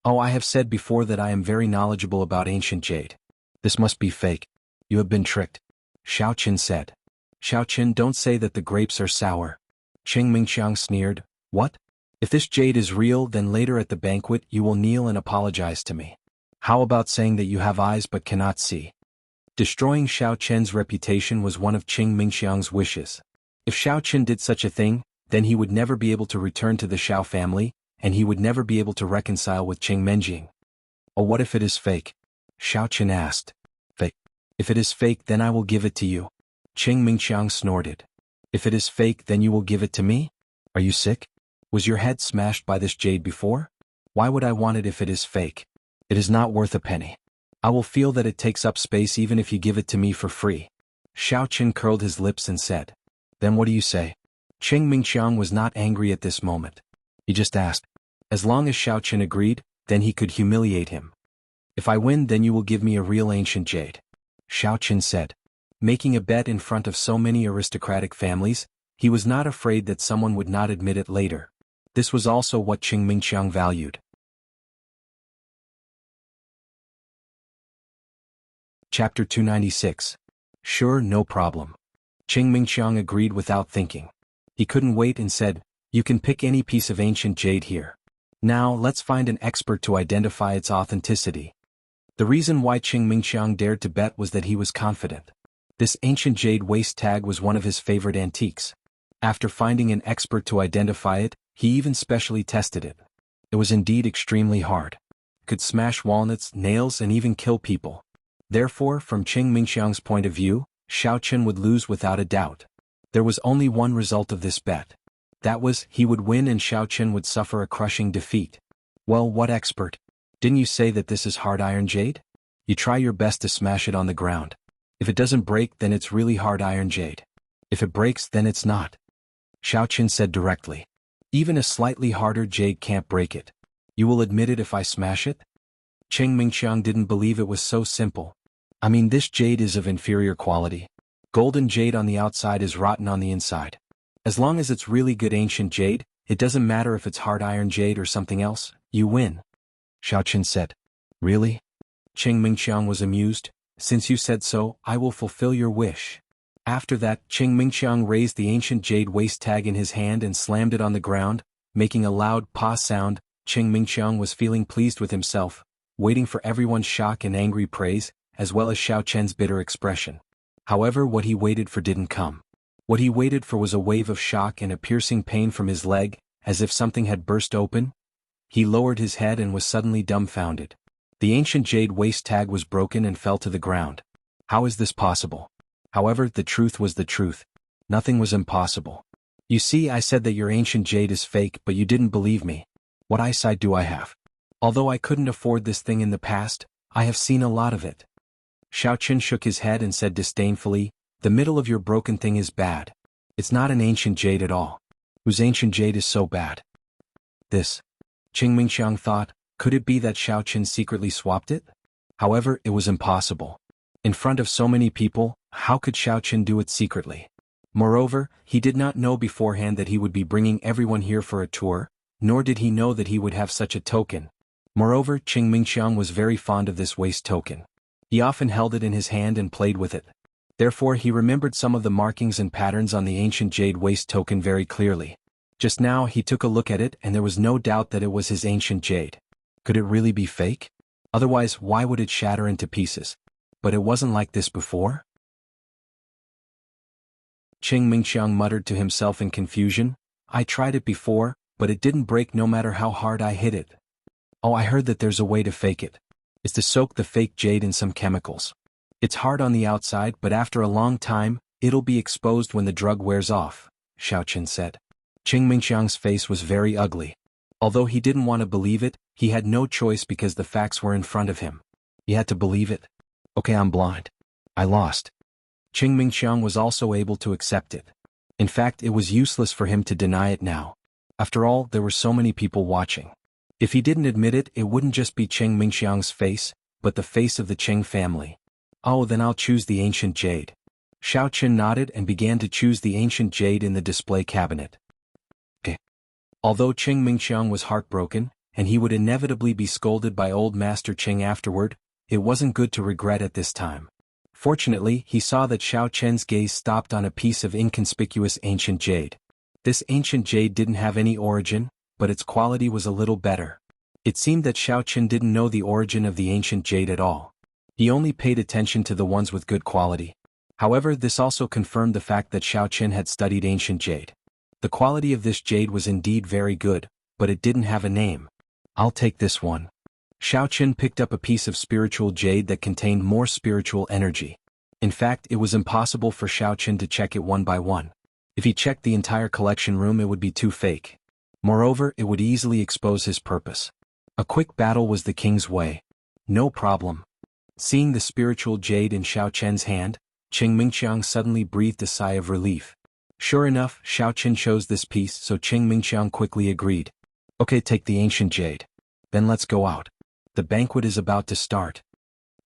"Oh, I have said before that I am very knowledgeable about ancient jade. This must be fake. You have been tricked," Xiaoqin said. "Xiaoqin, don't say that the grapes are sour." Qing Mingqiang sneered. "What? If this jade is real, then later at the banquet you will kneel and apologize to me. How about saying that you have eyes but cannot see?" Destroying Xiaoqin's reputation was one of Qing Mingqiang's wishes. If Xiaoqin did such a thing, then he would never be able to return to the Xiao family, and he would never be able to reconcile with Qing Menjing. "Oh, what if it is fake?" Xiaoqin asked. "Fake? If it is fake, then I will give it to you." Qing Mingqiang snorted. "If it is fake, then you will give it to me? Are you sick? Was your head smashed by this jade before? Why would I want it if it is fake? It is not worth a penny. I will feel that it takes up space even if you give it to me for free." Xiaoqin curled his lips and said. "Then what do you say?" Qing Mingqiang was not angry at this moment. He just asked. As long as Xiaoqin agreed, then he could humiliate him. "If I win, then you will give me a real ancient jade," Xiaoqin said. Making a bet in front of so many aristocratic families, he was not afraid that someone would not admit it later. This was also what Qing Mingqiang valued. Chapter 296. Sure, no problem. Qing Mingqiang agreed without thinking. He couldn't wait and said, "You can pick any piece of ancient jade here. Now, let's find an expert to identify its authenticity." The reason why Qing Mingqiang dared to bet was that he was confident. This ancient jade waist tag was one of his favorite antiques. After finding an expert to identify it, he even specially tested it. It was indeed extremely hard. It could smash walnuts, nails, and even kill people. Therefore, from Qing Mingqiang's point of view, Xiaoqin would lose without a doubt. There was only one result of this bet. That was, he would win and Xiaoqin would suffer a crushing defeat. "Well, what expert? Didn't you say that this is hard iron jade? You try your best to smash it on the ground. If it doesn't break, then it's really hard iron jade. If it breaks, then it's not," Xiaoqin said directly. "Even a slightly harder jade can't break it. You will admit it if I smash it?" Qing Mingqiang didn't believe it was so simple. "I mean, this jade is of inferior quality. Golden jade on the outside is rotten on the inside. As long as it's really good ancient jade, it doesn't matter if it's hard iron jade or something else, you win," Xiaoqin said. "Really?" Qing Mingqiang was amused. "Since you said so, I will fulfill your wish." After that, Qing Mingqiang raised the ancient jade waist tag in his hand and slammed it on the ground, making a loud "pa" sound. Qing Mingqiang was feeling pleased with himself, waiting for everyone's shock and angry praise, as well as Xiaoqin's bitter expression. However, what he waited for didn't come. What he waited for was a wave of shock and a piercing pain from his leg, as if something had burst open. He lowered his head and was suddenly dumbfounded. The ancient jade waist tag was broken and fell to the ground. How is this possible? However, the truth was the truth. Nothing was impossible. "You see, I said that your ancient jade is fake, but you didn't believe me. What eyesight do I have? Although I couldn't afford this thing in the past, I have seen a lot of it." Xiaoqin shook his head and said disdainfully, "The middle of your broken thing is bad. It's not an ancient jade at all. Whose ancient jade is so bad?" This, Qing Mingqiang thought, Could it be that Xiao Chen secretly swapped it? However, it was impossible. In front of so many people, how could Xiao Chen do it secretly? Moreover, he did not know beforehand that he would be bringing everyone here for a tour, nor did he know that he would have such a token. Moreover, Qing Mingxiang was very fond of this waist token. He often held it in his hand and played with it. Therefore he remembered some of the markings and patterns on the ancient jade waist token very clearly. Just now he took a look at it and there was no doubt that it was his ancient jade. Could it really be fake? Otherwise, why would it shatter into pieces? But it wasn't like this before? Qing Mingxiang muttered to himself in confusion. I tried it before, but it didn't break no matter how hard I hit it. Oh, I heard that there's a way to fake it. It's to soak the fake jade in some chemicals. It's hard on the outside, but after a long time, it'll be exposed when the drug wears off, Xiao Chen said. Qing Mingxiang's face was very ugly. Although he didn't want to believe it, he had no choice because the facts were in front of him. He had to believe it. Okay, I'm blind. I lost. Qing Mingxiang was also able to accept it. In fact, it was useless for him to deny it now. After all, there were so many people watching. If he didn't admit it, it wouldn't just be Qing Mingxiang's face, but the face of the Qing family. Oh, then I'll choose the ancient jade. Xiao Chen nodded and began to choose the ancient jade in the display cabinet. Although Qing Mingxiang was heartbroken, and he would inevitably be scolded by old Master Qing afterward, it wasn't good to regret at this time. Fortunately, he saw that Xiao Chen's gaze stopped on a piece of inconspicuous ancient jade. This ancient jade didn't have any origin, but its quality was a little better. It seemed that Xiao Chen didn't know the origin of the ancient jade at all. He only paid attention to the ones with good quality. However, this also confirmed the fact that Xiao Chen had studied ancient jade. The quality of this jade was indeed very good, but it didn't have a name. I'll take this one. Xiao Chen picked up a piece of spiritual jade that contained more spiritual energy. In fact, it was impossible for Xiao Chen to check it one by one. If he checked the entire collection room, it would be too fake. Moreover, it would easily expose his purpose. A quick battle was the king's way. No problem. Seeing the spiritual jade in Xiao Chen's hand, Qing Mingxiang suddenly breathed a sigh of relief. Sure enough, Xiao Chen chose this piece, so Qing Mingxiang quickly agreed. Okay, take the ancient jade. Then let's go out. The banquet is about to start.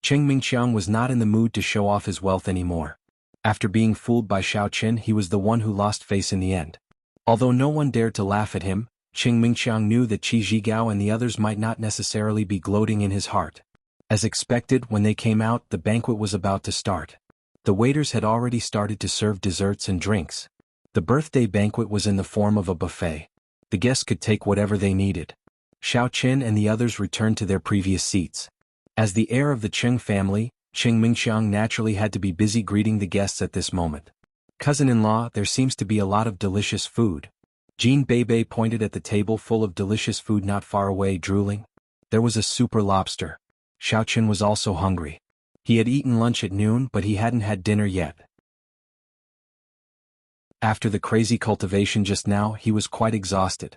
Qing Mingxiang was not in the mood to show off his wealth anymore. After being fooled by Xiao Chen, he was the one who lost face in the end. Although no one dared to laugh at him, Qing Mingxiang knew that Qi Zhigao and the others might not necessarily be gloating in his heart. As expected, when they came out, the banquet was about to start. The waiters had already started to serve desserts and drinks. The birthday banquet was in the form of a buffet. The guests could take whatever they needed. Xiao Chen and the others returned to their previous seats. As the heir of the Qing family, Qing Mingxiang naturally had to be busy greeting the guests at this moment. Cousin-in-law, there seems to be a lot of delicious food. Jean Bebe pointed at the table full of delicious food not far away, drooling. There was a super lobster. Xiao Chen was also hungry. He had eaten lunch at noon, but he hadn't had dinner yet. After the crazy cultivation just now, he was quite exhausted.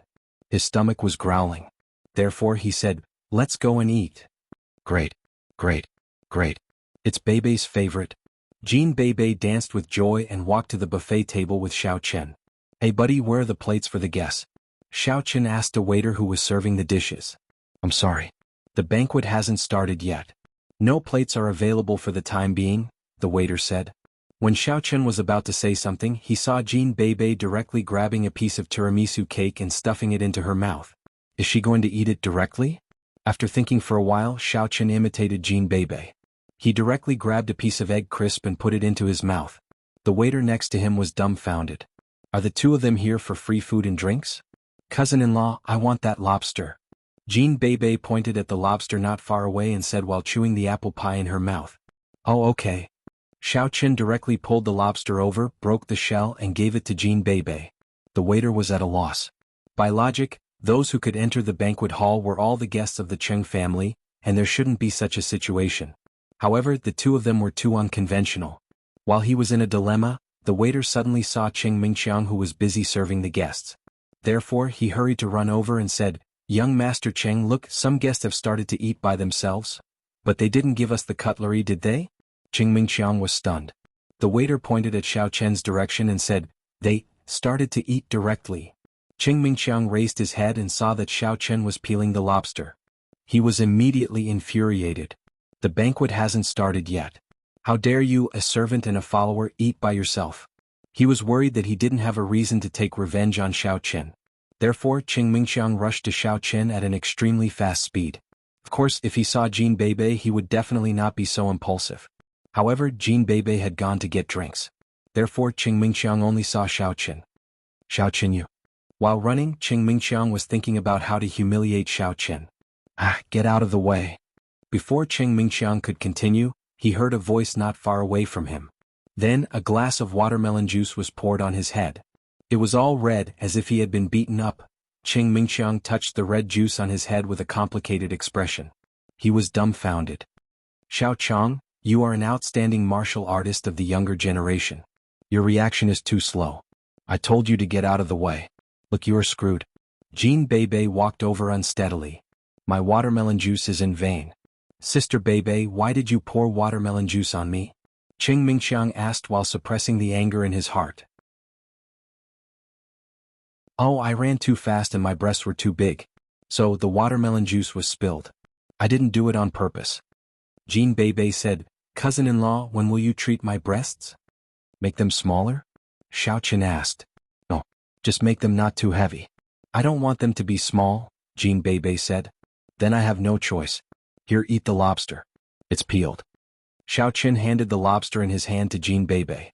His stomach was growling. Therefore he said, let's go and eat. Great, great, great. It's Bebe's favorite. Jean Bebe danced with joy and walked to the buffet table with Xiao Chen. Hey buddy, where are the plates for the guests? Xiao Chen asked a waiter who was serving the dishes. I'm sorry. The banquet hasn't started yet. No plates are available for the time being, the waiter said. When Xiao Chen was about to say something, he saw Jean Bebe directly grabbing a piece of tiramisu cake and stuffing it into her mouth. Is she going to eat it directly? After thinking for a while, Xiao Chen imitated Jean Bebe. He directly grabbed a piece of egg crisp and put it into his mouth. The waiter next to him was dumbfounded. Are the two of them here for free food and drinks? Cousin-in-law, I want that lobster. Jean Bebe pointed at the lobster not far away and said while chewing the apple pie in her mouth. Oh, okay. Xiao Chen directly pulled the lobster over, broke the shell and gave it to Jean Bebe. The waiter was at a loss. By logic, those who could enter the banquet hall were all the guests of the Cheng family, and there shouldn't be such a situation. However, the two of them were too unconventional. While he was in a dilemma, the waiter suddenly saw Qing Mingxiang who was busy serving the guests. Therefore, he hurried to run over and said, Young Master Cheng, look, some guests have started to eat by themselves. But they didn't give us the cutlery, did they? Qing Mingxiang was stunned. The waiter pointed at Xiao Chen's direction and said, They started to eat directly. Qing Mingxiang raised his head and saw that Xiao Chen was peeling the lobster. He was immediately infuriated. The banquet hasn't started yet. How dare you, a servant and a follower, eat by yourself? He was worried that he didn't have a reason to take revenge on Xiao Qin. Therefore Qing Mingxiang rushed to Xiao Qin at an extremely fast speed. Of course, if he saw Jin Beibei he would definitely not be so impulsive. However, Jin Beibei had gone to get drinks. Therefore Qing Mingxiang only saw Xiao Qin. Xiao Qin, you. While running, Qing Mingxiang was thinking about how to humiliate Xiao Qin. Get out of the way. Before Qing Mingxiang could continue, he heard a voice not far away from him. Then, a glass of watermelon juice was poured on his head. It was all red, as if he had been beaten up. Qing Mingxiang touched the red juice on his head with a complicated expression. He was dumbfounded. Xiao Chang, you are an outstanding martial artist of the younger generation. Your reaction is too slow. I told you to get out of the way. Look, you are screwed. Jin Beibei walked over unsteadily. My watermelon juice is in vain. Sister Beibei, why did you pour watermelon juice on me? Qing Mingxiang asked while suppressing the anger in his heart. Oh, I ran too fast and my breasts were too big. So, the watermelon juice was spilled. I didn't do it on purpose. Jin Beibei said, Cousin-in-law, when will you treat my breasts? Make them smaller? Xiao Qin asked. No, just make them not too heavy. I don't want them to be small, Jin Beibei said. Then I have no choice. Here, eat the lobster. It's peeled. Xiao Qin handed the lobster in his hand to Jin Beibei.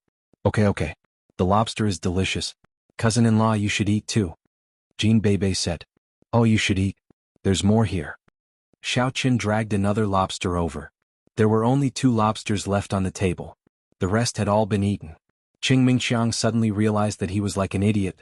Okay. The lobster is delicious. Cousin-in-law, you should eat too. Jin Beibei said. Oh, you should eat. There's more here. Xiao Qin dragged another lobster over. There were only 2 lobsters left on the table. The rest had all been eaten. Qing Mingxiang suddenly realized that he was like an idiot.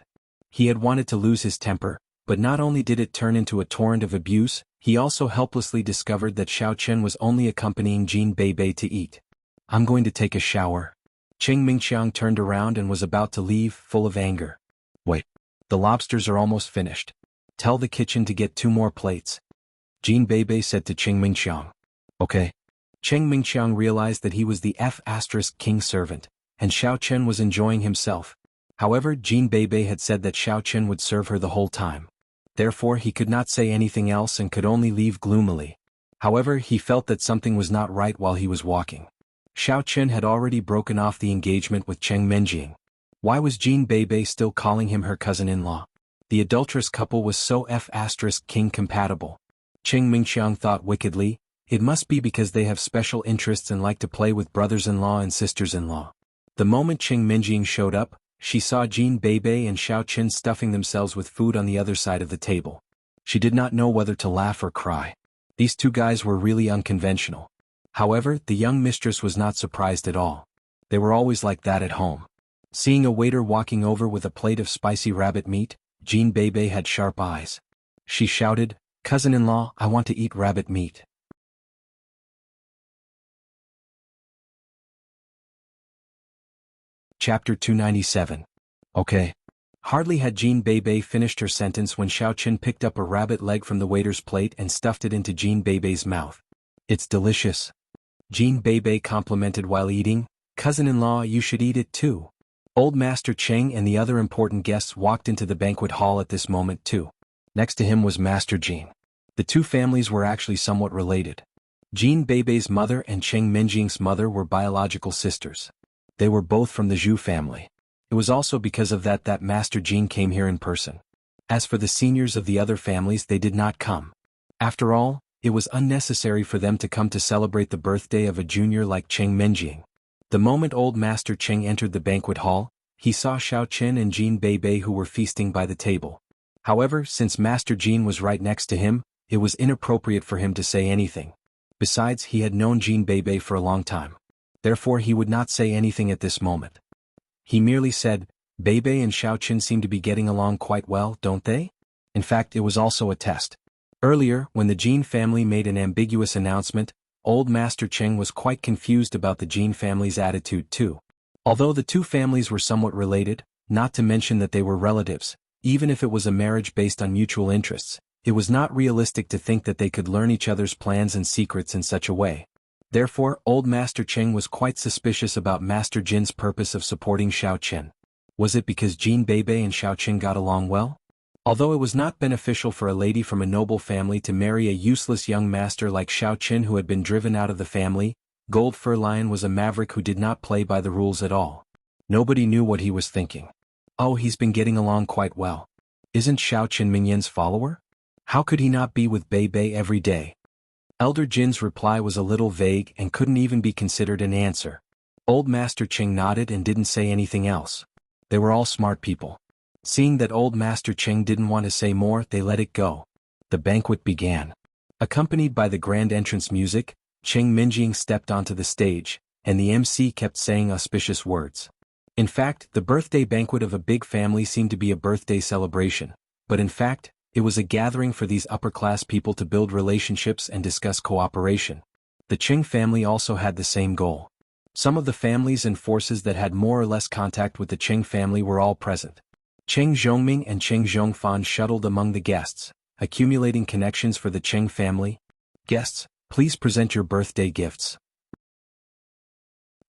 He had wanted to lose his temper, but not only did it turn into a torrent of abuse, he also helplessly discovered that Xiao Qin was only accompanying Jin Beibei to eat. I'm going to take a shower. Qing Mingxiang turned around and was about to leave, full of anger. Wait. The lobsters are almost finished. Tell the kitchen to get 2 more plates. Jin Beibei said to Qing Mingxiang. Okay. Qing Mingxiang realized that he was the king's servant, and Xiao Qin was enjoying himself. However, Jin Beibei had said that Xiao Qin would serve her the whole time. Therefore he could not say anything else and could only leave gloomily. However, he felt that something was not right while he was walking. Xiao Qin had already broken off the engagement with Cheng Menjing. Why was Jin Beibei still calling him her cousin-in-law? The adulterous couple was so king compatible. Qing Mingxiang thought wickedly, it must be because they have special interests and like to play with brothers-in-law and sisters-in-law. The moment Cheng Menjing showed up, she saw Jin Beibei and Xiao Qin stuffing themselves with food on the other side of the table. She did not know whether to laugh or cry. These 2 guys were really unconventional. However, the young mistress was not surprised at all. They were always like that at home. Seeing a waiter walking over with a plate of spicy rabbit meat, Jin Beibei had sharp eyes. She shouted, Cousin-in-law, I want to eat rabbit meat. Chapter 297. Okay. Hardly had Jin Beibei finished her sentence when Xiao Qin picked up a rabbit leg from the waiter's plate and stuffed it into Jin Beibei's mouth. It's delicious. Jin Beibei complimented while eating, Cousin-in-law, you should eat it too. Old Master Cheng and the other important guests walked into the banquet hall at this moment too. Next to him was Master Jin. The 2 families were actually somewhat related. Jin Beibei's mother and Cheng Menjing's mother were biological sisters. They were both from the Zhu family. It was also because of that Master Jin came here in person. As for the seniors of the other families, they did not come. After all, it was unnecessary for them to come to celebrate the birthday of a junior like Cheng Menjing. The moment old Master Cheng entered the banquet hall, he saw Xiao Qin and Jin Beibei who were feasting by the table. However, since Master Jin was right next to him, it was inappropriate for him to say anything. Besides, he had known Jin Beibei for a long time. Therefore he would not say anything at this moment. He merely said, Beibei and Xiao Qin seem to be getting along quite well, don't they? In fact, it was also a test. Earlier, when the Jin family made an ambiguous announcement, old Master Cheng was quite confused about the Jin family's attitude too. Although the 2 families were somewhat related, not to mention that they were relatives, even if it was a marriage based on mutual interests, it was not realistic to think that they could learn each other's plans and secrets in such a way. Therefore, old Master Cheng was quite suspicious about Master Jin's purpose of supporting Xiao Qin. Was it because Jin Beibei and Xiao Qin got along well? Although it was not beneficial for a lady from a noble family to marry a useless young master like Xiao Qin who had been driven out of the family, Gold Fur Lion was a maverick who did not play by the rules at all. Nobody knew what he was thinking. Oh, he's been getting along quite well. Isn't Xiao Qin Minyan's follower? How could he not be with Bei Bei every day? Elder Jin's reply was a little vague and couldn't even be considered an answer. Old Master Qing nodded and didn't say anything else. They were all smart people. Seeing that Old Master Qing didn't want to say more, they let it go. The banquet began. Accompanied by the grand entrance music, Qing Minjing stepped onto the stage, and the MC kept saying auspicious words. In fact, the birthday banquet of a big family seemed to be a birthday celebration, but in fact, it was a gathering for these upper-class people to build relationships and discuss cooperation. The Qing family also had the same goal. Some of the families and forces that had more or less contact with the Qing family were all present. Qing Zhongming and Qing Zhongfan shuttled among the guests, accumulating connections for the Qing family. "Guests, please present your birthday gifts,"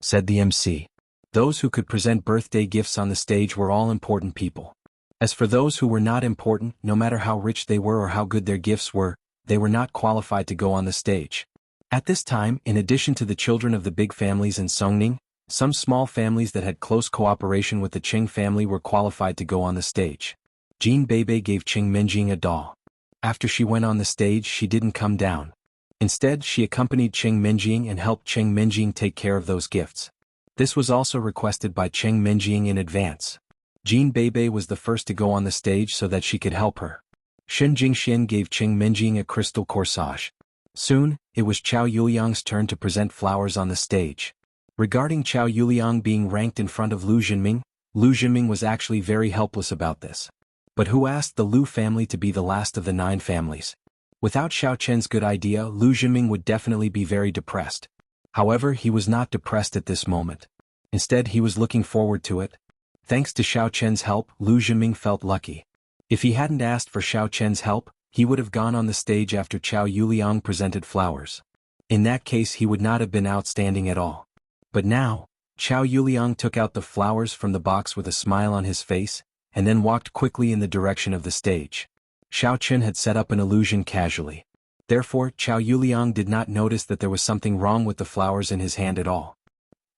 said the MC. Those who could present birthday gifts on the stage were all important people. As for those who were not important, no matter how rich they were or how good their gifts were, they were not qualified to go on the stage. At this time, in addition to the children of the big families in Songning, some small families that had close cooperation with the Qing family were qualified to go on the stage. Jean Beibei gave Qing Minjing a doll. After she went on the stage, she didn't come down. Instead, she accompanied Qing Minjing and helped Qing Minjing take care of those gifts. This was also requested by Qing Minjing in advance. Jean Beibei was the first to go on the stage so that she could help her. Shen Jingxian gave Qing Minjing a crystal corsage. Soon, it was Chao Yuliang's turn to present flowers on the stage. Regarding Chao Yuliang being ranked in front of Lu Jinming was actually very helpless about this. But who asked the Lu family to be the last of the 9 families? Without Xiao Chen's good idea, Lu Jinming would definitely be very depressed. However, he was not depressed at this moment. Instead, he was looking forward to it. Thanks to Xiao Chen's help, Lu Jinming felt lucky. If he hadn't asked for Xiao Chen's help, he would have gone on the stage after Chao Yuliang presented flowers. In that case, he would not have been outstanding at all. But now, Chao Yuliang took out the flowers from the box with a smile on his face, and then walked quickly in the direction of the stage. Xiao Chen had set up an illusion casually. Therefore, Chao Yuliang did not notice that there was something wrong with the flowers in his hand at all.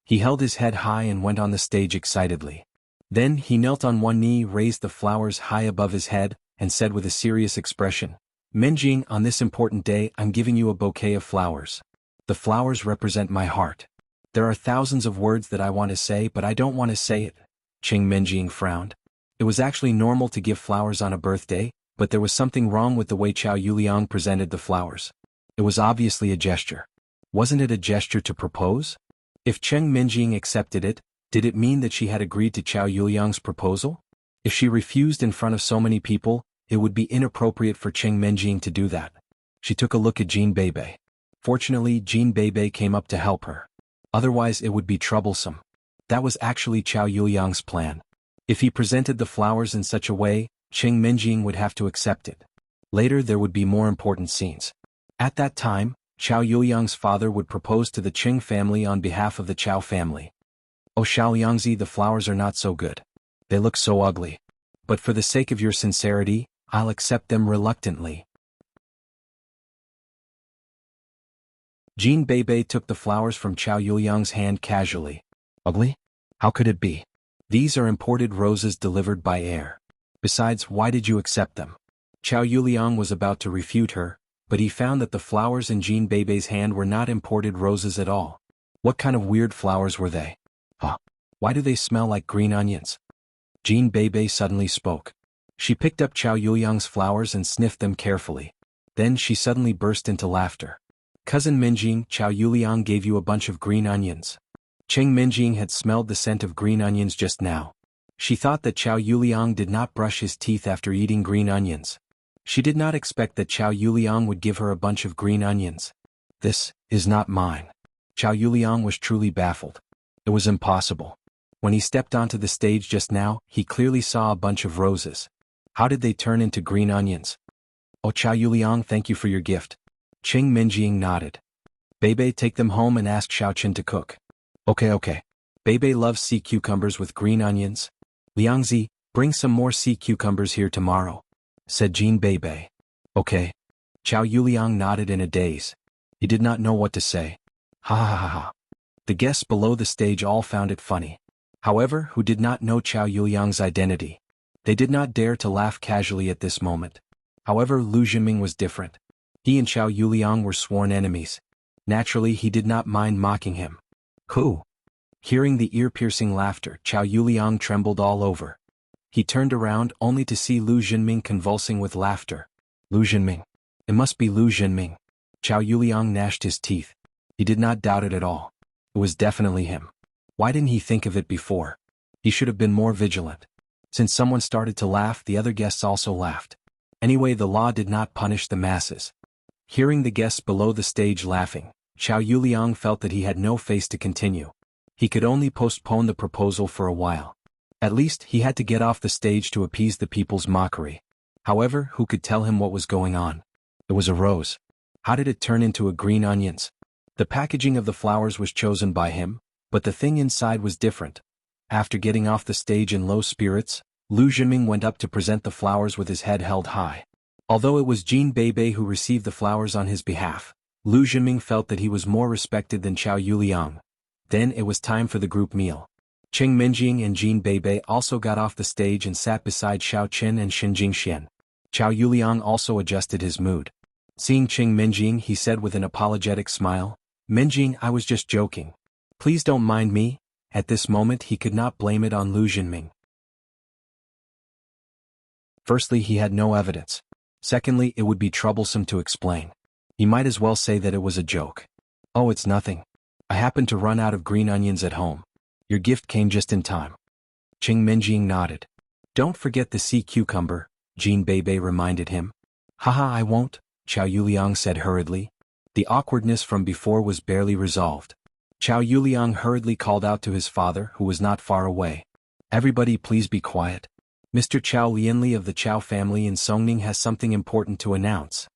He held his head high and went on the stage excitedly. Then he knelt on one knee, raised the flowers high above his head, and said with a serious expression, "Minjing, on this important day I'm giving you a bouquet of flowers. The flowers represent my heart. There are thousands of words that I want to say, but I don't want to say it." Qing Minjing frowned. It was actually normal to give flowers on a birthday, but there was something wrong with the way Chao Yuliang presented the flowers. It was obviously a gesture. Wasn't it a gesture to propose? If Qing Minjing accepted it, did it mean that she had agreed to Chao Yuliang's proposal? If she refused in front of so many people, it would be inappropriate for Qing Minjing to do that. She took a look at Jean Beibei. Fortunately, Jean Beibei came up to help her. Otherwise it would be troublesome. That was actually Chao Yuliang's plan. If he presented the flowers in such a way, Qing Minjing would have to accept it. Later there would be more important scenes. At that time, Chao Yuliang's father would propose to the Qing family on behalf of the Chao family. "Oh Xiao Yangzi, the flowers are not so good. They look so ugly. But for the sake of your sincerity, I'll accept them reluctantly." Jean Beibei took the flowers from Chao Yuliang's hand casually. "Ugly? How could it be? These are imported roses delivered by air. Besides, why did you accept them?" Chao Yuliang was about to refute her, but he found that the flowers in Jean Beibei's hand were not imported roses at all. What kind of weird flowers were they? Why do they smell like green onions? Jean Beibei suddenly spoke. She picked up Chao Yuliang's flowers and sniffed them carefully. Then she suddenly burst into laughter. "Cousin Minjing, Chao Yuliang gave you a bunch of green onions." Qing Minjing had smelled the scent of green onions just now. She thought that Chao Yuliang did not brush his teeth after eating green onions. She did not expect that Chao Yuliang would give her a bunch of green onions. "This is not mine." Chao Yuliang was truly baffled. It was impossible. When he stepped onto the stage just now, he clearly saw a bunch of roses. How did they turn into green onions? "Oh Chao Yuliang, thank you for your gift." Qing Minjing nodded. "Beibei, take them home and ask Xiao Chen to cook." Okay. Beibei loves sea cucumbers with green onions. Liangzi, bring some more sea cucumbers here tomorrow." said Jean Beibei. Okay. Chow Yuliang nodded in a daze. He did not know what to say. Ha ha ha ha. The guests below the stage all found it funny. However, who did not know Chow Yuliang's identity? They did not dare to laugh casually at this moment. However, Lu Jinming was different. He and Chow Yuliang were sworn enemies. Naturally, he did not mind mocking him. Who? Hearing the ear-piercing laughter, Chow Yuliang trembled all over. He turned around only to see Lu Jinming convulsing with laughter. Lu Jinming. It must be Lu Jinming. Chow Yuliang gnashed his teeth. He did not doubt it at all. It was definitely him. Why didn't he think of it before? He should have been more vigilant. Since someone started to laugh, the other guests also laughed. Anyway, the law did not punish the masses. Hearing the guests below the stage laughing, Chow Yuliang felt that he had no face to continue. He could only postpone the proposal for a while. At least, he had to get off the stage to appease the people's mockery. However, who could tell him what was going on? It was a rose. How did it turn into a green onions? The packaging of the flowers was chosen by him, but the thing inside was different. After getting off the stage in low spirits, Lu Jinming went up to present the flowers with his head held high. Although it was Jean Beibei who received the flowers on his behalf, Lu Jinming felt that he was more respected than Chow Yuliang. Then it was time for the group meal. Cheng Menjing and Jean Beibei also got off the stage and sat beside Xiao Qin and Xin Jingxian. Chow Yuliang also adjusted his mood. Seeing Cheng Menjing, he said with an apologetic smile, "Menjing, I was just joking. Please don't mind me." At this moment he could not blame it on Lu Jinming. Firstly, he had no evidence. Secondly, it would be troublesome to explain. He might as well say that it was a joke. "Oh, it's nothing. I happened to run out of green onions at home. Your gift came just in time." Cheng Menjing nodded. "Don't forget the sea cucumber," Jean Beibei reminded him. "Haha, I won't," Chow Yuliang said hurriedly. The awkwardness from before was barely resolved. Chow Yuliang hurriedly called out to his father, who was not far away. "Everybody please be quiet. Mr. Chow Lianli of the Chow family in Songning has something important to announce."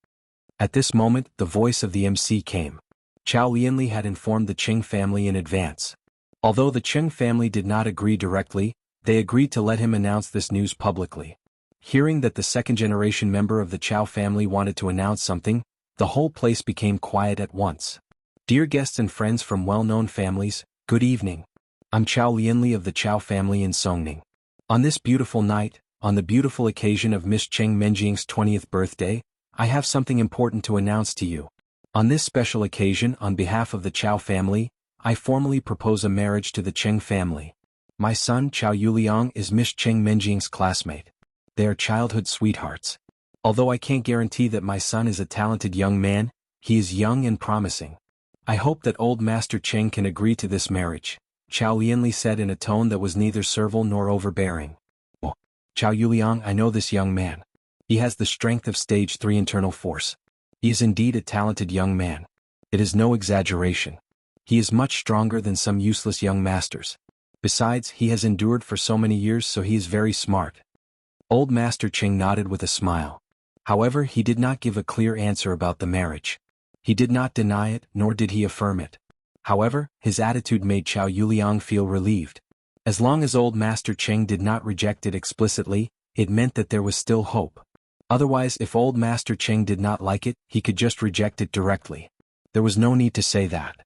At this moment, the voice of the MC came. Chow Lianli had informed the Qing family in advance. Although the Qing family did not agree directly, they agreed to let him announce this news publicly. Hearing that the second-generation member of the Chow family wanted to announce something, the whole place became quiet at once. "Dear guests and friends from well-known families, good evening. I'm Chow Lianli of the Chow family in Songning. On this beautiful night, on the beautiful occasion of Miss Cheng Menjing's 20th birthday, I have something important to announce to you. On this special occasion, on behalf of the Chow family, I formally propose a marriage to the Cheng family. My son Chow Yuliang is Miss Cheng Menjing's classmate. They are childhood sweethearts. Although I can't guarantee that my son is a talented young man, he is young and promising. I hope that old Master Cheng can agree to this marriage," Chow Lianli said in a tone that was neither servile nor overbearing. "Oh, Chow Yuliang, I know this young man. He has the strength of stage 3 internal force. He is indeed a talented young man. It is no exaggeration. He is much stronger than some useless young masters. Besides, he has endured for so many years, so he is very smart." Old Master Cheng nodded with a smile. However, he did not give a clear answer about the marriage. He did not deny it, nor did he affirm it. However, his attitude made Chow Yuliang feel relieved. As long as old Master Cheng did not reject it explicitly, it meant that there was still hope. Otherwise, if old Master Cheng did not like it, he could just reject it directly. There was no need to say that.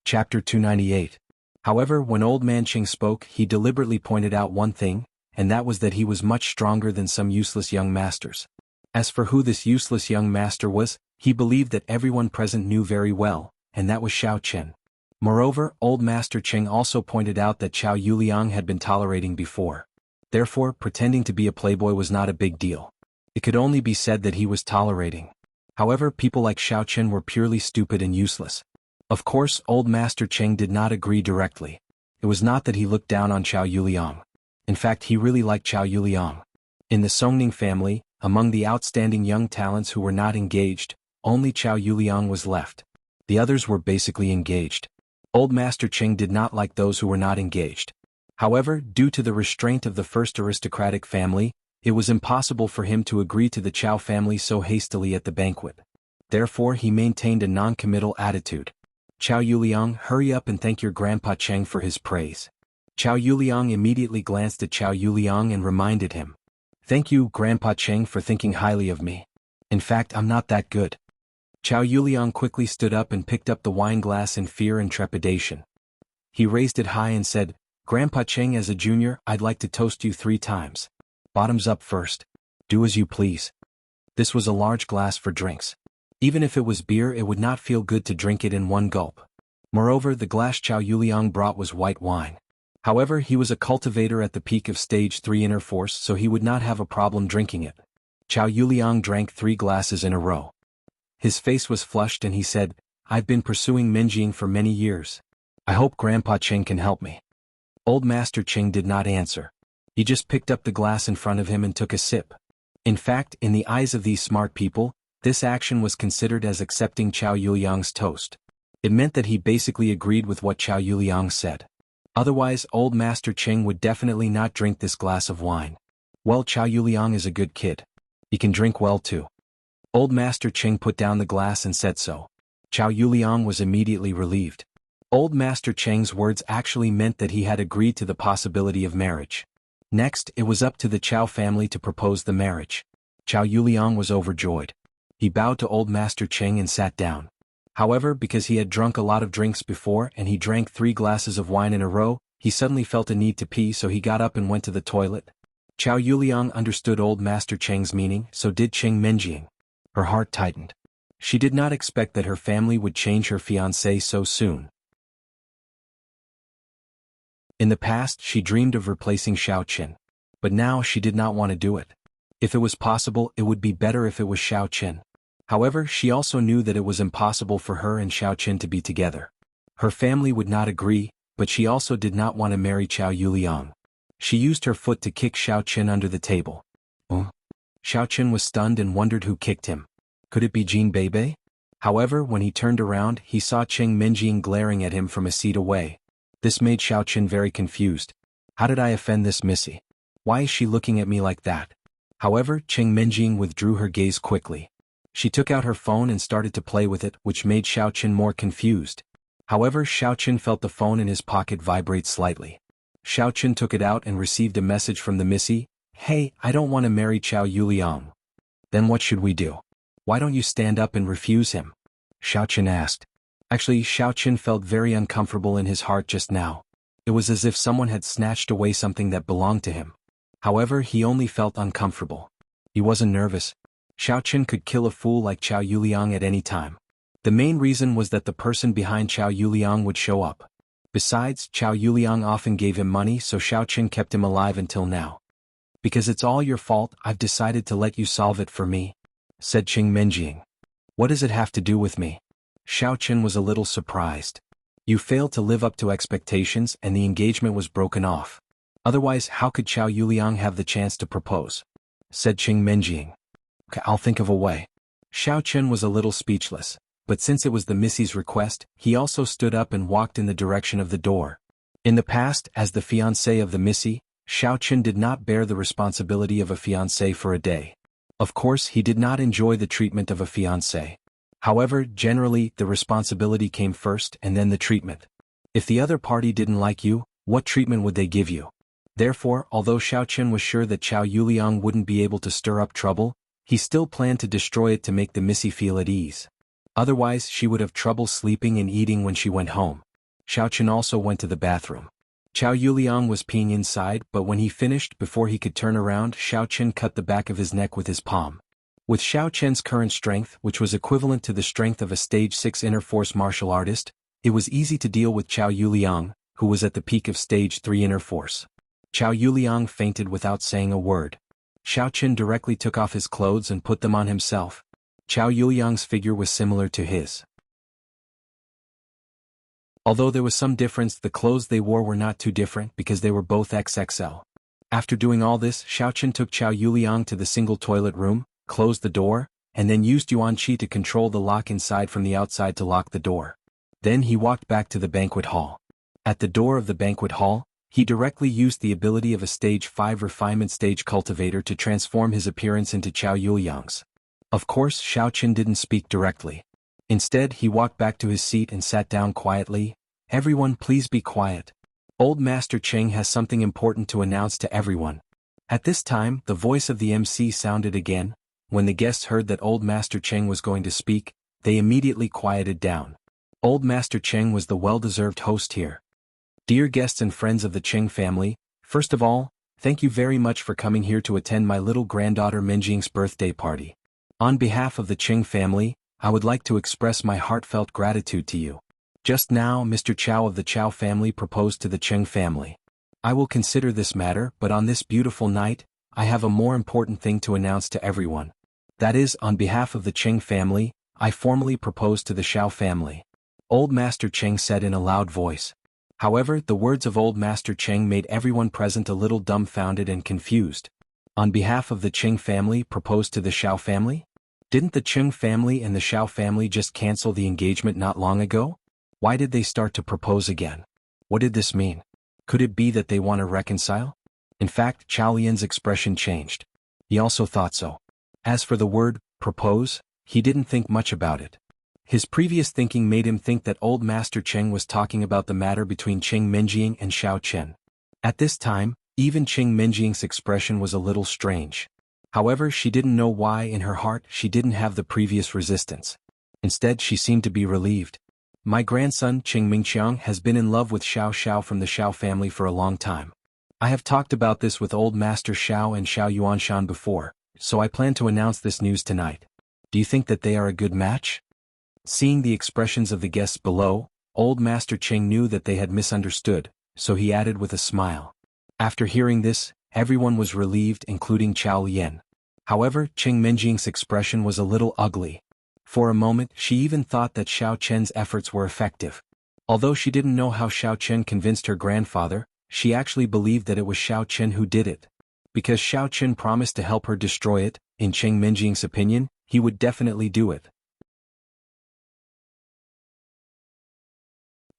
Chapter 298. However, when old man Cheng spoke, he deliberately pointed out one thing, and that was that he was much stronger than some useless young masters. As for who this useless young master was, he believed that everyone present knew very well, and that was Xiao Chen. Moreover, old Master Cheng also pointed out that Chow Yuliang had been tolerating before. Therefore, pretending to be a playboy was not a big deal. It could only be said that he was tolerating. However, people like Xiao Chen were purely stupid and useless. Of course, old Master Cheng did not agree directly. It was not that he looked down on Chow Yuliang. In fact, he really liked Chow Yuliang. In the Songning family, among the outstanding young talents who were not engaged, only Chow Yuliang was left. The others were basically engaged. Old Master Cheng did not like those who were not engaged. However, due to the restraint of the first aristocratic family, it was impossible for him to agree to the Chow family so hastily at the banquet. Therefore, he maintained a non-committal attitude. "Chow Yuliang, hurry up and thank your grandpa Cheng for his praise. Chow Yuliang immediately glanced at Chow Yuliang and reminded him. Thank you, Grandpa Cheng, for thinking highly of me. In fact, I'm not that good. Chow Yuliang quickly stood up and picked up the wine glass in fear and trepidation. He raised it high and said, Grandpa Cheng, as a junior, I'd like to toast you 3 times. Bottoms up first. Do as you please. This was a large glass for drinks. Even if it was beer, it would not feel good to drink it in one gulp. Moreover, the glass Chow Yuliang brought was white wine. However, he was a cultivator at the peak of Stage 3 Inner Force, so he would not have a problem drinking it. Chow Yuliang drank 3 glasses in a row. His face was flushed and he said, I've been pursuing Menjing for many years. I hope Grandpa Cheng can help me. Old Master Cheng did not answer. He just picked up the glass in front of him and took a sip. In fact, in the eyes of these smart people, this action was considered as accepting Chow Yuliang's toast. It meant that he basically agreed with what Chow Yuliang said. Otherwise, Old Master Cheng would definitely not drink this glass of wine. Well, Chow Yuliang is a good kid. He can drink well too. Old Master Cheng put down the glass and said so. Chow Yuliang was immediately relieved. Old Master Cheng's words actually meant that he had agreed to the possibility of marriage. Next, it was up to the Chow family to propose the marriage. Chow Yuliang was overjoyed. He bowed to Old Master Cheng and sat down. However, because he had drunk a lot of drinks before and he drank 3 glasses of wine in a row, he suddenly felt a need to pee, so he got up and went to the toilet. Chow Yuliang understood Old Master Cheng's meaning, so did Cheng Menjing. Her heart tightened. She did not expect that her family would change her fiancé so soon. In the past, she dreamed of replacing Xiao Qin. But now she did not want to do it. If it was possible, it would be better if it was Xiao Qin. However, she also knew that it was impossible for her and Xiao Qin to be together. Her family would not agree, but she also did not want to marry Chow Yuliang. She used her foot to kick Xiao Qin under the table. Xiao Qin was stunned and wondered who kicked him. Could it be Jin Beibei? However, when he turned around, he saw Cheng Menjing glaring at him from a seat away. This made Xiao Qin very confused. How did I offend this missy? Why is she looking at me like that? However, Cheng Menjing withdrew her gaze quickly. She took out her phone and started to play with it, which made Xiao Qin more confused. However, Xiao Qin felt the phone in his pocket vibrate slightly. Xiao Qin took it out and received a message from the missy. Hey, I don't want to marry Chow Yuliang. Then what should we do? Why don't you stand up and refuse him? Xiao Qin asked. Actually, Xiao Qin felt very uncomfortable in his heart just now. It was as if someone had snatched away something that belonged to him. However, he only felt uncomfortable. He wasn't nervous. Xiao Qin could kill a fool like Chow Yuliang at any time. The main reason was that the person behind Chow Yuliang would show up. Besides, Chow Yuliang often gave him money, so Xiao Qin kept him alive until now. Because it's all your fault, I've decided to let you solve it for me, said Cheng Menjing. What does it have to do with me? Xiao Qin was a little surprised. You failed to live up to expectations and the engagement was broken off. Otherwise, how could Chow Yuliang have the chance to propose? Said Cheng Menjing. Okay, I'll think of a way. Xiao Qin was a little speechless, but since it was the missy's request, he also stood up and walked in the direction of the door. In the past, as the fiancé of the missy, Xiao Qin did not bear the responsibility of a fiancé for a day. Of course, he did not enjoy the treatment of a fiancé. However, generally, the responsibility came first and then the treatment. If the other party didn't like you, what treatment would they give you? Therefore, although Xiao Qin was sure that Chow Yuliang wouldn't be able to stir up trouble, he still planned to destroy it to make the missy feel at ease. Otherwise, she would have trouble sleeping and eating when she went home. Xiao Qin also went to the bathroom. Chow Yuliang was peeing inside, but when he finished, before he could turn around, Xiao Qin cut the back of his neck with his palm. With Xiao Qin's current strength, which was equivalent to the strength of a Stage 6 Inner Force martial artist, it was easy to deal with Chow Yuliang, who was at the peak of Stage 3 Inner Force. Chow Yuliang fainted without saying a word. Xiao Qin directly took off his clothes and put them on himself. Chow Yuliang's figure was similar to his. Although there was some difference, the clothes they wore were not too different because they were both XXL. After doing all this, Xiao Qin took Chow Yuliang to the single toilet room, closed the door, and then used Yuan Qi to control the lock inside from the outside to lock the door. Then he walked back to the banquet hall. At the door of the banquet hall, he directly used the ability of a Stage 5 refinement stage cultivator to transform his appearance into Chow Yuliang's. Of course, Xiao Qin didn't speak directly. Instead, he walked back to his seat and sat down quietly. Everyone, please be quiet. Old Master Cheng has something important to announce to everyone. At this time, the voice of the MC sounded again. When the guests heard that Old Master Cheng was going to speak, they immediately quieted down. Old Master Cheng was the well-deserved host here. Dear guests and friends of the Cheng family, first of all, thank you very much for coming here to attend my little granddaughter Minjing's birthday party. On behalf of the Cheng family, I would like to express my heartfelt gratitude to you. Just now, Mr. Chow of the Chow family proposed to the Cheng family. I will consider this matter, but on this beautiful night, I have a more important thing to announce to everyone. That is, on behalf of the Cheng family, I formally propose to the Xiao family. Old Master Cheng said in a loud voice. However, the words of Old Master Cheng made everyone present a little dumbfounded and confused. On behalf of the Cheng family proposed to the Xiao family? Didn't the Cheng family and the Xiao family just cancel the engagement not long ago? Why did they start to propose again? What did this mean? Could it be that they want to reconcile? In fact, Chow Lian's expression changed. He also thought so. As for the word, propose, he didn't think much about it. His previous thinking made him think that Old Master Cheng was talking about the matter between Cheng Minjing and Xiao Chen. At this time, even Cheng Minjing's expression was a little strange. However, she didn't know why in her heart she didn't have the previous resistance. Instead, she seemed to be relieved. My grandson Cheng Mingqiang has been in love with Xiao Xiao from the Xiao family for a long time. I have talked about this with Old Master Xiao and Xiao Yuanshan before, so I plan to announce this news tonight. Do you think that they are a good match? Seeing the expressions of the guests below, Old Master Cheng knew that they had misunderstood, so he added with a smile. After hearing this, everyone was relieved, including Chow Lian. However, Cheng Minjing's expression was a little ugly. For a moment, she even thought that Xiao Chen's efforts were effective. Although she didn't know how Xiao Chen convinced her grandfather, she actually believed that it was Xiao Chen who did it. Because Xiao Chen promised to help her destroy it, in Cheng Minjing's opinion, he would definitely do it.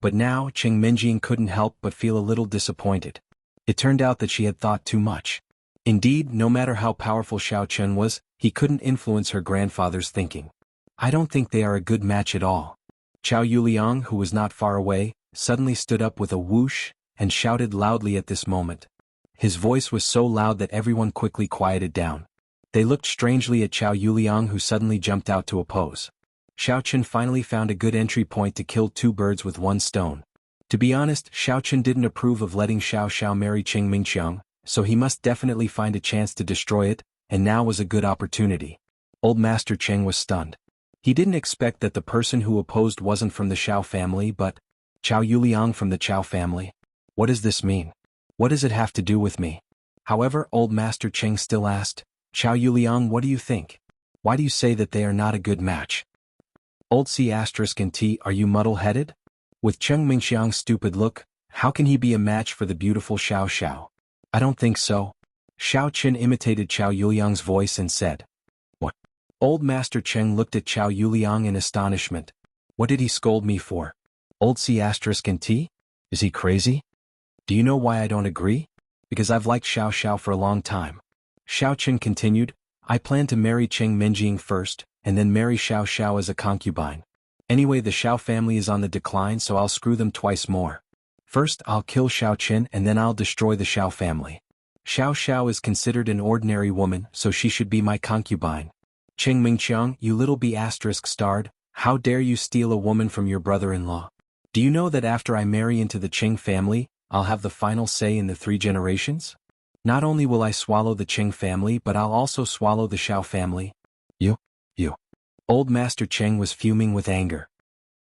But now, Cheng Minjing couldn't help but feel a little disappointed. It turned out that she had thought too much. Indeed, no matter how powerful Xiao Chen was, he couldn't influence her grandfather's thinking. I don't think they are a good match at all. Chow Yuliang, who was not far away, suddenly stood up with a whoosh, and shouted loudly at this moment. His voice was so loud that everyone quickly quieted down. They looked strangely at Chow Yuliang, who suddenly jumped out to oppose. Xiao Chen finally found a good entry point to kill two birds with one stone. To be honest, Xiao Chen didn't approve of letting Xiao Xiao marry Cheng Mingqiang, so he must definitely find a chance to destroy it, and now was a good opportunity. Old Master Cheng was stunned. He didn't expect that the person who opposed wasn't from the Xiao family but Chow Yuliang from the Chow family. What does this mean? What does it have to do with me? However, Old Master Cheng still asked, Chow Yuliang, what do you think? Why do you say that they are not a good match? Old C*** and T, are you muddle-headed? With Cheng Mingqiang's stupid look, how can he be a match for the beautiful Xiao Xiao? I don't think so. Xiao Chen imitated Chow Yuliang's voice and said, What? Old Master Cheng looked at Chow Yuliang in astonishment. What did he scold me for? Old C** and T? Is he crazy? Do you know why I don't agree? Because I've liked Xiao Xiao for a long time. Xiao Chen continued, I plan to marry Cheng Minjing first, and then marry Xiao Xiao as a concubine. Anyway, the Xiao family is on the decline, so I'll screw them twice more. First, I'll kill Xiao Chen and then I'll destroy the Xiao family. Xiao Xiao is considered an ordinary woman, so she should be my concubine. Cheng Mingqiang, you little B****, how dare you steal a woman from your brother-in-law? Do you know that after I marry into the Cheng family, I'll have the final say in the 3 generations? Not only will I swallow the Cheng family but I'll also swallow the Xiao family. You. Old Master Cheng was fuming with anger.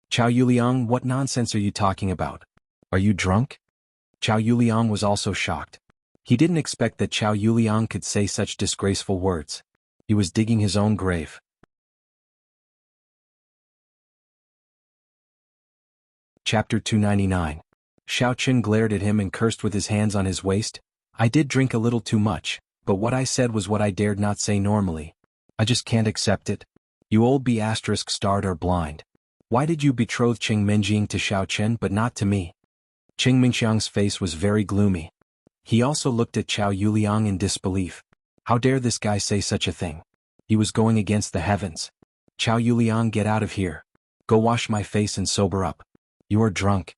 Chow Yuliang, what nonsense are you talking about? Are you drunk? Chow Yuliang was also shocked. He didn't expect that Chow Yuliang could say such disgraceful words. He was digging his own grave. Chapter 299. Xiao Chen glared at him and cursed with his hands on his waist. I did drink a little too much, but what I said was what I dared not say normally. I just can't accept it. You old B** are blind. Why did you betroth Cheng Minjing to Xiao Chen but not to me? Cheng Mingqiang's face was very gloomy. He also looked at Chow Yuliang in disbelief. How dare this guy say such a thing? He was going against the heavens. Chow Yuliang, get out of here. Go wash my face and sober up. You are drunk.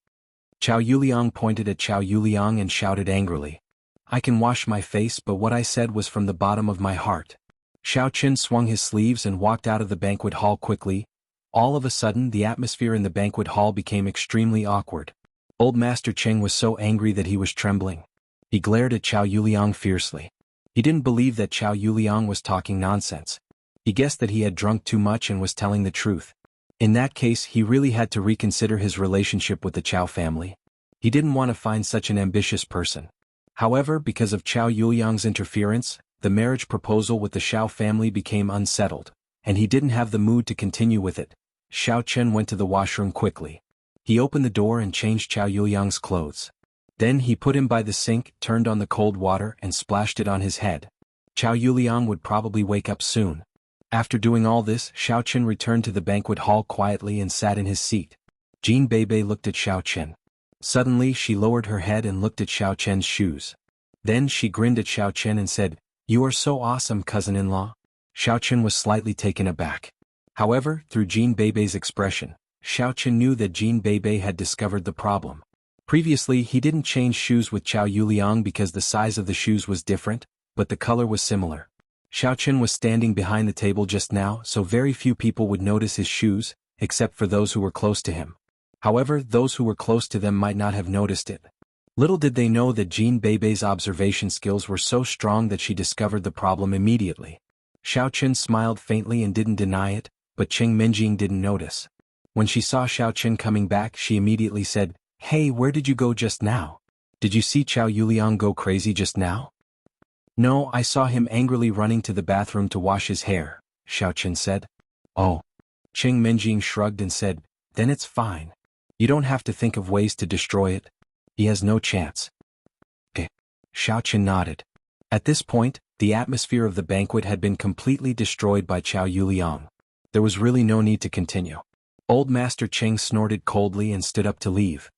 Chow Yuliang pointed at Chow Yuliang and shouted angrily. I can wash my face, but what I said was from the bottom of my heart. Xiao Qin swung his sleeves and walked out of the banquet hall quickly. All of a sudden, the atmosphere in the banquet hall became extremely awkward. Old Master Cheng was so angry that he was trembling. He glared at Chow Yuliang fiercely. He didn't believe that Chow Yuliang was talking nonsense. He guessed that he had drunk too much and was telling the truth. In that case, he really had to reconsider his relationship with the Chow family. He didn't want to find such an ambitious person. However, because of Chow Yuliang's interference, the marriage proposal with the Xiao family became unsettled, and he didn't have the mood to continue with it. Xiao Chen went to the washroom quickly. He opened the door and changed Chow Yuliang's clothes. Then he put him by the sink, turned on the cold water and splashed it on his head. Chow Yuliang would probably wake up soon. After doing all this, Xiao Chen returned to the banquet hall quietly and sat in his seat. Jean Beibei looked at Xiao Chen. Suddenly she lowered her head and looked at Xiao Chen's shoes. Then she grinned at Xiao Chen and said, "You are so awesome, cousin-in-law." Xiao Chen was slightly taken aback. However, through Jean Beibei's expression, Xiao Chen knew that Jean Beibei had discovered the problem. Previously he didn't change shoes with Chow Yuliang because the size of the shoes was different, but the color was similar. Xiao Chen was standing behind the table just now, so very few people would notice his shoes, except for those who were close to him. However, those who were close to them might not have noticed it. Little did they know that Jean Beibei's observation skills were so strong that she discovered the problem immediately. Xiao Chen smiled faintly and didn't deny it, but Cheng Menjing didn't notice. When she saw Xiao Chen coming back, she immediately said, "Hey, where did you go just now? Did you see Chow Yuliang go crazy just now?" "No, I saw him angrily running to the bathroom to wash his hair," Xiao Chen said. "Oh." Cheng Menjing shrugged and said, "Then it's fine. You don't have to think of ways to destroy it. He has no chance." Okay. Xiao Chen nodded. At this point, the atmosphere of the banquet had been completely destroyed by Chow Yuliang. There was really no need to continue. Old Master Cheng snorted coldly and stood up to leave.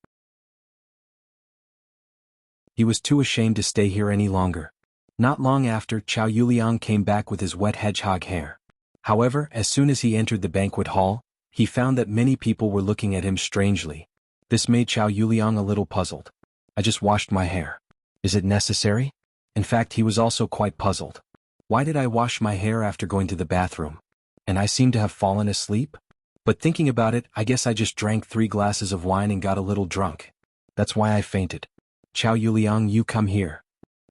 He was too ashamed to stay here any longer. Not long after, Chow Yuliang came back with his wet hedgehog hair. However, as soon as he entered the banquet hall, he found that many people were looking at him strangely. This made Chow Yuliang a little puzzled. "I just washed my hair. Is it necessary?" In fact, he was also quite puzzled. Why did I wash my hair after going to the bathroom? And I seem to have fallen asleep? But thinking about it, I guess I just drank 3 glasses of wine and got a little drunk. That's why I fainted. "Chow Yuliang, you come here."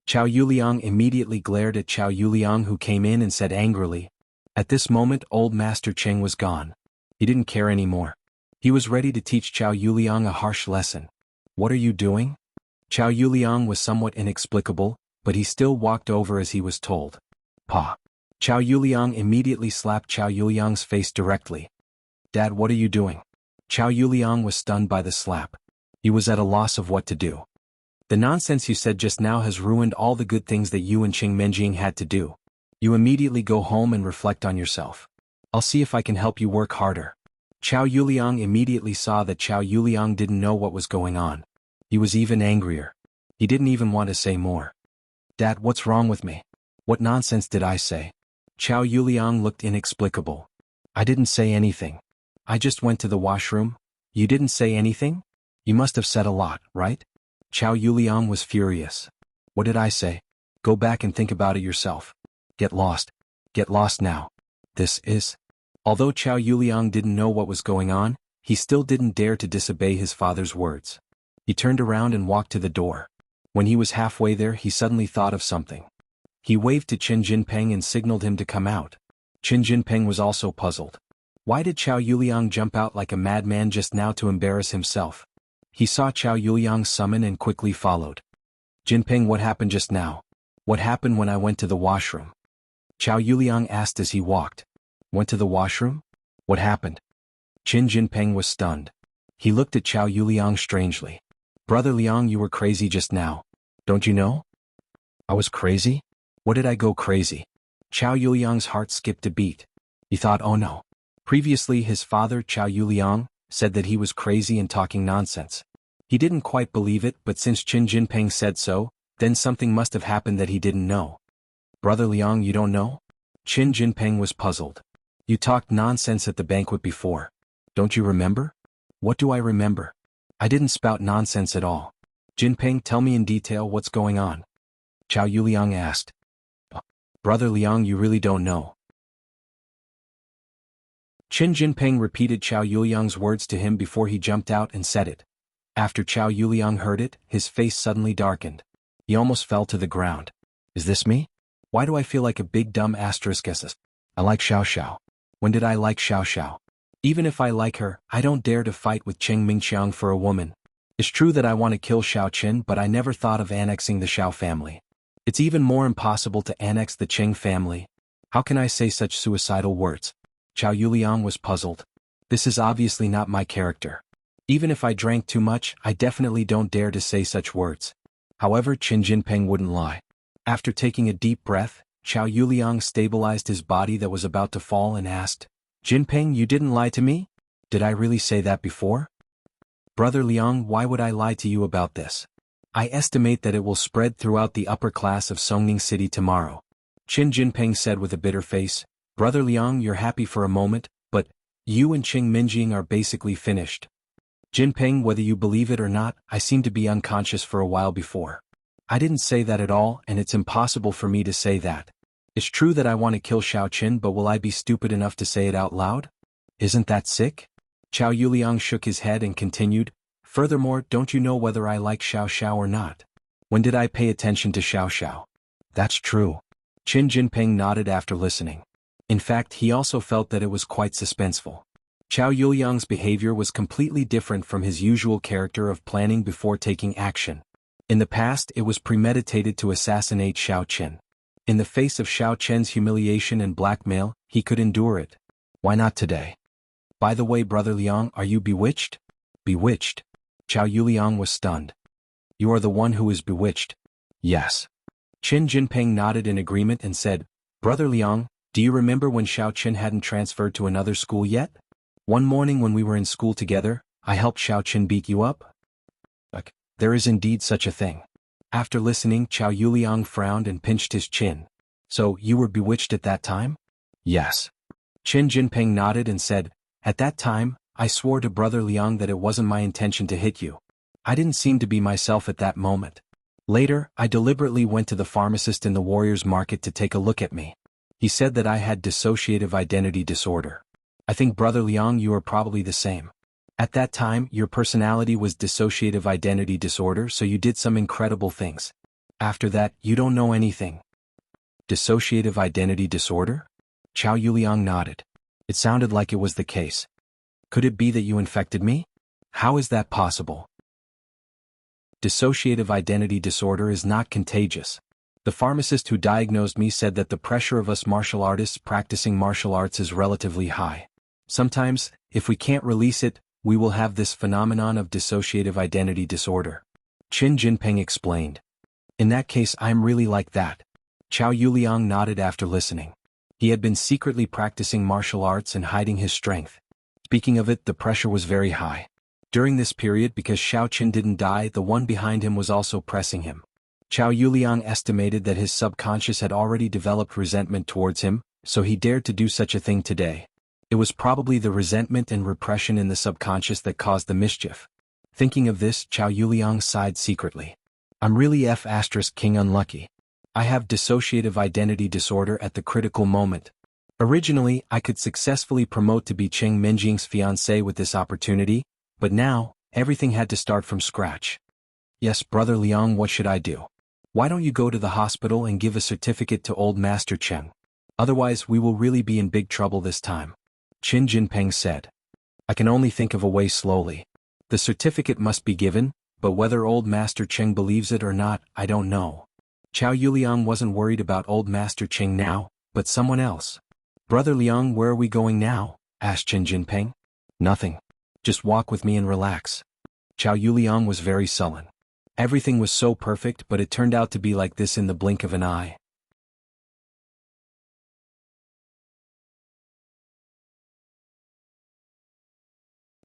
Chow Yuliang immediately glared at Chow Yuliang, who came in and said angrily. At this moment, old Master Cheng was gone. He didn't care anymore. He was ready to teach Chow Yuliang a harsh lesson. "What are you doing?" Chow Yuliang was somewhat inexplicable, but he still walked over as he was told. "Pa." Chow Yuliang immediately slapped Chow Yuliang's face directly. "Dad, what are you doing?" Chow Yuliang was stunned by the slap. He was at a loss of what to do. "The nonsense you said just now has ruined all the good things that you and Cheng Menjing had to do. You immediately go home and reflect on yourself. I'll see if I can help you work harder." Chow Yuliang immediately saw that Chow Yuliang didn't know what was going on. He was even angrier. He didn't even want to say more. "Dad, what's wrong with me? What nonsense did I say?" Chow Yuliang looked inexplicable. "I didn't say anything. I just went to the washroom." "You didn't say anything? You must have said a lot, right?" Chow Yuliang was furious. "What did I say? Go back and think about it yourself. Get lost. Get lost now. This is..." Although Chow Yuliang didn't know what was going on, he still didn't dare to disobey his father's words. He turned around and walked to the door. When he was halfway there, he suddenly thought of something. He waved to Qin Jinpeng and signaled him to come out. Qin Jinpeng was also puzzled. Why did Chow Yuliang jump out like a madman just now to embarrass himself? He saw Chow Yuliang summon and quickly followed. "Jinpeng, what happened just now? What happened when I went to the washroom?" Chow Yuliang asked as he walked. "Went to the washroom? What happened?" Qin Jinpeng was stunned. He looked at Chow Yuliang strangely. "Brother Liang, you were crazy just now. Don't you know?" "I was crazy? What did I go crazy?" Chow Yuliang's heart skipped a beat. He thought, oh no. Previously his father, Chow Yuliang, said that he was crazy and talking nonsense. He didn't quite believe it, but since Qin Jinpeng said so, then something must have happened that he didn't know. "Brother Liang, you don't know?" Qin Jinpeng was puzzled. "You talked nonsense at the banquet before. Don't you remember?" "What do I remember?" I didn't spout nonsense at all. Jinping, tell me in detail what's going on. Chow Yuliang asked. Brother Liang, you really don't know. Qin Jinping repeated Chow Yuliang's words to him before he jumped out and said it. After Chow Yuliang heard it, his face suddenly darkened. He almost fell to the ground. Is this me? Why do I feel like a big dumb asterisk SS? I like Xiao Xiao. When did I like Xiao Xiao? Even if I like her, I don't dare to fight with Cheng Mingqiang for a woman. It's true that I want to kill Xiao Qin, but I never thought of annexing the Xiao family. It's even more impossible to annex the Cheng family. How can I say such suicidal words? Chow Yuliang was puzzled. This is obviously not my character. Even if I drank too much, I definitely don't dare to say such words. However, Qin Jinping wouldn't lie. After taking a deep breath, Chow Yuliang stabilized his body that was about to fall and asked, Jinping, you didn't lie to me? Did I really say that before? Brother Liang, why would I lie to you about this? I estimate that it will spread throughout the upper class of Songning City tomorrow. Qin Jinping said with a bitter face. Brother Liang, you're happy for a moment, but you and Cheng Minjing are basically finished. Jinping, whether you believe it or not, I seem to be unconscious for a while before. I didn't say that at all, and it's impossible for me to say that. It's true that I want to kill Xiao Qin, but will I be stupid enough to say it out loud? Isn't that sick? Chow Yuliang shook his head and continued, furthermore, don't you know whether I like Xiao Xiao or not? When did I pay attention to Xiao Xiao? That's true. Qin Jinping nodded after listening. In fact, he also felt that it was quite suspenseful. Chow Yuliang's behavior was completely different from his usual character of planning before taking action. In the past, it was premeditated to assassinate Xiao Qin. In the face of Xiao Qin's humiliation and blackmail, he could endure it. Why not today? By the way, Brother Liang, are you bewitched? Bewitched? Chow Yuliang was stunned. You are the one who is bewitched. Yes. Qin Jinping nodded in agreement and said, Brother Liang, do you remember when Xiao Qin hadn't transferred to another school yet? One morning when we were in school together, I helped Xiao Qin beat you up? There is indeed such a thing. After listening, Chow Yuliang frowned and pinched his chin. So, you were bewitched at that time? Yes. Qin Jinping nodded and said, At that time, I swore to Brother Liang that it wasn't my intention to hit you. I didn't seem to be myself at that moment. Later, I deliberately went to the pharmacist in the Warriors Market to take a look at me. He said that I had dissociative identity disorder. I think Brother Liang, you are probably the same. At that time, your personality was dissociative identity disorder, so you did some incredible things. After that, you don't know anything. Dissociative identity disorder? Chow Yuliang nodded. It sounded like it was the case. Could it be that you infected me? How is that possible? Dissociative identity disorder is not contagious. The pharmacist who diagnosed me said that the pressure of us martial artists practicing martial arts is relatively high. Sometimes, if we can't release it, we will have this phenomenon of dissociative identity disorder. Qin Jinping explained. In that case, I'm really like that. Chow Yuliang nodded after listening. He had been secretly practicing martial arts and hiding his strength. Speaking of it, the pressure was very high. During this period, because Xiao Qin didn't die, the one behind him was also pressing him. Chow Yuliang estimated that his subconscious had already developed resentment towards him, so he dared to do such a thing today. It was probably the resentment and repression in the subconscious that caused the mischief. Thinking of this, Chow Yuliang sighed secretly. I'm really King unlucky. I have dissociative identity disorder at the critical moment. Originally, I could successfully promote to be Cheng Minjing's fiancé with this opportunity, but now, everything had to start from scratch. Yes, Brother Liang, what should I do? Why don't you go to the hospital and give a certificate to old Master Cheng? Otherwise, we will really be in big trouble this time. Qin Jinping said. I can only think of a way slowly. The certificate must be given, but whether old Master Cheng believes it or not, I don't know. Chow Yuliang wasn't worried about old Master Cheng now, but someone else. Brother Liang, where are we going now? Asked Qin Jinping. Nothing. Just walk with me and relax. Chow Yuliang was very sullen. Everything was so perfect, but it turned out to be like this in the blink of an eye.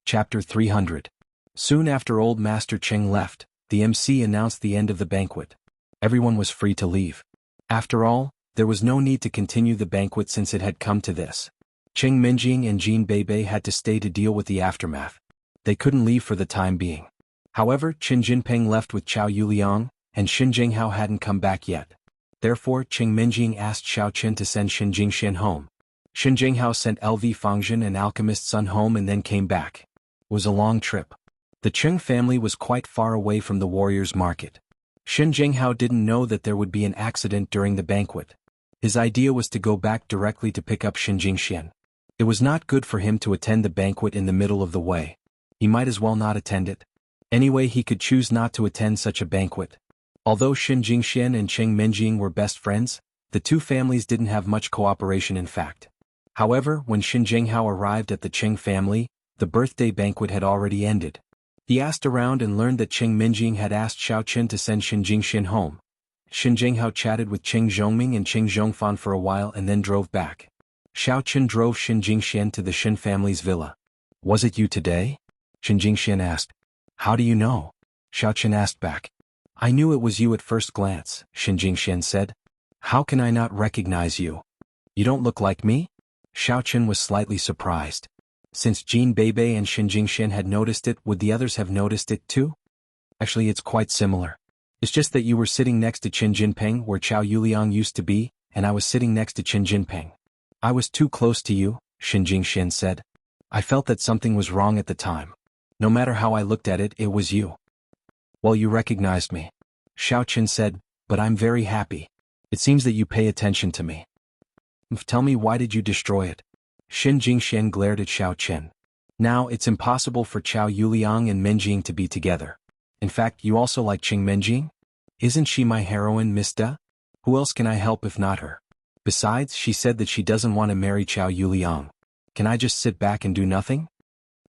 Chapter 300. Soon after old Master Cheng left, the MC announced the end of the banquet. Everyone was free to leave. After all, there was no need to continue the banquet since it had come to this. Cheng Minjing and Jean Beibei had to stay to deal with the aftermath. They couldn't leave for the time being. However, Qin Jinping left with Qiao Yuliang, and Xin Jinghao hadn't come back yet. Therefore, Qing Minjing asked Xiao Qin to send Xin Jingxian home. Xin Jinghao sent LV Fangzhen and Alchemist Sun home and then came back. It was a long trip. The Qing family was quite far away from the warriors' market. Xin Jinghao didn't know that there would be an accident during the banquet. His idea was to go back directly to pick up Xin Jingxian. It was not good for him to attend the banquet in the middle of the way. He might as well not attend it. Anyway, he could choose not to attend such a banquet. Although Xin Jingxian and Qing Minjing were best friends, the two families didn't have much cooperation in fact. However, when Xin Jinghao arrived at the Qing family, the birthday banquet had already ended. He asked around and learned that Qing Minjing had asked Xiao Qin to send Xin Jingxian home. Xin Jinghao chatted with Qing Zhongming and Qing Zhongfan for a while and then drove back. Xiao Qin drove Xin Jingxian to the Xin family's villa. "Was it you today?" Xin Jingxian asked. "How do you know?" Xiao Qin asked back. "I knew it was you at first glance," Xin Jingxian said. "How can I not recognize you? You don't look like me?" Xiao Qin was slightly surprised. Since Jin Beibei and Xin Jingxian had noticed it, would the others have noticed it too? Actually, it's quite similar. It's just that you were sitting next to Qin Jinping where Qiao Yuliang used to be, and I was sitting next to Qin Jinping. I was too close to you, Xin Jingxian said. I felt that something was wrong at the time. No matter how I looked at it, it was you. Well, you recognized me. Xiao Qin said, but I'm very happy. It seems that you pay attention to me. Tell me, why did you destroy it? Xin Jingxian glared at Xiao Qin. Now, it's impossible for Qiao Yuliang and Minjing to be together. In fact, you also like Qing Minjing? Isn't she my heroine, Miss Da? Who else can I help if not her? Besides, she said that she doesn't want to marry Qiao Yuliang. Can I just sit back and do nothing?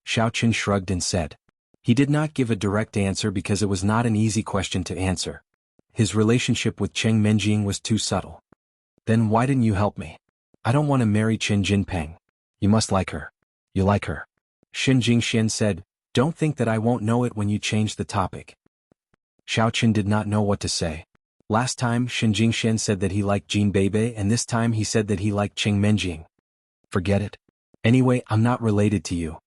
Xiao Qin shrugged and said. He did not give a direct answer because it was not an easy question to answer. His relationship with Qing Minjing was too subtle. Then why didn't you help me? I don't want to marry Qin Jinping. You must like her. You like her. Xin Jingxian said, don't think that I won't know it when you change the topic. Xiao Qin did not know what to say. Last time, Xin Jingxian said that he liked Jin Beibei, and this time he said that he liked Qing Minjing. Forget it. Anyway, I'm not related to you.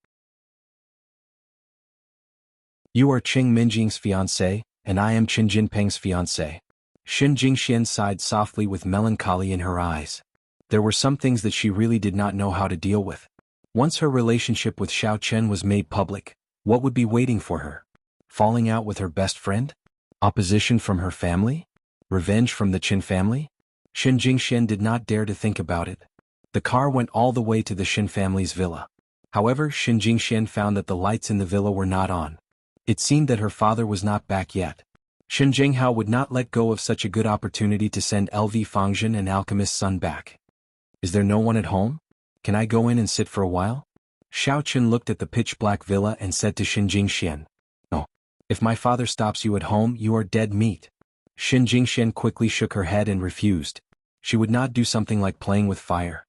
You are Qing Minjing's fiancé, and I am Qin Jinping's fiancé. Xin Jingxian sighed softly with melancholy in her eyes. There were some things that she really did not know how to deal with. Once her relationship with Xiao Qin was made public, what would be waiting for her? Falling out with her best friend? Opposition from her family? Revenge from the Qin family? Xin Jingxian did not dare to think about it. The car went all the way to the Qin family's villa. However, Xin Jingxian found that the lights in the villa were not on. It seemed that her father was not back yet. Xin Jinghao would not let go of such a good opportunity to send LV Fangzhen and Alchemist Sun back. Is there no one at home? Can I go in and sit for a while? Xiao Qin looked at the pitch-black villa and said to Xin Jingxian. No. If my father stops you at home, you are dead meat. Xin Jingxian quickly shook her head and refused. She would not do something like playing with fire.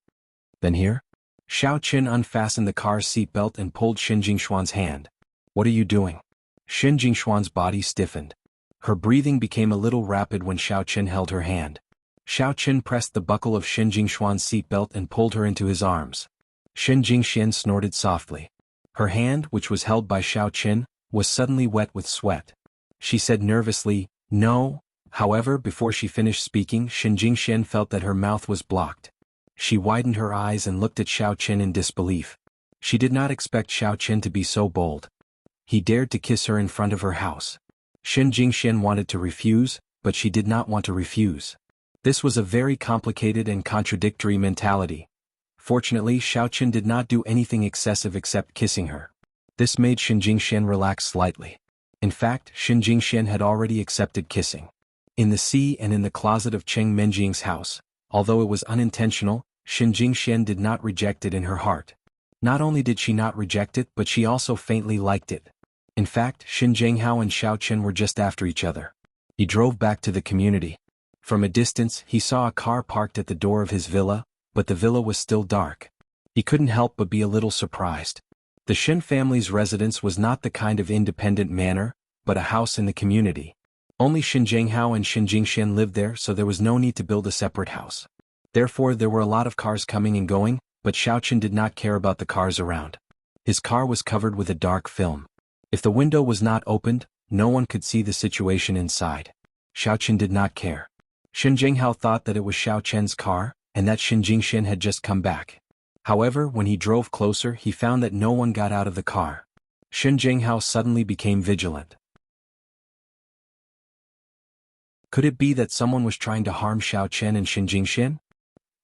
Then here? Xiao Qin unfastened the car's seatbelt and pulled Xin Jingshuan's hand. What are you doing? Xin Jingshuan's body stiffened. Her breathing became a little rapid when Xiao Qin held her hand. Xiao Qin pressed the buckle of Xin Jingshuan's seatbelt and pulled her into his arms. Xin Jingxian snorted softly. Her hand, which was held by Xiao Qin, was suddenly wet with sweat. She said nervously, no. However, before she finished speaking, Xin Jingxian felt that her mouth was blocked. She widened her eyes and looked at Xiao Qin in disbelief. She did not expect Xiao Qin to be so bold. He dared to kiss her in front of her house. Xin Jingxian wanted to refuse, but she did not want to refuse. This was a very complicated and contradictory mentality. Fortunately, Xiao Qin did not do anything excessive except kissing her. This made Xin Jingxian relax slightly. In fact, Xin Jingxian had already accepted kissing. In the sea and in the closet of Qing Minjing's house, although it was unintentional, Xin Jingxian did not reject it in her heart. Not only did she not reject it, but she also faintly liked it. In fact, Xin Jinghao and Xiao Qin were just after each other. He drove back to the community. From a distance, he saw a car parked at the door of his villa, but the villa was still dark. He couldn't help but be a little surprised. The Xin family's residence was not the kind of independent manor, but a house in the community. Only Xin Jinghao and Xin Jingxian lived there, so there was no need to build a separate house. Therefore, there were a lot of cars coming and going, but Xiao Qin did not care about the cars around. His car was covered with a dark film. If the window was not opened, no one could see the situation inside. Xiao Chen did not care. Shen Jinghao thought that it was Xiao Chen's car, and that Shen Jingxian had just come back. However, when he drove closer, he found that no one got out of the car. Shen Jinghao suddenly became vigilant. Could it be that someone was trying to harm Xiao Chen and Shen Jingxian?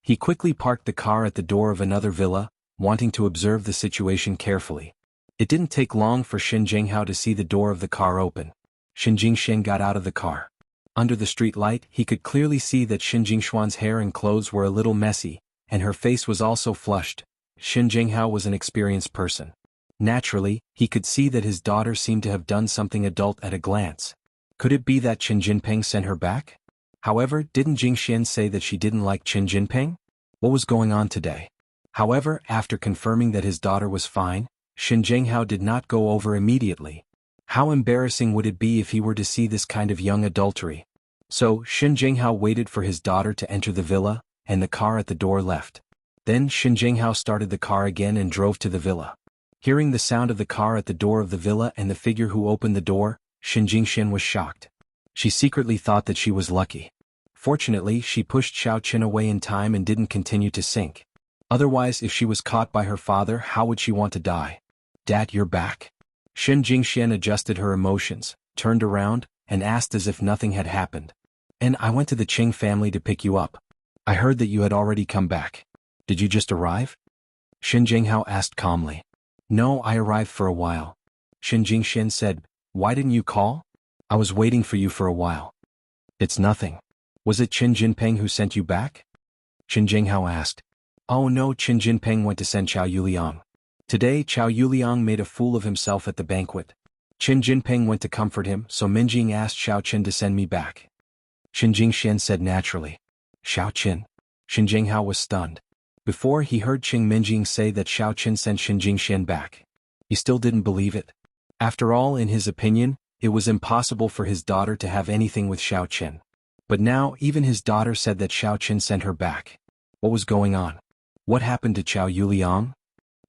He quickly parked the car at the door of another villa, wanting to observe the situation carefully. It didn't take long for Shen Jinghao to see the door of the car open. Shen Jingxian got out of the car. Under the street light, he could clearly see that Shen Jingshuan's hair and clothes were a little messy, and her face was also flushed. Shen Jinghao was an experienced person. Naturally, he could see that his daughter seemed to have done something adult at a glance. Could it be that Chen Jinping sent her back? However, didn't Jingxian say that she didn't like Chen Jinping? What was going on today? However, after confirming that his daughter was fine, Shen Jinghao did not go over immediately. How embarrassing would it be if he were to see this kind of young adultery? So, Shen Jinghao waited for his daughter to enter the villa, and the car at the door left. Then Shen Jinghao started the car again and drove to the villa. Hearing the sound of the car at the door of the villa and the figure who opened the door, Shen Jingxian was shocked. She secretly thought that she was lucky. Fortunately, she pushed Xiao Chen away in time and didn't continue to sink. Otherwise, if she was caught by her father, how would she want to die? Dad, you're back. Shen Jingxian adjusted her emotions, turned around, and asked as if nothing had happened. And I went to the Qing family to pick you up. I heard that you had already come back. Did you just arrive? Shen Jinghao asked calmly. No, I arrived for a while. Shen Jingxian said, why didn't you call? I was waiting for you for a while. It's nothing. Was it Chen Jinping who sent you back? Shen Jinghao asked. Oh no, Chen Jinping went to send Chao Yuliang. Today Chao Yuliang made a fool of himself at the banquet. Chen Jinping went to comfort him, so Minjing asked Xiao Chen to send me back. Shen Jingxian said naturally. Xiao Chen. Shen Jinghao was stunned. Before he heard Qing Minjing say that Xiao Chen sent Shen Jingxian back. He still didn't believe it. After all, in his opinion, it was impossible for his daughter to have anything with Xiao Chen. But now, even his daughter said that Xiao Chen sent her back. What was going on? What happened to Chao Yuliang?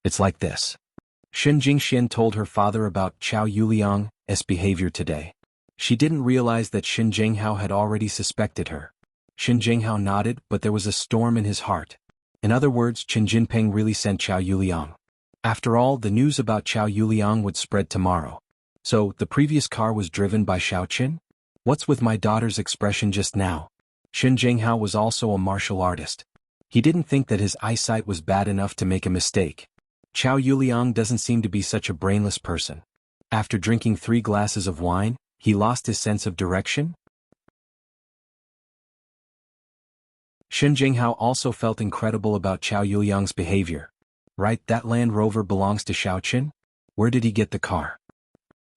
It's like this. Shen Jingxian told her father about Chao Yuliang's behavior today. She didn't realize that Shen Jinghao had already suspected her. Shen Jinghao nodded, but there was a storm in his heart. In other words, Chen Jinping really sent Chao Yuliang. After all, the news about Chao Yuliang would spread tomorrow. So, the previous car was driven by Xiao Chen? What's with my daughter's expression just now? Shen Jinghao was also a martial artist. He didn't think that his eyesight was bad enough to make a mistake. Chao Yuliang doesn't seem to be such a brainless person. After drinking 3 glasses of wine, he lost his sense of direction? Shen Jinghao also felt incredible about Chao Yuliang's behavior. Right, that Land Rover belongs to Xiao Chen? Where did he get the car?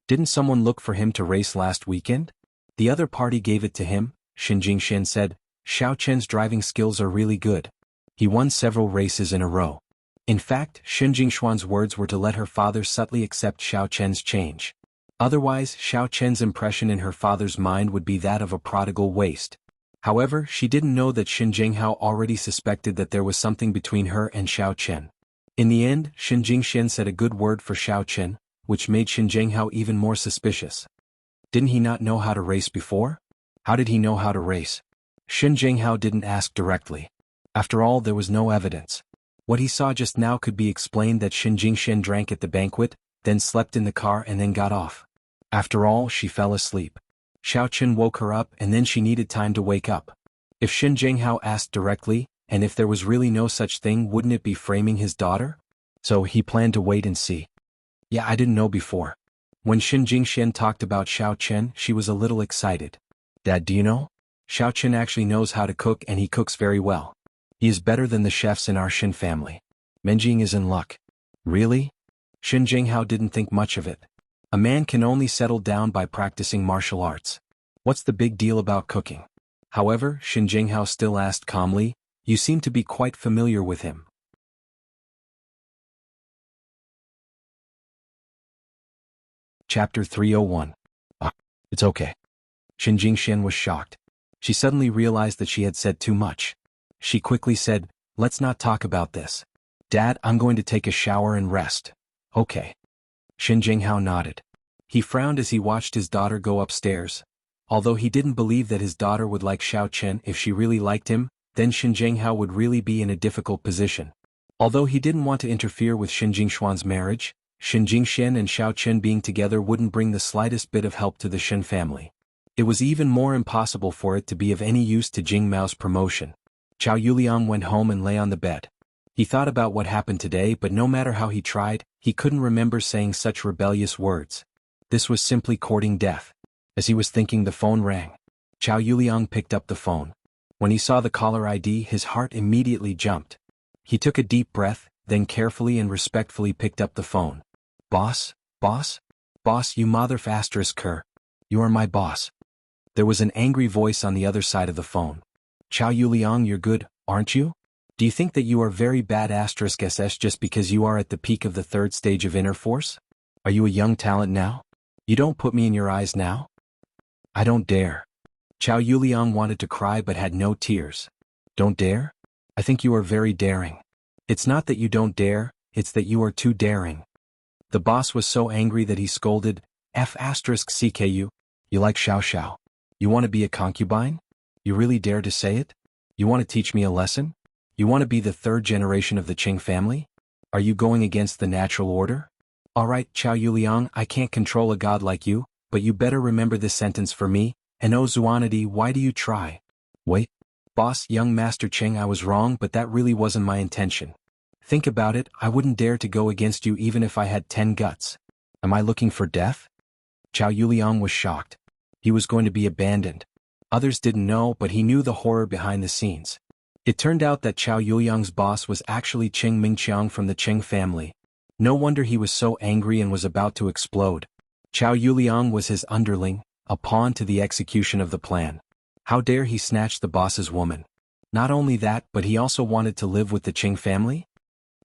Didn't someone look for him to race last weekend? The other party gave it to him, Shen Jingxian said. Xiao Chen's driving skills are really good. He won several races in a row. In fact, Shen Jingshuan's words were to let her father subtly accept Xiao Chen's change. Otherwise, Xiao Chen's impression in her father's mind would be that of a prodigal waste. However, she didn't know that Shen Jinghao already suspected that there was something between her and Xiao Chen. In the end, Shen Jingxian said a good word for Xiao Chen, which made Shen Jinghao even more suspicious. Didn't he not know how to race before? How did he know how to race? Shen Jinghao didn't ask directly. After all, there was no evidence. What he saw just now could be explained that Shen Jingxian drank at the banquet, then slept in the car and then got off. After all, she fell asleep. Xiao Chen woke her up and then she needed time to wake up. If Shen Jinghao asked directly, and if there was really no such thing, wouldn't it be framing his daughter? So he planned to wait and see. Yeah, I didn't know before. When Shen Jingxian talked about Xiao Chen, she was a little excited. Dad, do you know? Xiao Chen actually knows how to cook and he cooks very well. He is better than the chefs in our Shen family. Menjing is in luck. Really? Shen Jinghao didn't think much of it. A man can only settle down by practicing martial arts. What's the big deal about cooking? However, Shen Jinghao still asked calmly, you seem to be quite familiar with him. Chapter 301. It's okay. Shen Jingxian was shocked. She suddenly realized that she had said too much. She quickly said, let's not talk about this. Dad, I'm going to take a shower and rest. Okay. Shen Jinghao nodded. He frowned as he watched his daughter go upstairs. Although he didn't believe that his daughter would like Xiao Chen if she really liked him, then Xin Jinghao would really be in a difficult position. Although he didn't want to interfere with Xin Jingshuan's marriage, Xin Jingshen and Xiao Chen being together wouldn't bring the slightest bit of help to the Shen family. It was even more impossible for it to be of any use to Jing Mao's promotion. Zhao Yuliang went home and lay on the bed. He thought about what happened today, but no matter how he tried, he couldn't remember saying such rebellious words. This was simply courting death. As he was thinking, the phone rang. Zhao Yuliang picked up the phone. When he saw the caller ID, his heart immediately jumped. He took a deep breath, then carefully and respectfully picked up the phone. Boss? Boss? Boss, you motherfucker. You are my boss. There was an angry voice on the other side of the phone. Zhao Yuliang, you're good, aren't you? Do you think that you are very bad *SS just because you are at the peak of the third stage of inner force? Are you a young talent now? You don't put me in your eyes now? I don't dare. Zhao Yuliang wanted to cry but had no tears. Don't dare? I think you are very daring. It's not that you don't dare, it's that you are too daring. The boss was so angry that he scolded, F***CKU, you like Xiao Xiao? You want to be a concubine? You really dare to say it? You want to teach me a lesson? You want to be the third generation of the Qing family? Are you going against the natural order? Alright, Zhao Yuliang, I can't control a god like you, but you better remember this sentence for me, and oh Zuanity, why do you try? Wait. Boss, young Master Qing, I was wrong, but that really wasn't my intention. Think about it, I wouldn't dare to go against you even if I had 10 guts. Am I looking for death? Zhao Yuliang was shocked. He was going to be abandoned. Others didn't know, but he knew the horror behind the scenes. It turned out that Zhao Yuliang's boss was actually Qing Mingqiang from the Qing family. No wonder he was so angry and was about to explode. Zhao Yuliang was his underling, a pawn to the execution of the plan. How dare he snatch the boss's woman? Not only that, but he also wanted to live with the Qing family?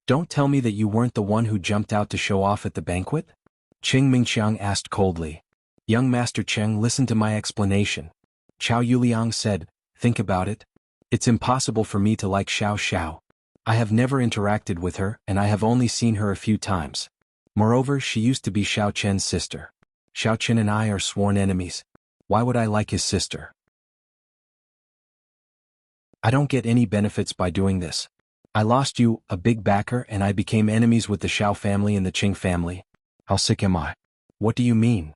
Don't tell me that you weren't the one who jumped out to show off at the banquet? Qing Mingqiang asked coldly. Young Master Cheng, listen to my explanation. Zhao Yuliang said, think about it. It's impossible for me to like Xiao Xiao. I have never interacted with her, and I have only seen her a few times. Moreover, she used to be Xiao Chen's sister. Xiao Chen and I are sworn enemies. Why would I like his sister? I don't get any benefits by doing this. I lost you, a big backer, and I became enemies with the Xiao family and the Qing family. How sick am I? What do you mean?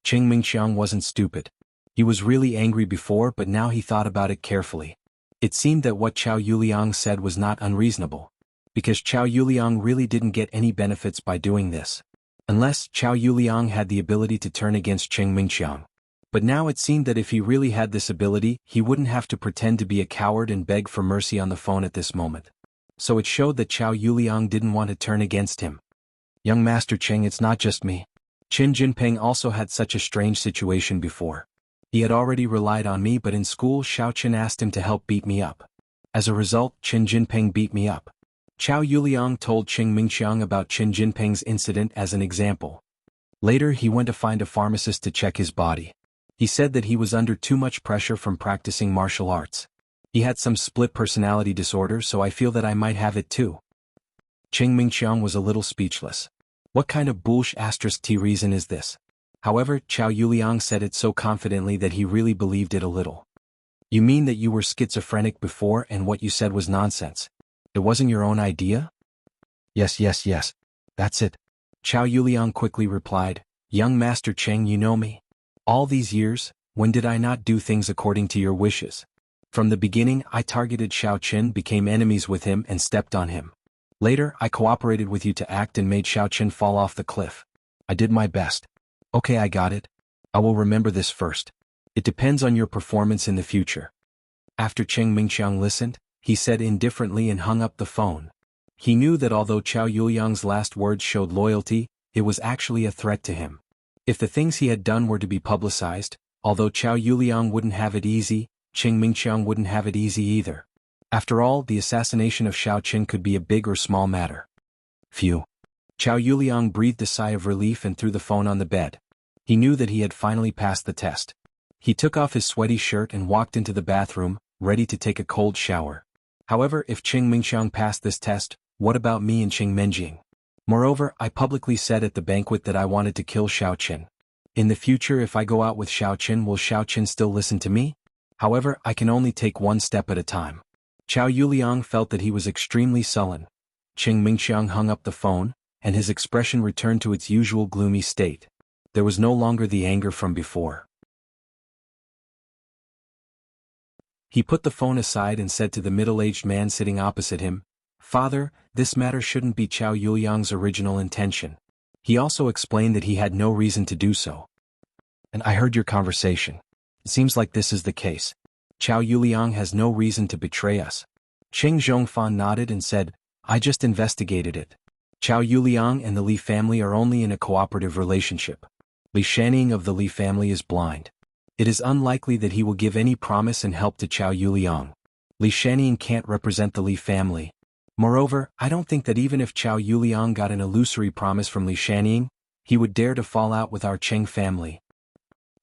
Qing Mingqiang wasn't stupid. He was really angry before, but now he thought about it carefully. It seemed that what Zhao Yuliang said was not unreasonable. Because Zhao Yuliang really didn't get any benefits by doing this. Unless Zhao Yuliang had the ability to turn against Qing Mingqiang. But now it seemed that if he really had this ability, he wouldn't have to pretend to be a coward and beg for mercy on the phone at this moment. So it showed that Zhao Yuliang didn't want to turn against him. Young Master Cheng, it's not just me. Qin Jinping also had such a strange situation before. He had already relied on me, but in school Xiao Chen asked him to help beat me up. As a result, Qin Jinping beat me up. Zhao Yuliang told Qing Mingqiang about Qin Jinping's incident as an example. Later he went to find a pharmacist to check his body. He said that he was under too much pressure from practicing martial arts. He had some split personality disorder, so I feel that I might have it too. Qing Mingqiang was a little speechless. What kind of **T reason is this? However, Zhao Yuliang said it so confidently that he really believed it a little. You mean that you were schizophrenic before and what you said was nonsense? It wasn't your own idea? Yes. That's it. Zhao Yuliang quickly replied, Young Master Cheng, you know me. All these years, when did I not do things according to your wishes? From the beginning, I targeted Xiao Chen, became enemies with him and stepped on him. Later, I cooperated with you to act and made Xiao Chen fall off the cliff. I did my best. Okay, I got it. I will remember this first. It depends on your performance in the future. After Qing Mingqiang listened, he said indifferently and hung up the phone. He knew that although Zhao Yuliang's last words showed loyalty, it was actually a threat to him. If the things he had done were to be publicized, although Zhao Yuliang wouldn't have it easy, Qing Mingqiang wouldn't have it easy either. After all, the assassination of Xiao Chen could be a big or small matter. Phew. Zhao Yuliang breathed a sigh of relief and threw the phone on the bed. He knew that he had finally passed the test. He took off his sweaty shirt and walked into the bathroom, ready to take a cold shower. However, if Qing Mingqiang passed this test, what about me and Qing Menjing? Moreover, I publicly said at the banquet that I wanted to kill Xiao Chen. In the future, if I go out with Xiao Qin, will Xiao Qin still listen to me? However, I can only take one step at a time. Qiao Yuliang felt that he was extremely sullen. Qing Mingqiang hung up the phone, and his expression returned to its usual gloomy state. There was no longer the anger from before. He put the phone aside and said to the middle-aged man sitting opposite him, "Father, this matter shouldn't be Qiao Yuliang's original intention." He also explained that he had no reason to do so. "And I heard your conversation. It seems like this is the case. Qiao Yuliang has no reason to betray us." Qing Zhongfan nodded and said, "I just investigated it. Qiao Yuliang and the Li family are only in a cooperative relationship. Li Shaning of the Li family is blind. It is unlikely that he will give any promise and help to Qiao Yuliang. Li Shaning can't represent the Li family. Moreover, I don't think that even if Qiao Yuliang got an illusory promise from Li Shaning, he would dare to fall out with our Qing family."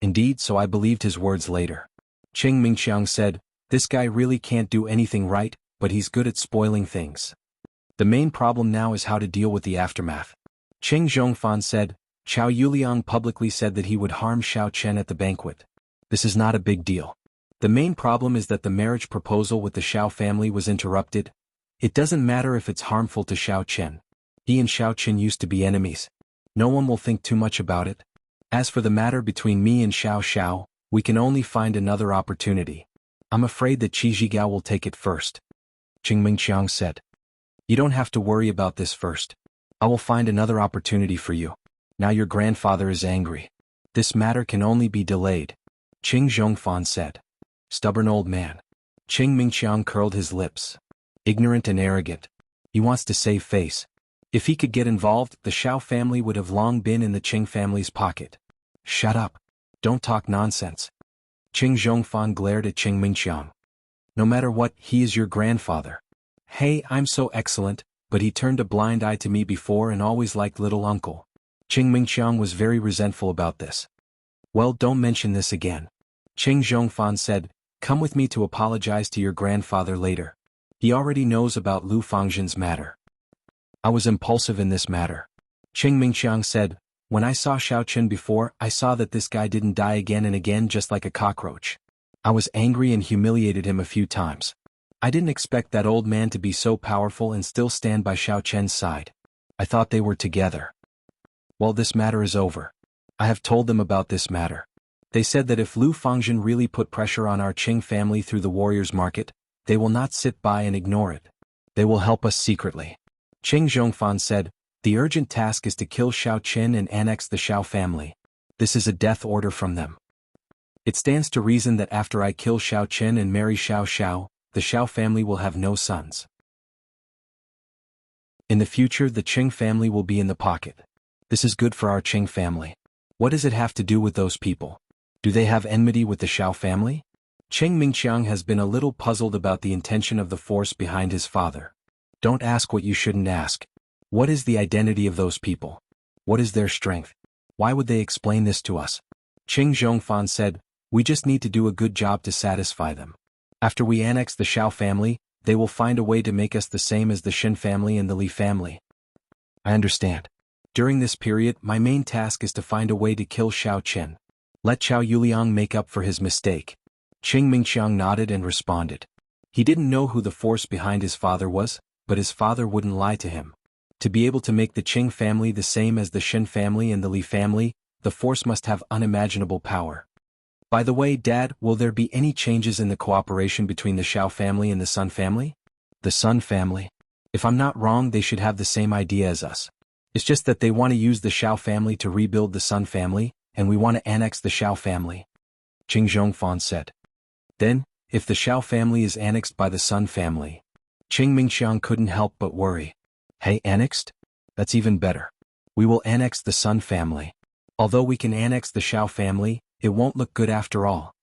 Indeed, so I believed his words later. Qing Mingqiang said, "This guy really can't do anything right, but he's good at spoiling things. The main problem now is how to deal with the aftermath." Qing Zhongfan said, "Qiao Yuliang publicly said that he would harm Xiao Chen at the banquet. This is not a big deal. The main problem is that the marriage proposal with the Xiao family was interrupted. It doesn't matter if it's harmful to Xiao Chen. He and Xiao Chen used to be enemies. No one will think too much about it. As for the matter between me and Xiao Xiao, we can only find another opportunity. I'm afraid that Qi Zhigao will take it first." Qing Mingqiang said, "You don't have to worry about this first. I will find another opportunity for you. Now your grandfather is angry. This matter can only be delayed." Qing Zhongfan said. "Stubborn old man." Qing Mingqiang curled his lips. "Ignorant and arrogant. He wants to save face. If he could get involved, the Xiao family would have long been in the Qing family's pocket." "Shut up. Don't talk nonsense." Qing Zhongfan glared at Qing Mingqiang. "No matter what, he is your grandfather. Hey, I'm so excellent, but he turned a blind eye to me before and always liked little uncle." Qing Mingqiang was very resentful about this. "Well, don't mention this again." Qing Zhongfan said, "Come with me to apologize to your grandfather later. He already knows about Lu Fangzhen's matter." "I was impulsive in this matter." Qing Mingqiang said, "When I saw Xiao Chen before, I saw that this guy didn't die again and again just like a cockroach. I was angry and humiliated him a few times. I didn't expect that old man to be so powerful and still stand by Xiao Chen's side. I thought they were together. Well, this matter is over. I have told them about this matter. They said that if Lu Fangzhen really put pressure on our Qing family through the warriors' market, they will not sit by and ignore it. They will help us secretly." Qing Zhongfan said, "The urgent task is to kill Xiao Qin and annex the Xiao family. This is a death order from them. It stands to reason that after I kill Xiao Qin and marry Xiao Xiao, the Xiao family will have no sons. In the future, the Qing family will be in the pocket. This is good for our Qing family. What does it have to do with those people? Do they have enmity with the Xiao family?" Qing Mingqiang has been a little puzzled about the intention of the force behind his father. "Don't ask what you shouldn't ask. What is the identity of those people? What is their strength? Why would they explain this to us?" Qing Zhongfan said, "We just need to do a good job to satisfy them. After we annex the Xiao family, they will find a way to make us the same as the Shin family and the Li family." "I understand. During this period, my main task is to find a way to kill Xiao Chen. Let Qiao Yuliang make up for his mistake." Qing Mingqiang nodded and responded. He didn't know who the force behind his father was, but his father wouldn't lie to him. To be able to make the Qing family the same as the Shin family and the Li family, the force must have unimaginable power. "By the way, Dad, will there be any changes in the cooperation between the Xiao family and the Sun family?" "The Sun family? If I'm not wrong, they should have the same idea as us. It's just that they want to use the Xiao family to rebuild the Sun family, and we want to annex the Xiao family," Qing Zhongfan said. "Then, if the Xiao family is annexed by the Sun family..." Qing Mingqiang couldn't help but worry. "Hey, annexed? That's even better. We will annex the Sun family. Although we can annex the Xiao family, it won't look good after all."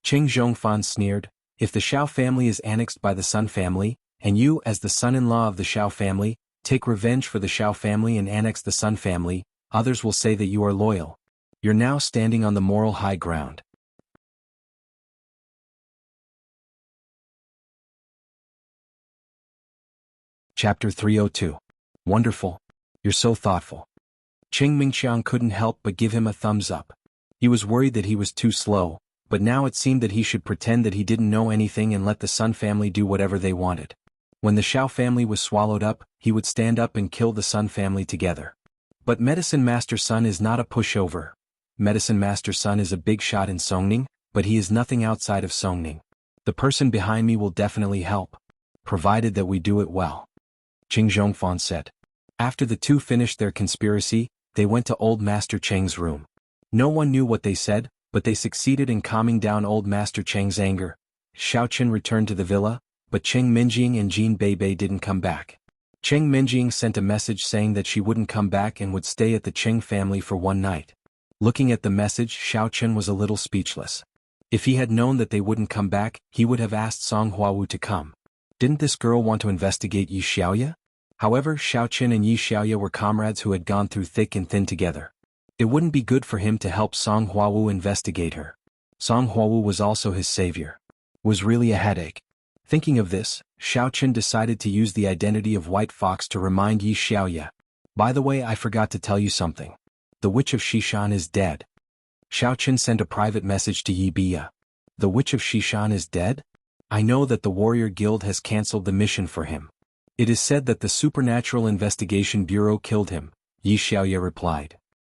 Qing Zhongfan sneered, "If the Xiao family is annexed by the Sun family, and you, as the son-in-law of the Xiao family, take revenge for the Xiao family and annex the Sun family, others will say that you are loyal. You're now standing on the moral high ground." Chapter 302. Wonderful. You're so thoughtful. Qing Mingqiang couldn't help but give him a thumbs up. He was worried that he was too slow, but now it seemed that he should pretend that he didn't know anything and let the Sun family do whatever they wanted. When the Xiao family was swallowed up, he would stand up and kill the Sun family together. But Medicine Master Sun is not a pushover. Medicine Master Sun is a big shot in Songning, but he is nothing outside of Songning. The person behind me will definitely help, provided that we do it well, Qing Zhongfan said. After the two finished their conspiracy, they went to Old Master Cheng's room. No one knew what they said, but they succeeded in calming down Old Master Cheng's anger. Xiaoqin returned to the villa, but Cheng Minjing and Jin Beibei didn't come back. Cheng Minjing sent a message saying that she wouldn't come back and would stay at the Cheng family for one night. Looking at the message, Xiaoqin was a little speechless. If he had known that they wouldn't come back, he would have asked Song Huawu to come. Didn't this girl want to investigate Yi Xiaoya? However, Xiaoqin and Yi Xiaoya were comrades who had gone through thick and thin together. It wouldn't be good for him to help Song Huawu investigate her. Song Huawu was also his savior. It was really a headache. Thinking of this, Xiaoqin decided to use the identity of White Fox to remind Yi Xiaoya. By the way, I forgot to tell you something. The Witch of Xishan is dead. Xiaoqin sent a private message to Yi Biya. The Witch of Xishan is dead? I know that the Warrior Guild has cancelled the mission for him. It is said that the Supernatural Investigation Bureau killed him, Yi Xiaoya replied.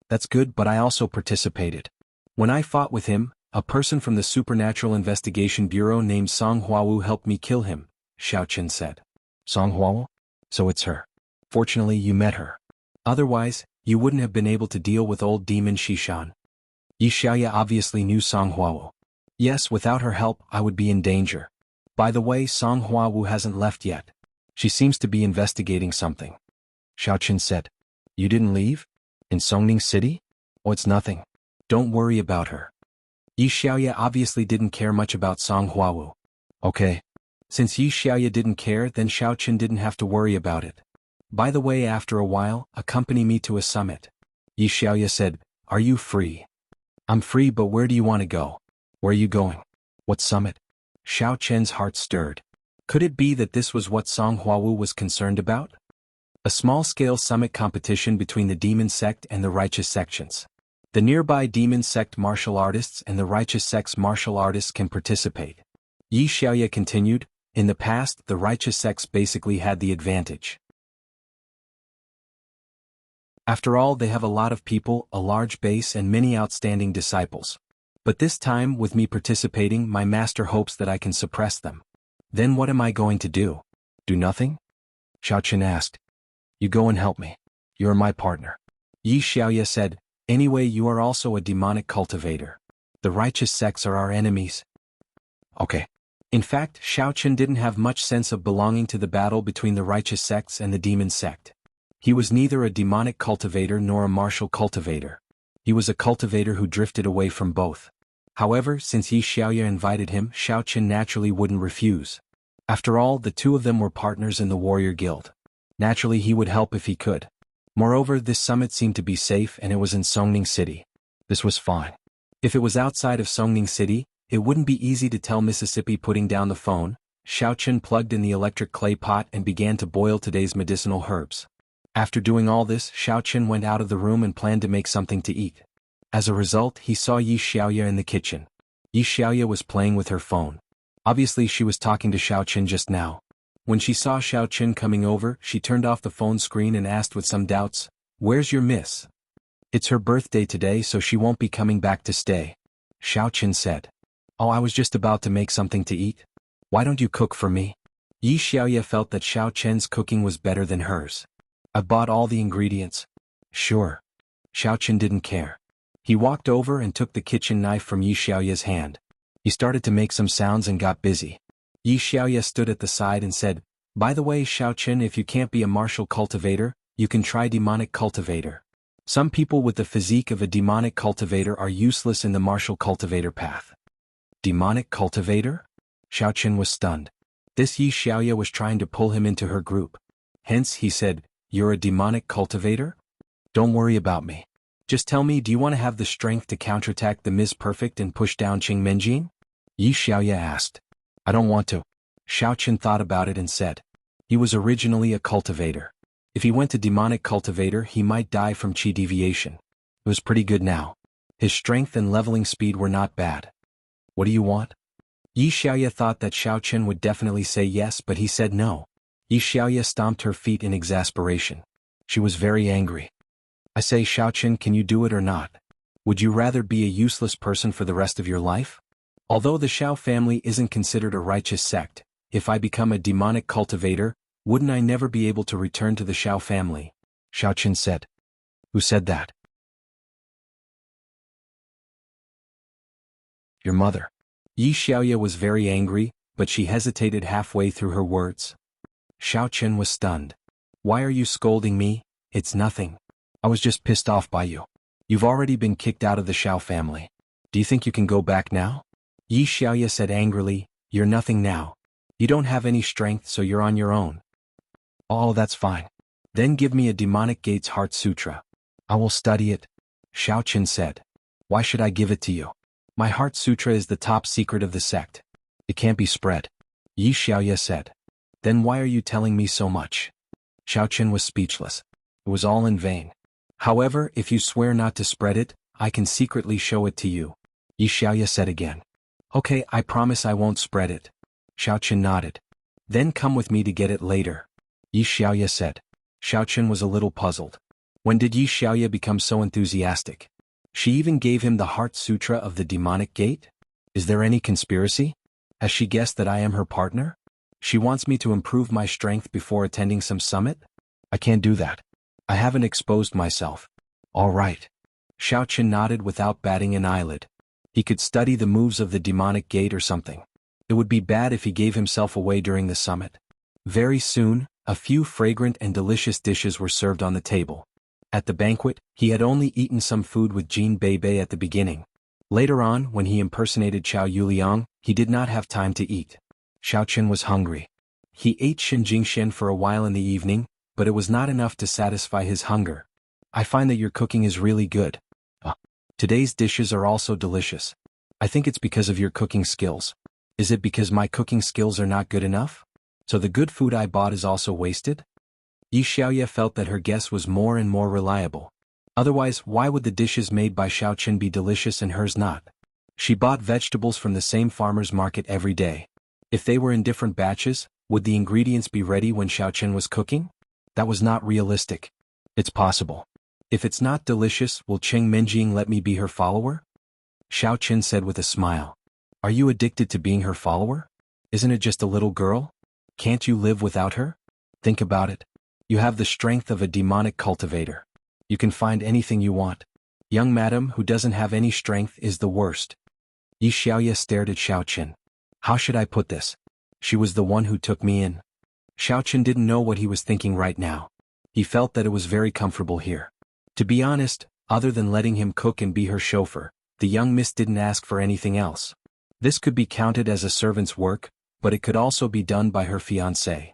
That's good, but I also participated. When I fought with him, a person from the Supernatural Investigation Bureau named Song Huawu helped me kill him, Xiaoqin said. Song Huawu? So it's her. Fortunately you met her. Otherwise, you wouldn't have been able to deal with old demon Xishan. Yi Xiaoya obviously knew Song Huawu. Yes, without her help, I would be in danger. By the way, Song Huawu hasn't left yet. She seems to be investigating something. Xiaoqin said. You didn't leave? In Songning City? Oh, it's nothing. Don't worry about her. Yi Xiaoya obviously didn't care much about Song Huawu. Okay. Since Yi Xiaoya didn't care, then Xiaoqin didn't have to worry about it. By the way, after a while, accompany me to a summit. Yi Xiaoya said, Are you free? I'm free, but where do you want to go? Where are you going? What summit? Xiaoqin's heart stirred. Could it be that this was what Song Huawu was concerned about? A small-scale summit competition between the demon sect and the righteous sections. The nearby demon sect martial artists and the righteous sect's martial artists can participate. Yi Xiaoya continued, in the past, the righteous sects basically had the advantage. After all, they have a lot of people, a large base and many outstanding disciples. But this time, with me participating, my master hopes that I can suppress them. Then what am I going to do? Do nothing? Xiaoqin asked. You go and help me. You are my partner. Yi Xiaoya said, Anyway, you are also a demonic cultivator. The righteous sects are our enemies. Okay. In fact, Xiaoqin didn't have much sense of belonging to the battle between the righteous sects and the demon sect. He was neither a demonic cultivator nor a martial cultivator. He was a cultivator who drifted away from both. However, since Yi Xiaoya invited him, Xiaoqin naturally wouldn't refuse. After all, the two of them were partners in the Warrior Guild. Naturally, he would help if he could. Moreover, this summit seemed to be safe and it was in Songning City. This was fine. If it was outside of Songning City, it wouldn't be easy to tell. Mississippi putting down the phone, Xiaoqin plugged in the electric clay pot and began to boil today's medicinal herbs. After doing all this, Xiaoqin went out of the room and planned to make something to eat. As a result, he saw Yi Xiaoya in the kitchen. Yi Xiaoya was playing with her phone. Obviously, she was talking to Xiaoqin just now. When she saw Xiaoqin coming over, she turned off the phone screen and asked with some doubts, Where's your miss? It's her birthday today, so she won't be coming back to stay. Xiaoqin said. Oh, I was just about to make something to eat. Why don't you cook for me? Yi Xiaoya felt that Xiaoqin's cooking was better than hers. I bought all the ingredients. Sure. Xiaoqin didn't care. He walked over and took the kitchen knife from Yi Xiaoya's hand. He started to make some sounds and got busy. Yi Xiaoya stood at the side and said, By the way, Xiaoqin, if you can't be a martial cultivator, you can try demonic cultivator. Some people with the physique of a demonic cultivator are useless in the martial cultivator path. Demonic cultivator? Xiaoqin was stunned. This Yi Xiaoya was trying to pull him into her group. Hence, he said, You're a demonic cultivator? Don't worry about me. Just tell me, do you want to have the strength to counterattack the Miss Perfect and push down Qing Menjin? Yi Xiaoya asked. I don't want to. Xiaoqin thought about it and said. He was originally a cultivator. If he went to demonic cultivator, he might die from qi deviation. It was pretty good now. His strength and leveling speed were not bad. What do you want? Yi Xiaoya thought that Xiao Chen would definitely say yes, but he said no. Yi Xiaoya stomped her feet in exasperation. She was very angry. I say, Xiao Chen, can you do it or not? Would you rather be a useless person for the rest of your life? Although the Xiao family isn't considered a righteous sect, if I become a demonic cultivator, wouldn't I never be able to return to the Xiao family? Xiao Chen said. Who said that? Your mother. Yi Xiaoya was very angry, but she hesitated halfway through her words. Xiao Chen was stunned. Why are you scolding me? It's nothing. I was just pissed off by you. You've already been kicked out of the Xiao family. Do you think you can go back now? Yi Xiaoya said angrily, you're nothing now. You don't have any strength, so you're on your own. Oh, that's fine. Then give me a demonic gate's heart sutra. I will study it. Xiao Chen said. Why should I give it to you? My heart sutra is the top secret of the sect. It can't be spread. Yi Xiaoya said. Then why are you telling me so much? Xiao Chen was speechless. It was all in vain. However, if you swear not to spread it, I can secretly show it to you. Yi Xiaoya said again. Okay, I promise I won't spread it. Xiao Chen nodded. Then come with me to get it later. Yi Xiaoya said. Xiao Chen was a little puzzled. When did Yi Xiaoya become so enthusiastic? She even gave him the heart sutra of the demonic gate? Is there any conspiracy? Has she guessed that I am her partner? She wants me to improve my strength before attending some summit? I can't do that. I haven't exposed myself. All right. Xiao Chen nodded without batting an eyelid. He could study the moves of the demonic gate or something. It would be bad if he gave himself away during the summit. Very soon, a few fragrant and delicious dishes were served on the table. At the banquet, he had only eaten some food with Jin Beibei at the beginning. Later on, when he impersonated Xiao Yuliang, he did not have time to eat. Xiao Chen was hungry. He ate Shenjingshen for a while in the evening, but it was not enough to satisfy his hunger. I find that your cooking is really good. Today's dishes are also delicious. I think it's because of your cooking skills. Is it because my cooking skills are not good enough? So the good food I bought is also wasted? Yi Xiaoya felt that her guess was more and more reliable. Otherwise, why would the dishes made by Xiao Chen be delicious and hers not? She bought vegetables from the same farmer's market every day. If they were in different batches, would the ingredients be ready when Xiao Chen was cooking? That was not realistic. It's possible. If it's not delicious, will Cheng Menjing let me be her follower? Xiao Chen said with a smile. Are you addicted to being her follower? Isn't it just a little girl? Can't you live without her? Think about it. You have the strength of a demonic cultivator. You can find anything you want. Young madam who doesn't have any strength is the worst. Yi Xiaoya stared at Xiao Chen. How should I put this? She was the one who took me in. Xiao Chen didn't know what he was thinking right now. He felt that it was very comfortable here. To be honest, other than letting him cook and be her chauffeur, the young miss didn't ask for anything else. This could be counted as a servant's work, but it could also be done by her fiancé.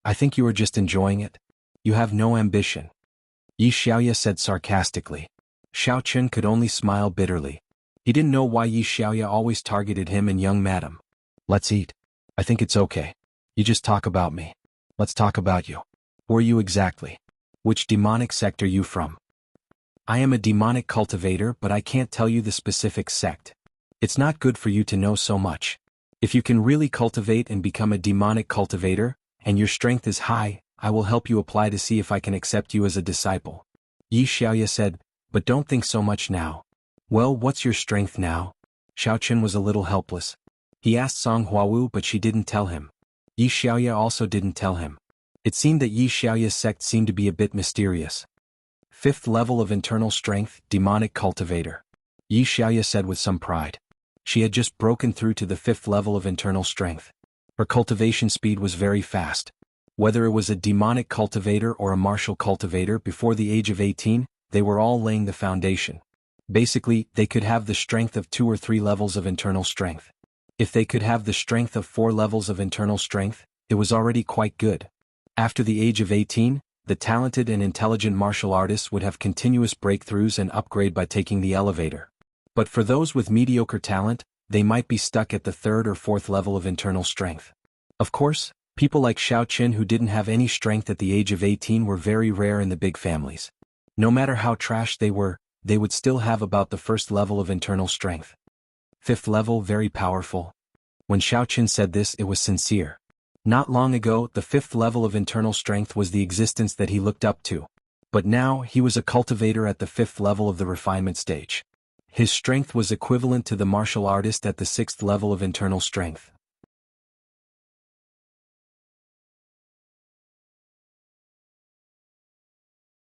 I think you are just enjoying it. You have no ambition. Yi Xiaoya said sarcastically. Xiao Chen could only smile bitterly. He didn't know why Yi Xiaoya always targeted him and young madam. Let's eat. I think it's okay. You just talk about me. Let's talk about you. Who are you exactly? Which demonic sect are you from? I am a demonic cultivator, but I can't tell you the specific sect. It's not good for you to know so much. If you can really cultivate and become a demonic cultivator, and your strength is high, I will help you apply to see if I can accept you as a disciple. Yi Xiaoya said, but don't think so much now. Well, what's your strength now? Xiao Chen was a little helpless. He asked Song Huawu, but she didn't tell him. Yi Xiaoya also didn't tell him. It seemed that Yi Xiaoya's sect seemed to be a bit mysterious. 5th level of internal strength, demonic cultivator. Yi Xiaoya said with some pride. She had just broken through to the 5th level of internal strength. Her cultivation speed was very fast. Whether it was a demonic cultivator or a martial cultivator before the age of 18, they were all laying the foundation. Basically, they could have the strength of 2 or 3 levels of internal strength. If they could have the strength of 4 levels of internal strength, it was already quite good. After the age of 18, the talented and intelligent martial artists would have continuous breakthroughs and upgrade by taking the elevator. But for those with mediocre talent, they might be stuck at the 3rd or 4th level of internal strength. Of course, people like Xiao Chen who didn't have any strength at the age of 18 were very rare in the big families. No matter how trash they were, they would still have about the first level of internal strength. Fifth level, very powerful. When Xiaoqin said this, it was sincere. Not long ago, the fifth level of internal strength was the existence that he looked up to. But now, he was a cultivator at the fifth level of the refinement stage. His strength was equivalent to the martial artist at the sixth level of internal strength.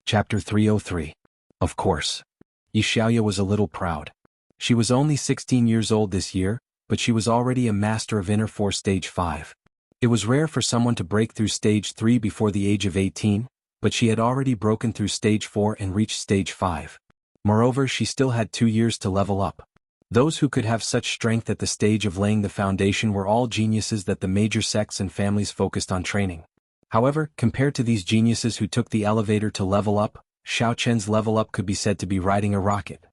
Chapter 303. Of course. Yi Xiaoya was a little proud. She was only 16 years old this year, but she was already a master of Inner Force Stage 5. It was rare for someone to break through Stage 3 before the age of 18, but she had already broken through Stage 4 and reached Stage 5. Moreover, she still had 2 years to level up. Those who could have such strength at the stage of laying the foundation were all geniuses that the major sects and families focused on training. However, compared to these geniuses who took the elevator to level up, Xiaoqian's level up could be said to be riding a rocket.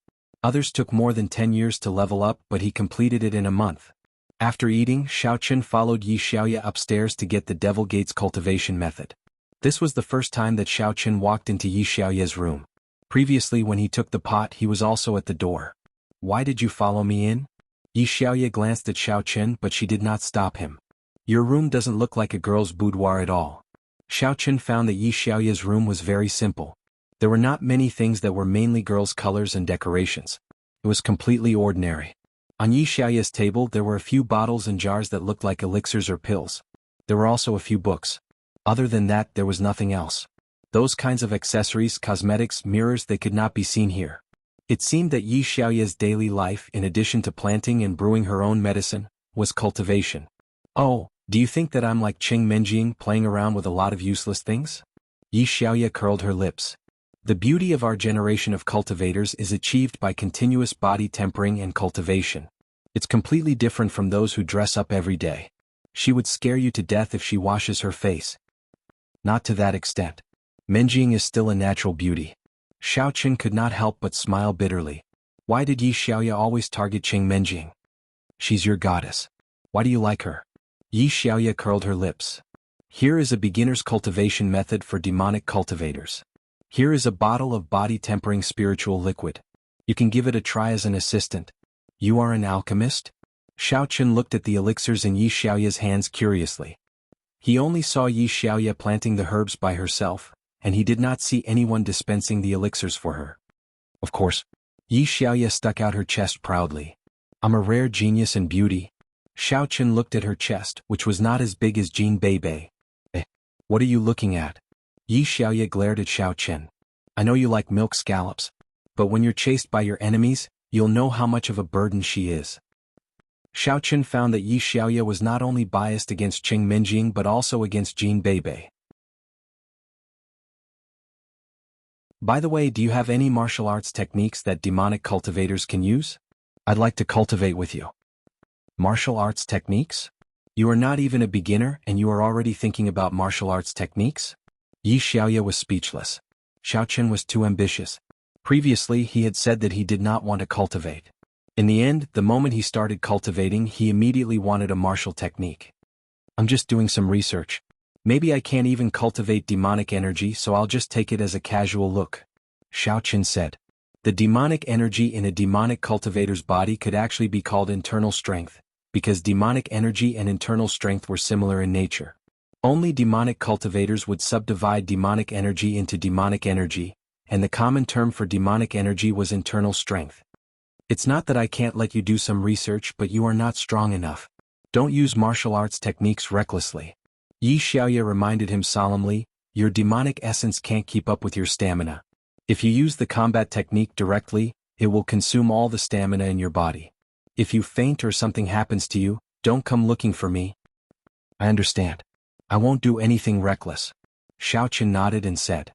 Others took more than 10 years to level up, but he completed it in a month. After eating, Xiaoqian followed Yi Xiaoya upstairs to get the Devil Gates cultivation method. This was the first time that Xiaoqian walked into Yi Xiaoya's room. Previously, when he took the pot, he was also at the door. "Why did you follow me in?" Yi Xiaoya glanced at Xiaoqian, but she did not stop him. "Your room doesn't look like a girl's boudoir at all." Xiaoqian found that Yi Xiaoya's room was very simple. There were not many things that were mainly girls' colors and decorations. It was completely ordinary. On Yi Xiaoya's table there were a few bottles and jars that looked like elixirs or pills. There were also a few books. Other than that, there was nothing else. Those kinds of accessories, cosmetics, mirrors, they could not be seen here. It seemed that Yi Xiaoya's daily life, in addition to planting and brewing her own medicine, was cultivation. "Oh, do you think that I'm like Qing Menjing, playing around with a lot of useless things?" Yi Xiaoya curled her lips. "The beauty of our generation of cultivators is achieved by continuous body tempering and cultivation. It's completely different from those who dress up every day. She would scare you to death if she washes her face." "Not to that extent. Menjing is still a natural beauty." Xiaoqian could not help but smile bitterly. Why did Yi Xiaoya always target Qing Menjing? "She's your goddess. Why do you like her?" Yi Xiaoya curled her lips. "Here is a beginner's cultivation method for demonic cultivators. Here is a bottle of body-tempering spiritual liquid. You can give it a try as an assistant. You are an alchemist?" Xiaoqian looked at the elixirs in Yi Xiaoya's hands curiously. He only saw Yi Xiaoya planting the herbs by herself, and he did not see anyone dispensing the elixirs for her. "Of course." Yi Xiaoya stuck out her chest proudly. "I'm a rare genius in beauty." Xiaoqian looked at her chest, which was not as big as Jin Beibei. What are you looking at?" Yi Xiaoya glared at Xiaoqian. "I know you like milk scallops. But when you're chased by your enemies, you'll know how much of a burden she is." Xiaoqian found that Yi Xiaoya was not only biased against Qing Menjing but also against Jin Beibei. "By the way, do you have any martial arts techniques that demonic cultivators can use? I'd like to cultivate with you." "Martial arts techniques? You are not even a beginner and you are already thinking about martial arts techniques?" Yi Xiaoya was speechless. Xiaoqian was too ambitious. Previously he had said that he did not want to cultivate. In the end, the moment he started cultivating, he immediately wanted a martial technique. "I'm just doing some research. Maybe I can't even cultivate demonic energy, so I'll just take it as a casual look," Xiaoqian said. The demonic energy in a demonic cultivator's body could actually be called internal strength, because demonic energy and internal strength were similar in nature. Only demonic cultivators would subdivide demonic energy into demonic energy, and the common term for demonic energy was internal strength. "It's not that I can't let you do some research, but you are not strong enough. Don't use martial arts techniques recklessly." Yi Xiaoya reminded him solemnly, "Your demonic essence can't keep up with your stamina. If you use the combat technique directly, it will consume all the stamina in your body. If you faint or something happens to you, don't come looking for me." "I understand. I won't do anything reckless." Xiaoqian nodded and said.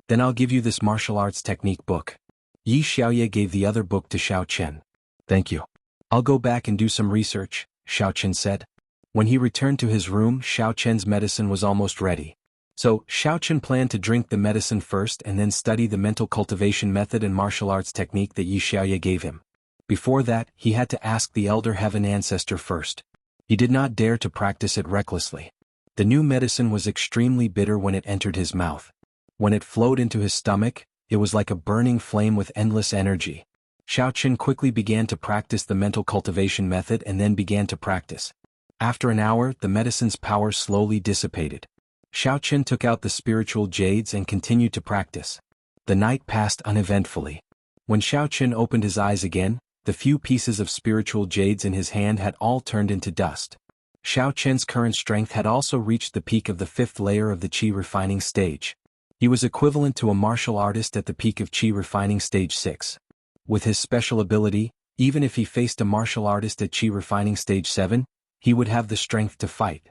"Then I'll give you this martial arts technique book." Yi Xiaoya gave the other book to Xiaoqian. "Thank you. I'll go back and do some research," Xiaoqian said. When he returned to his room, Xiaoqian's medicine was almost ready. So, Xiaoqian planned to drink the medicine first and then study the mental cultivation method and martial arts technique that Yi Xiaoya gave him. Before that, he had to ask the Elder Heaven Ancestor first. He did not dare to practice it recklessly. The new medicine was extremely bitter when it entered his mouth. When it flowed into his stomach, It was like a burning flame with endless energy. Xiao Qin quickly began to practice the mental cultivation method and then began to practice. After an hour, the medicine's power slowly dissipated. Xiao Qin took out the spiritual jades and continued to practice. The night passed uneventfully. When Xiao Qin opened his eyes again, the few pieces of spiritual jades in his hand had all turned into dust. Xiao Qin's current strength had also reached the peak of the 5th layer of the qi refining stage. He was equivalent to a martial artist at the peak of qi refining stage 6. With his special ability, even if he faced a martial artist at qi refining stage 7, he would have the strength to fight.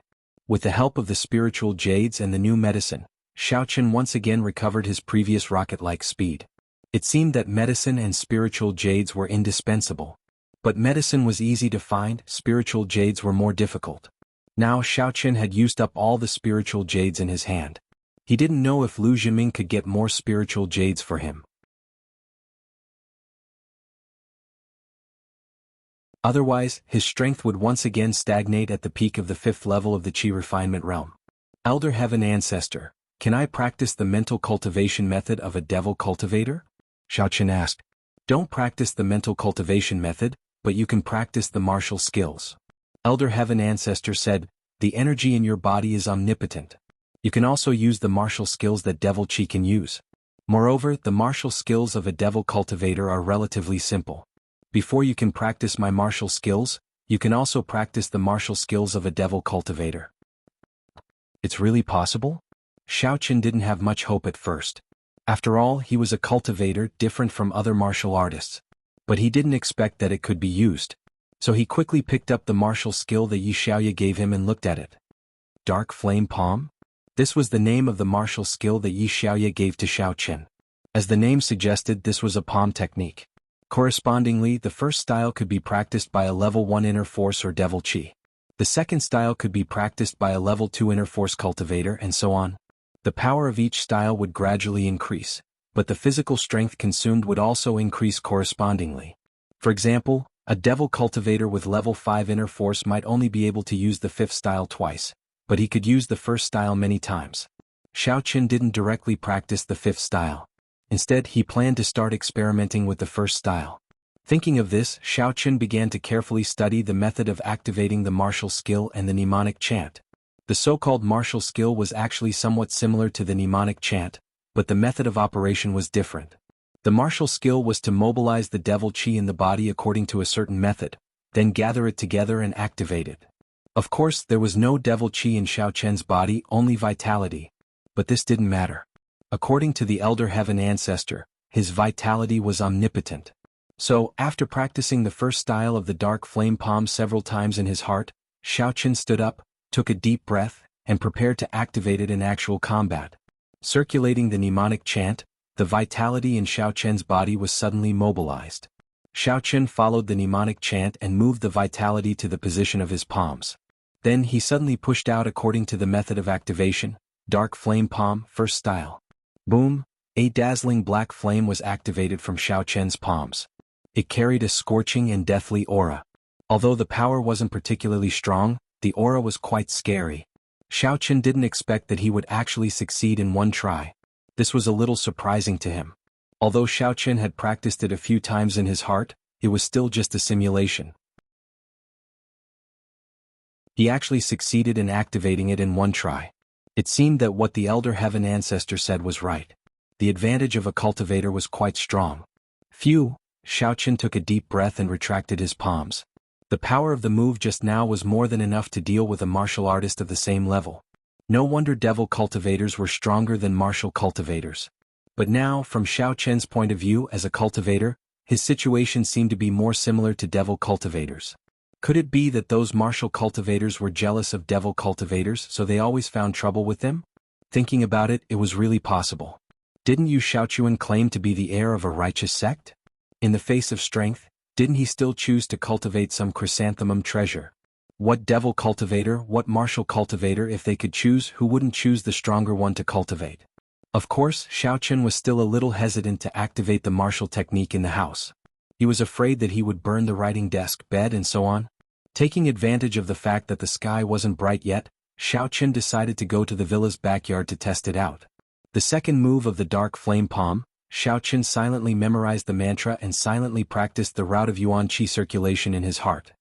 With the help of the spiritual jades and the new medicine, Xiao Qin once again recovered his previous rocket-like speed. It seemed that medicine and spiritual jades were indispensable. But medicine was easy to find, spiritual jades were more difficult. Now Xiao Qin had used up all the spiritual jades in his hand. He didn't know if Lu Zhiming could get more spiritual jades for him. Otherwise, his strength would once again stagnate at the peak of the 5th level of the qi refinement realm. Elder Heaven Ancestor, can I practice the mental cultivation method of a devil cultivator? Xiao Qin asked. Don't practice the mental cultivation method, but you can practice the martial skills. Elder Heaven Ancestor said, the energy in your body is omnipotent. You can also use the martial skills that devil qi can use. Moreover, the martial skills of a devil cultivator are relatively simple. Before you can practice my martial skills, you can also practice the martial skills of a devil cultivator. It's really possible? Xiao Qin didn't have much hope at first. After all, he was a cultivator different from other martial artists. But he didn't expect that it could be used. So he quickly picked up the martial skill that Yi Xiaoye gave him and looked at it. Dark Flame Palm? This was the name of the martial skill that Yi Xiaoye gave to Xiao Qin. As the name suggested, this was a palm technique. Correspondingly, the first style could be practiced by a level 1 inner force or devil qi. The second style could be practiced by a level 2 inner force cultivator and so on. The power of each style would gradually increase, but the physical strength consumed would also increase correspondingly. For example, a devil cultivator with level 5 inner force might only be able to use the 5th style twice, but he could use the first style many times. Xiao Qin didn't directly practice the 5th style. Instead, he planned to start experimenting with the first style. Thinking of this, Xiao Qin began to carefully study the method of activating the martial skill and the mnemonic chant. The so-called martial skill was actually somewhat similar to the mnemonic chant, but the method of operation was different. The martial skill was to mobilize the devil qi in the body according to a certain method, then gather it together and activate it. Of course, there was no devil qi in Xiao Qin's body, only vitality. But this didn't matter. According to the Elder Heaven Ancestor, his vitality was omnipotent. So, after practicing the first style of the Dark Flame Palm several times in his heart, Xiao Qin stood up, took a deep breath, and prepared to activate it in actual combat. Circulating the mnemonic chant, the vitality in Xiao Qin's body was suddenly mobilized. Xiao Qin followed the mnemonic chant and moved the vitality to the position of his palms. Then he suddenly pushed out according to the method of activation, Dark Flame Palm, first style. Boom! A dazzling black flame was activated from Xiao Qin's palms. It carried a scorching and deathly aura. Although the power wasn't particularly strong, the aura was quite scary. Xiao Qin didn't expect that he would actually succeed in one try. This was a little surprising to him. Although Xiao Qin had practiced it a few times in his heart, it was still just a simulation. He actually succeeded in activating it in one try. It seemed that what the Elder Heaven Ancestor said was right. The advantage of a cultivator was quite strong. Phew! Xiao Qin took a deep breath and retracted his palms. The power of the move just now was more than enough to deal with a martial artist of the same level. No wonder devil cultivators were stronger than martial cultivators. But now, from Xiao Qin's point of view as a cultivator, his situation seemed to be more similar to devil cultivators. Could it be that those martial cultivators were jealous of devil cultivators, so they always found trouble with them? Thinking about it, it was really possible. Didn't Yu Shaochuan claim to be the heir of a righteous sect? In the face of strength, didn't he still choose to cultivate some chrysanthemum treasure? What devil cultivator, what martial cultivator, if they could choose, who wouldn't choose the stronger one to cultivate? Of course, Xiao Qin was still a little hesitant to activate the martial technique in the house. He was afraid that he would burn the writing desk, bed and so on. Taking advantage of the fact that the sky wasn't bright yet, Xiao Qin decided to go to the villa's backyard to test it out. The second move of the Dark Flame Palm, Xiao Qin silently memorized the mantra and silently practiced the route of Yuan Qi circulation in his heart.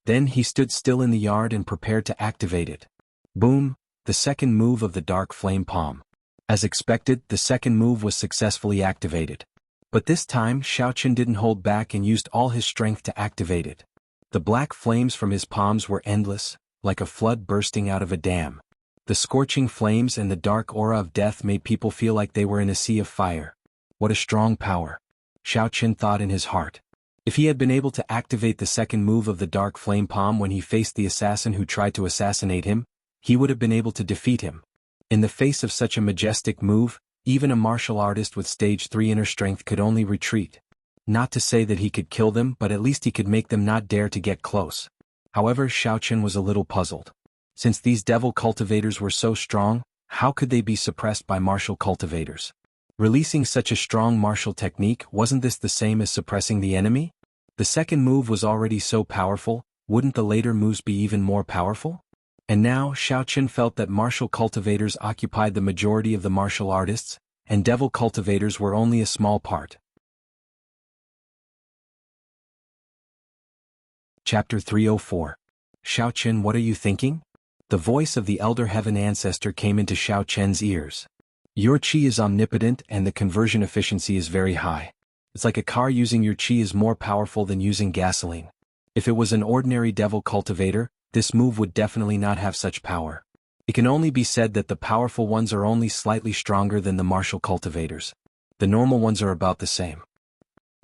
Then he stood still in the yard and prepared to activate it. Boom, the second move of the dark flame palm. As expected, the second move was successfully activated. But this time Xiao Qin didn't hold back and used all his strength to activate it. The black flames from his palms were endless, like a flood bursting out of a dam. The scorching flames and the dark aura of death made people feel like they were in a sea of fire. What a strong power, Xiao Qin thought in his heart. If he had been able to activate the second move of the dark flame palm when he faced the assassin who tried to assassinate him, he would have been able to defeat him. In the face of such a majestic move, even a martial artist with stage 3 inner strength could only retreat. Not to say that he could kill them, but at least he could make them not dare to get close. However, Xiao Qin was a little puzzled. Since these devil cultivators were so strong, how could they be suppressed by martial cultivators? Releasing such a strong martial technique, wasn't this the same as suppressing the enemy? The second move was already so powerful, wouldn't the later moves be even more powerful? And now Xiao Qin felt that martial cultivators occupied the majority of the martial artists, and devil cultivators were only a small part. Chapter 304. Xiao Qin, what are you thinking? The voice of the elder heaven ancestor came into Xiao Qin's ears. Your qi is omnipotent and the conversion efficiency is very high. It's like a car. Using your qi is more powerful than using gasoline. If it was an ordinary devil cultivator, this move would definitely not have such power. It can only be said that the powerful ones are only slightly stronger than the martial cultivators. The normal ones are about the same.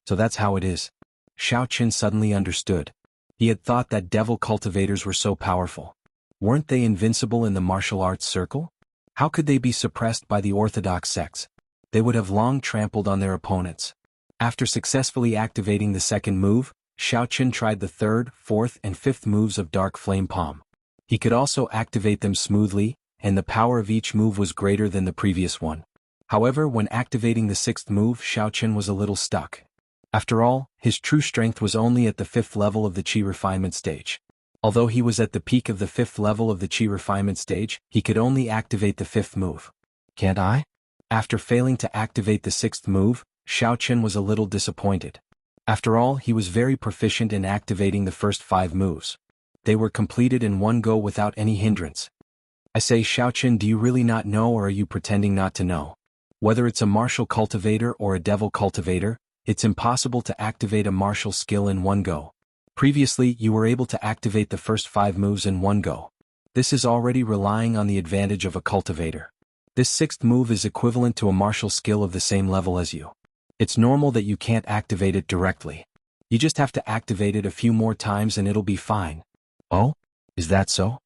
So that's how it is. Xiao Qin suddenly understood. He had thought that devil cultivators were so powerful. Weren't they invincible in the martial arts circle? How could they be suppressed by the orthodox sects? They would have long trampled on their opponents. After successfully activating the second move, Xiao Qin tried the third, fourth and fifth moves of Dark Flame Palm. He could also activate them smoothly, and the power of each move was greater than the previous one. However, when activating the sixth move, Xiao Qin was a little stuck. After all, his true strength was only at the fifth level of the Qi refinement stage. Although he was at the peak of the fifth level of the Qi refinement stage, he could only activate the fifth move. Can't I? After failing to activate the sixth move, Xiao Qin was a little disappointed. After all, he was very proficient in activating the first 5 moves. They were completed in one go without any hindrance. I say, Xiao Qin, do you really not know, or are you pretending not to know? Whether it's a martial cultivator or a devil cultivator, it's impossible to activate a martial skill in one go. Previously, you were able to activate the first 5 moves in one go. This is already relying on the advantage of a cultivator. This sixth move is equivalent to a martial skill of the same level as you. It's normal that you can't activate it directly. You just have to activate it a few more times and it'll be fine. Oh? Is that so?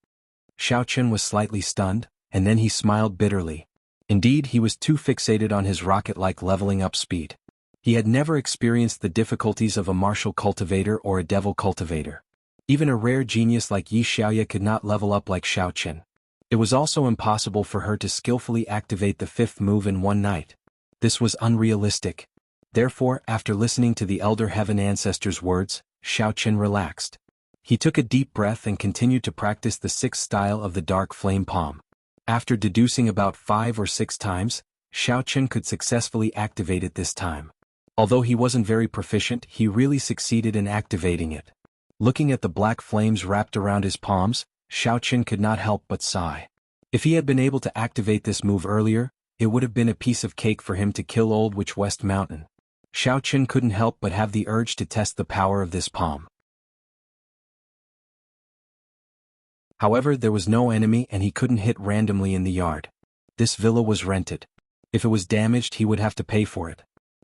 Xiao Qin was slightly stunned, and then he smiled bitterly. Indeed, he was too fixated on his rocket-like leveling up speed. He had never experienced the difficulties of a martial cultivator or a devil cultivator. Even a rare genius like Yi Xiaoya could not level up like Xiao Qin. It was also impossible for her to skillfully activate the fifth move in one night. This was unrealistic. Therefore, after listening to the Elder Heaven Ancestor's words, Xiao Qin relaxed. He took a deep breath and continued to practice the sixth style of the Dark Flame Palm. After deducing about 5 or 6 times, Xiao Qin could successfully activate it this time. Although he wasn't very proficient, he really succeeded in activating it. Looking at the black flames wrapped around his palms, Xiao Qin could not help but sigh. If he had been able to activate this move earlier, it would have been a piece of cake for him to kill Old Witch West Mountain. Xiao Qin couldn't help but have the urge to test the power of this palm. However, there was no enemy and he couldn't hit randomly in the yard. This villa was rented. If it was damaged, he would have to pay for it.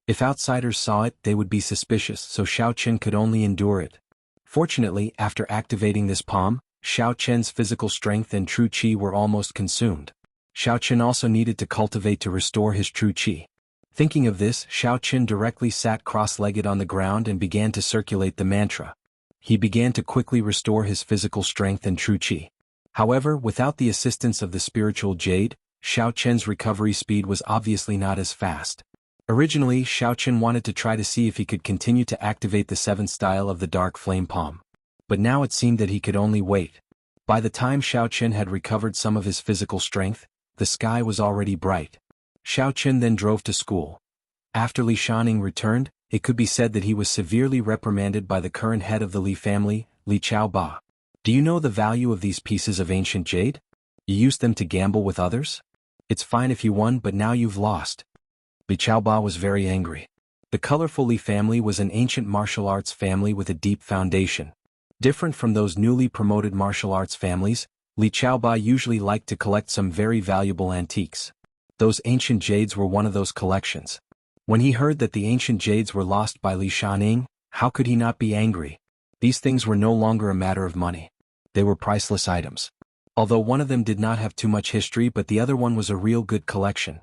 If outsiders saw it, they would be suspicious, so Xiao Qin could only endure it. Fortunately, after activating this palm, Xiao Qin's physical strength and true qi were almost consumed. Xiao Qin also needed to cultivate to restore his true qi. Thinking of this, Xiao Qin directly sat cross-legged on the ground and began to circulate the mantra. He began to quickly restore his physical strength and true qi. However, without the assistance of the spiritual jade, Xiao Qin's recovery speed was obviously not as fast. Originally, Xiao Qin wanted to try to see if he could continue to activate the 7th style of the Dark Flame Palm. But now it seemed that he could only wait. By the time Xiao Qin had recovered some of his physical strength, the sky was already bright. Xiao Qin then drove to school. After Li Shaning returned, it could be said that he was severely reprimanded by the current head of the Li family, Li Chaoba. Do you know the value of these pieces of ancient jade? You used them to gamble with others? It's fine if you won, but now you've lost. Li Chaoba was very angry. The colorful Li family was an ancient martial arts family with a deep foundation. Different from those newly promoted martial arts families, Li Chaoba usually liked to collect some very valuable antiques. Those ancient jades were one of those collections. When he heard that the ancient jades were lost by Li Shaning, how could he not be angry? These things were no longer a matter of money. They were priceless items. Although one of them did not have too much history, but the other one was a real good collection.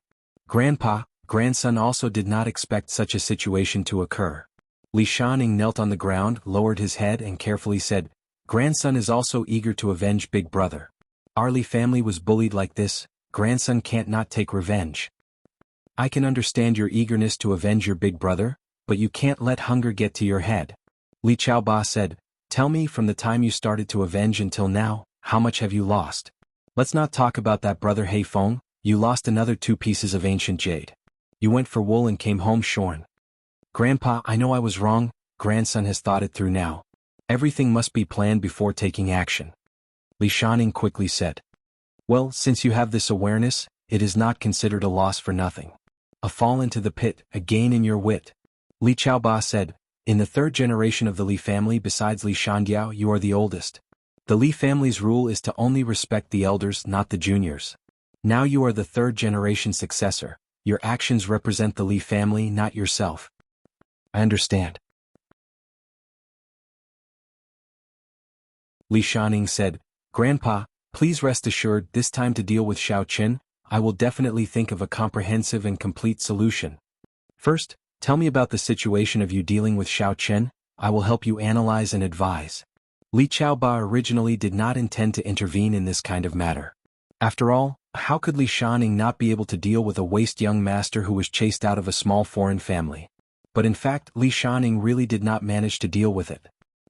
Grandson also did not expect such a situation to occur. Li Shaning knelt on the ground, lowered his head and carefully said, "Grandson is also eager to avenge big brother. Our Li family was bullied like this, grandson can't not take revenge. I can understand your eagerness to avenge your big brother, but you can't let hunger get to your head." Li Chaoba said, "Tell me, from the time you started to avenge until now, how much have you lost? Let's not talk about that, brother Heifeng. You lost another 2 pieces of ancient jade. You went for wool and came home shorn." "Grandpa, I know I was wrong." Grandson has thought it through now. "Everything must be planned before taking action." Li Shaning quickly said, "Well, since you have this awareness, it is not considered a loss for nothing. A fall into the pit, a gain in your wit." Li Chaoba said, "In the 3rd generation of the Li family besides Li Shandiao, you are the oldest. The Li family's rule is to only respect the elders, not the juniors. Now you are the 3rd generation successor. Your actions represent the Li family, not yourself." "I understand." Li Shaning said, "Grandpa, please rest assured, this time to deal with Xiao Qin, I will definitely think of a comprehensive and complete solution. First, tell me about the situation of you dealing with Xiao Qin. I will help you analyze and advise." Li Chaoba originally did not intend to intervene in this kind of matter. After all, how could Li Shaning not be able to deal with a waste young master who was chased out of a small foreign family? But in fact, Li Shaning really did not manage to deal with it.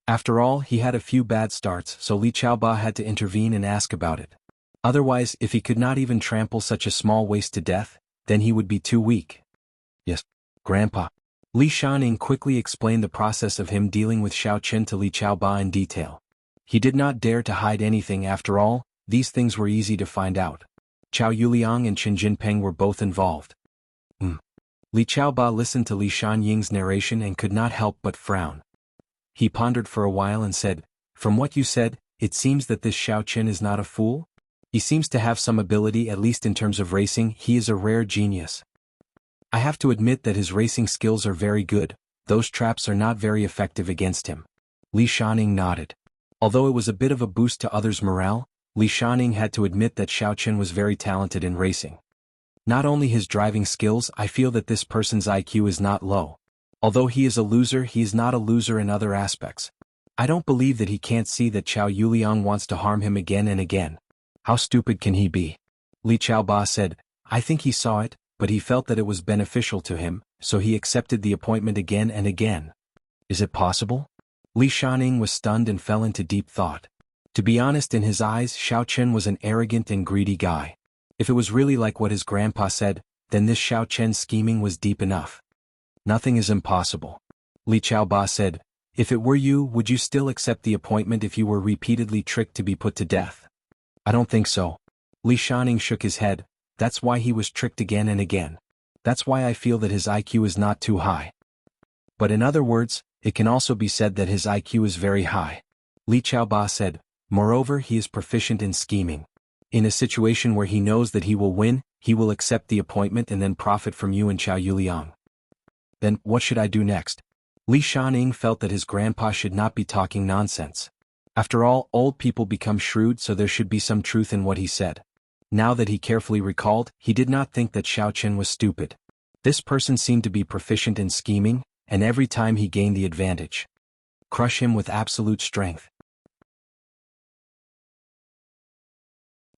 After all, he had a few bad starts, so Li Chaoba had to intervene and ask about it. Otherwise, if he could not even trample such a small waste to death, then he would be too weak. "Yes, Grandpa." Li Shaning quickly explained the process of him dealing with Xiao Qin to Li Chaoba in detail. He did not dare to hide anything. After all, these things were easy to find out. Chao Yuliang and Qin Jinpeng were both involved. Li Chaoba listened to Li Shanying's narration and could not help but frown. He pondered for a while and said, "From what you said, it seems that this Xiao Qin is not a fool. He seems to have some ability, at least in terms of racing. He is a rare genius. I have to admit that his racing skills are very good. Those traps are not very effective against him." Li Shaning nodded. Although it was a bit of a boost to others' morale, Li Shaning had to admit that Xiao Qin was very talented in racing. Not only his driving skills, I feel that this person's IQ is not low. Although he is a loser, he is not a loser in other aspects. I don't believe that he can't see that Chao Yuliang wants to harm him again and again. How stupid can he be? Li Chaoba said, "I think he saw it, but he felt that it was beneficial to him, so he accepted the appointment again and again." "Is it possible?" Li Shaning was stunned and fell into deep thought. To be honest, in his eyes, Xiao Qin was an arrogant and greedy guy. If it was really like what his grandpa said, then this Xiao Qin's scheming was deep enough. "Nothing is impossible." Li Chaoba said, "If it were you, would you still accept the appointment if you were repeatedly tricked to be put to death?" "I don't think so." Li Shaning shook his head. "That's why he was tricked again and again. That's why I feel that his IQ is not too high." "But in other words, it can also be said that his IQ is very high." Li Chaoba said, "Moreover, he is proficient in scheming. In a situation where he knows that he will win, he will accept the appointment and then profit from you and Chao Yuliang." "Then, what should I do next?" Li Shaning felt that his grandpa should not be talking nonsense. After all, old people become shrewd, so there should be some truth in what he said. Now that he carefully recalled, he did not think that Xiao Qin was stupid. This person seemed to be proficient in scheming, and every time he gained the advantage. Crush him with absolute strength.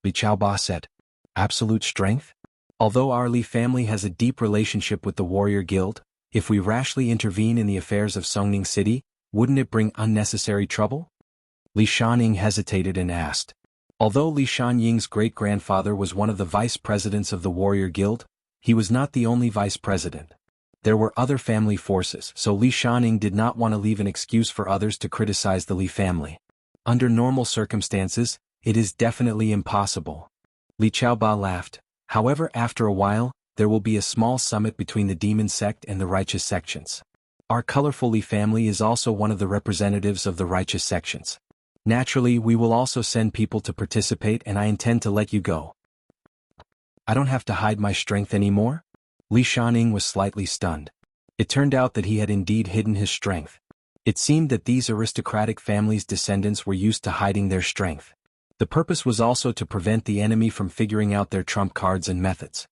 Li Chaoba said, "Absolute strength? Although our Li family has a deep relationship with the warrior guild, if we rashly intervene in the affairs of Songning City, wouldn't it bring unnecessary trouble?" Li Shaning hesitated and asked. Although Li Shanying's great-grandfather was one of the vice presidents of the warrior guild, he was not the only vice president. There were other family forces, so Li Shanning did not want to leave an excuse for others to criticize the Li family. Under normal circumstances, it is definitely impossible. Li Qiaoba laughed. However, after a while, there will be a small summit between the demon sect and the righteous sections. Our colorful Li family is also one of the representatives of the righteous sections. Naturally, we will also send people to participate, and I intend to let you go. I don't have to hide my strength anymore? Li Shanning was slightly stunned. It turned out that he had indeed hidden his strength. It seemed that these aristocratic families' descendants were used to hiding their strength. The purpose was also to prevent the enemy from figuring out their trump cards and methods.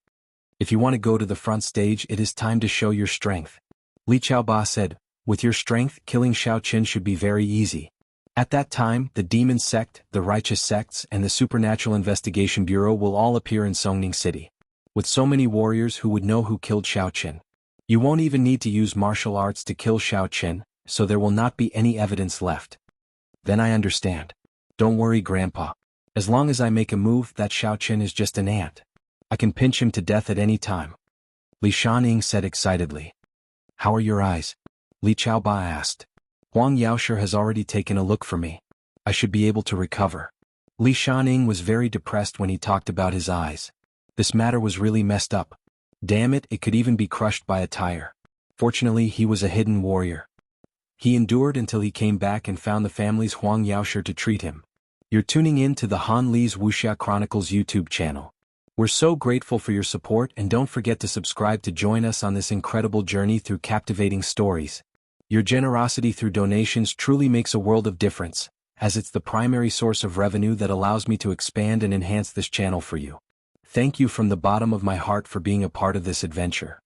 If you want to go to the front stage, it is time to show your strength. Li Qiaoba said, with your strength, killing Xiao Qin should be very easy. At that time, the demon sect, the righteous sects, and the Supernatural Investigation Bureau will all appear in Songning City. With so many warriors who would know who killed Xiao Qin. You won't even need to use martial arts to kill Xiao Qin, so there will not be any evidence left. Then I understand. Don't worry, Grandpa. As long as I make a move, that Xiao Qin is just an ant. I can pinch him to death at any time. Li Shanning said excitedly. How are your eyes? Li Qiaoba asked. Huang Yaoshi has already taken a look for me. I should be able to recover. Li Shanning was very depressed when he talked about his eyes. This matter was really messed up. Damn it, it could even be crushed by a tire. Fortunately, he was a hidden warrior. He endured until he came back and found the family's Huang Yaoshi to treat him. You're tuning in to the Han Li's Wuxia Chronicles YouTube channel. We're so grateful for your support, and don't forget to subscribe to join us on this incredible journey through captivating stories. Your generosity through donations truly makes a world of difference, as it's the primary source of revenue that allows me to expand and enhance this channel for you. Thank you from the bottom of my heart for being a part of this adventure.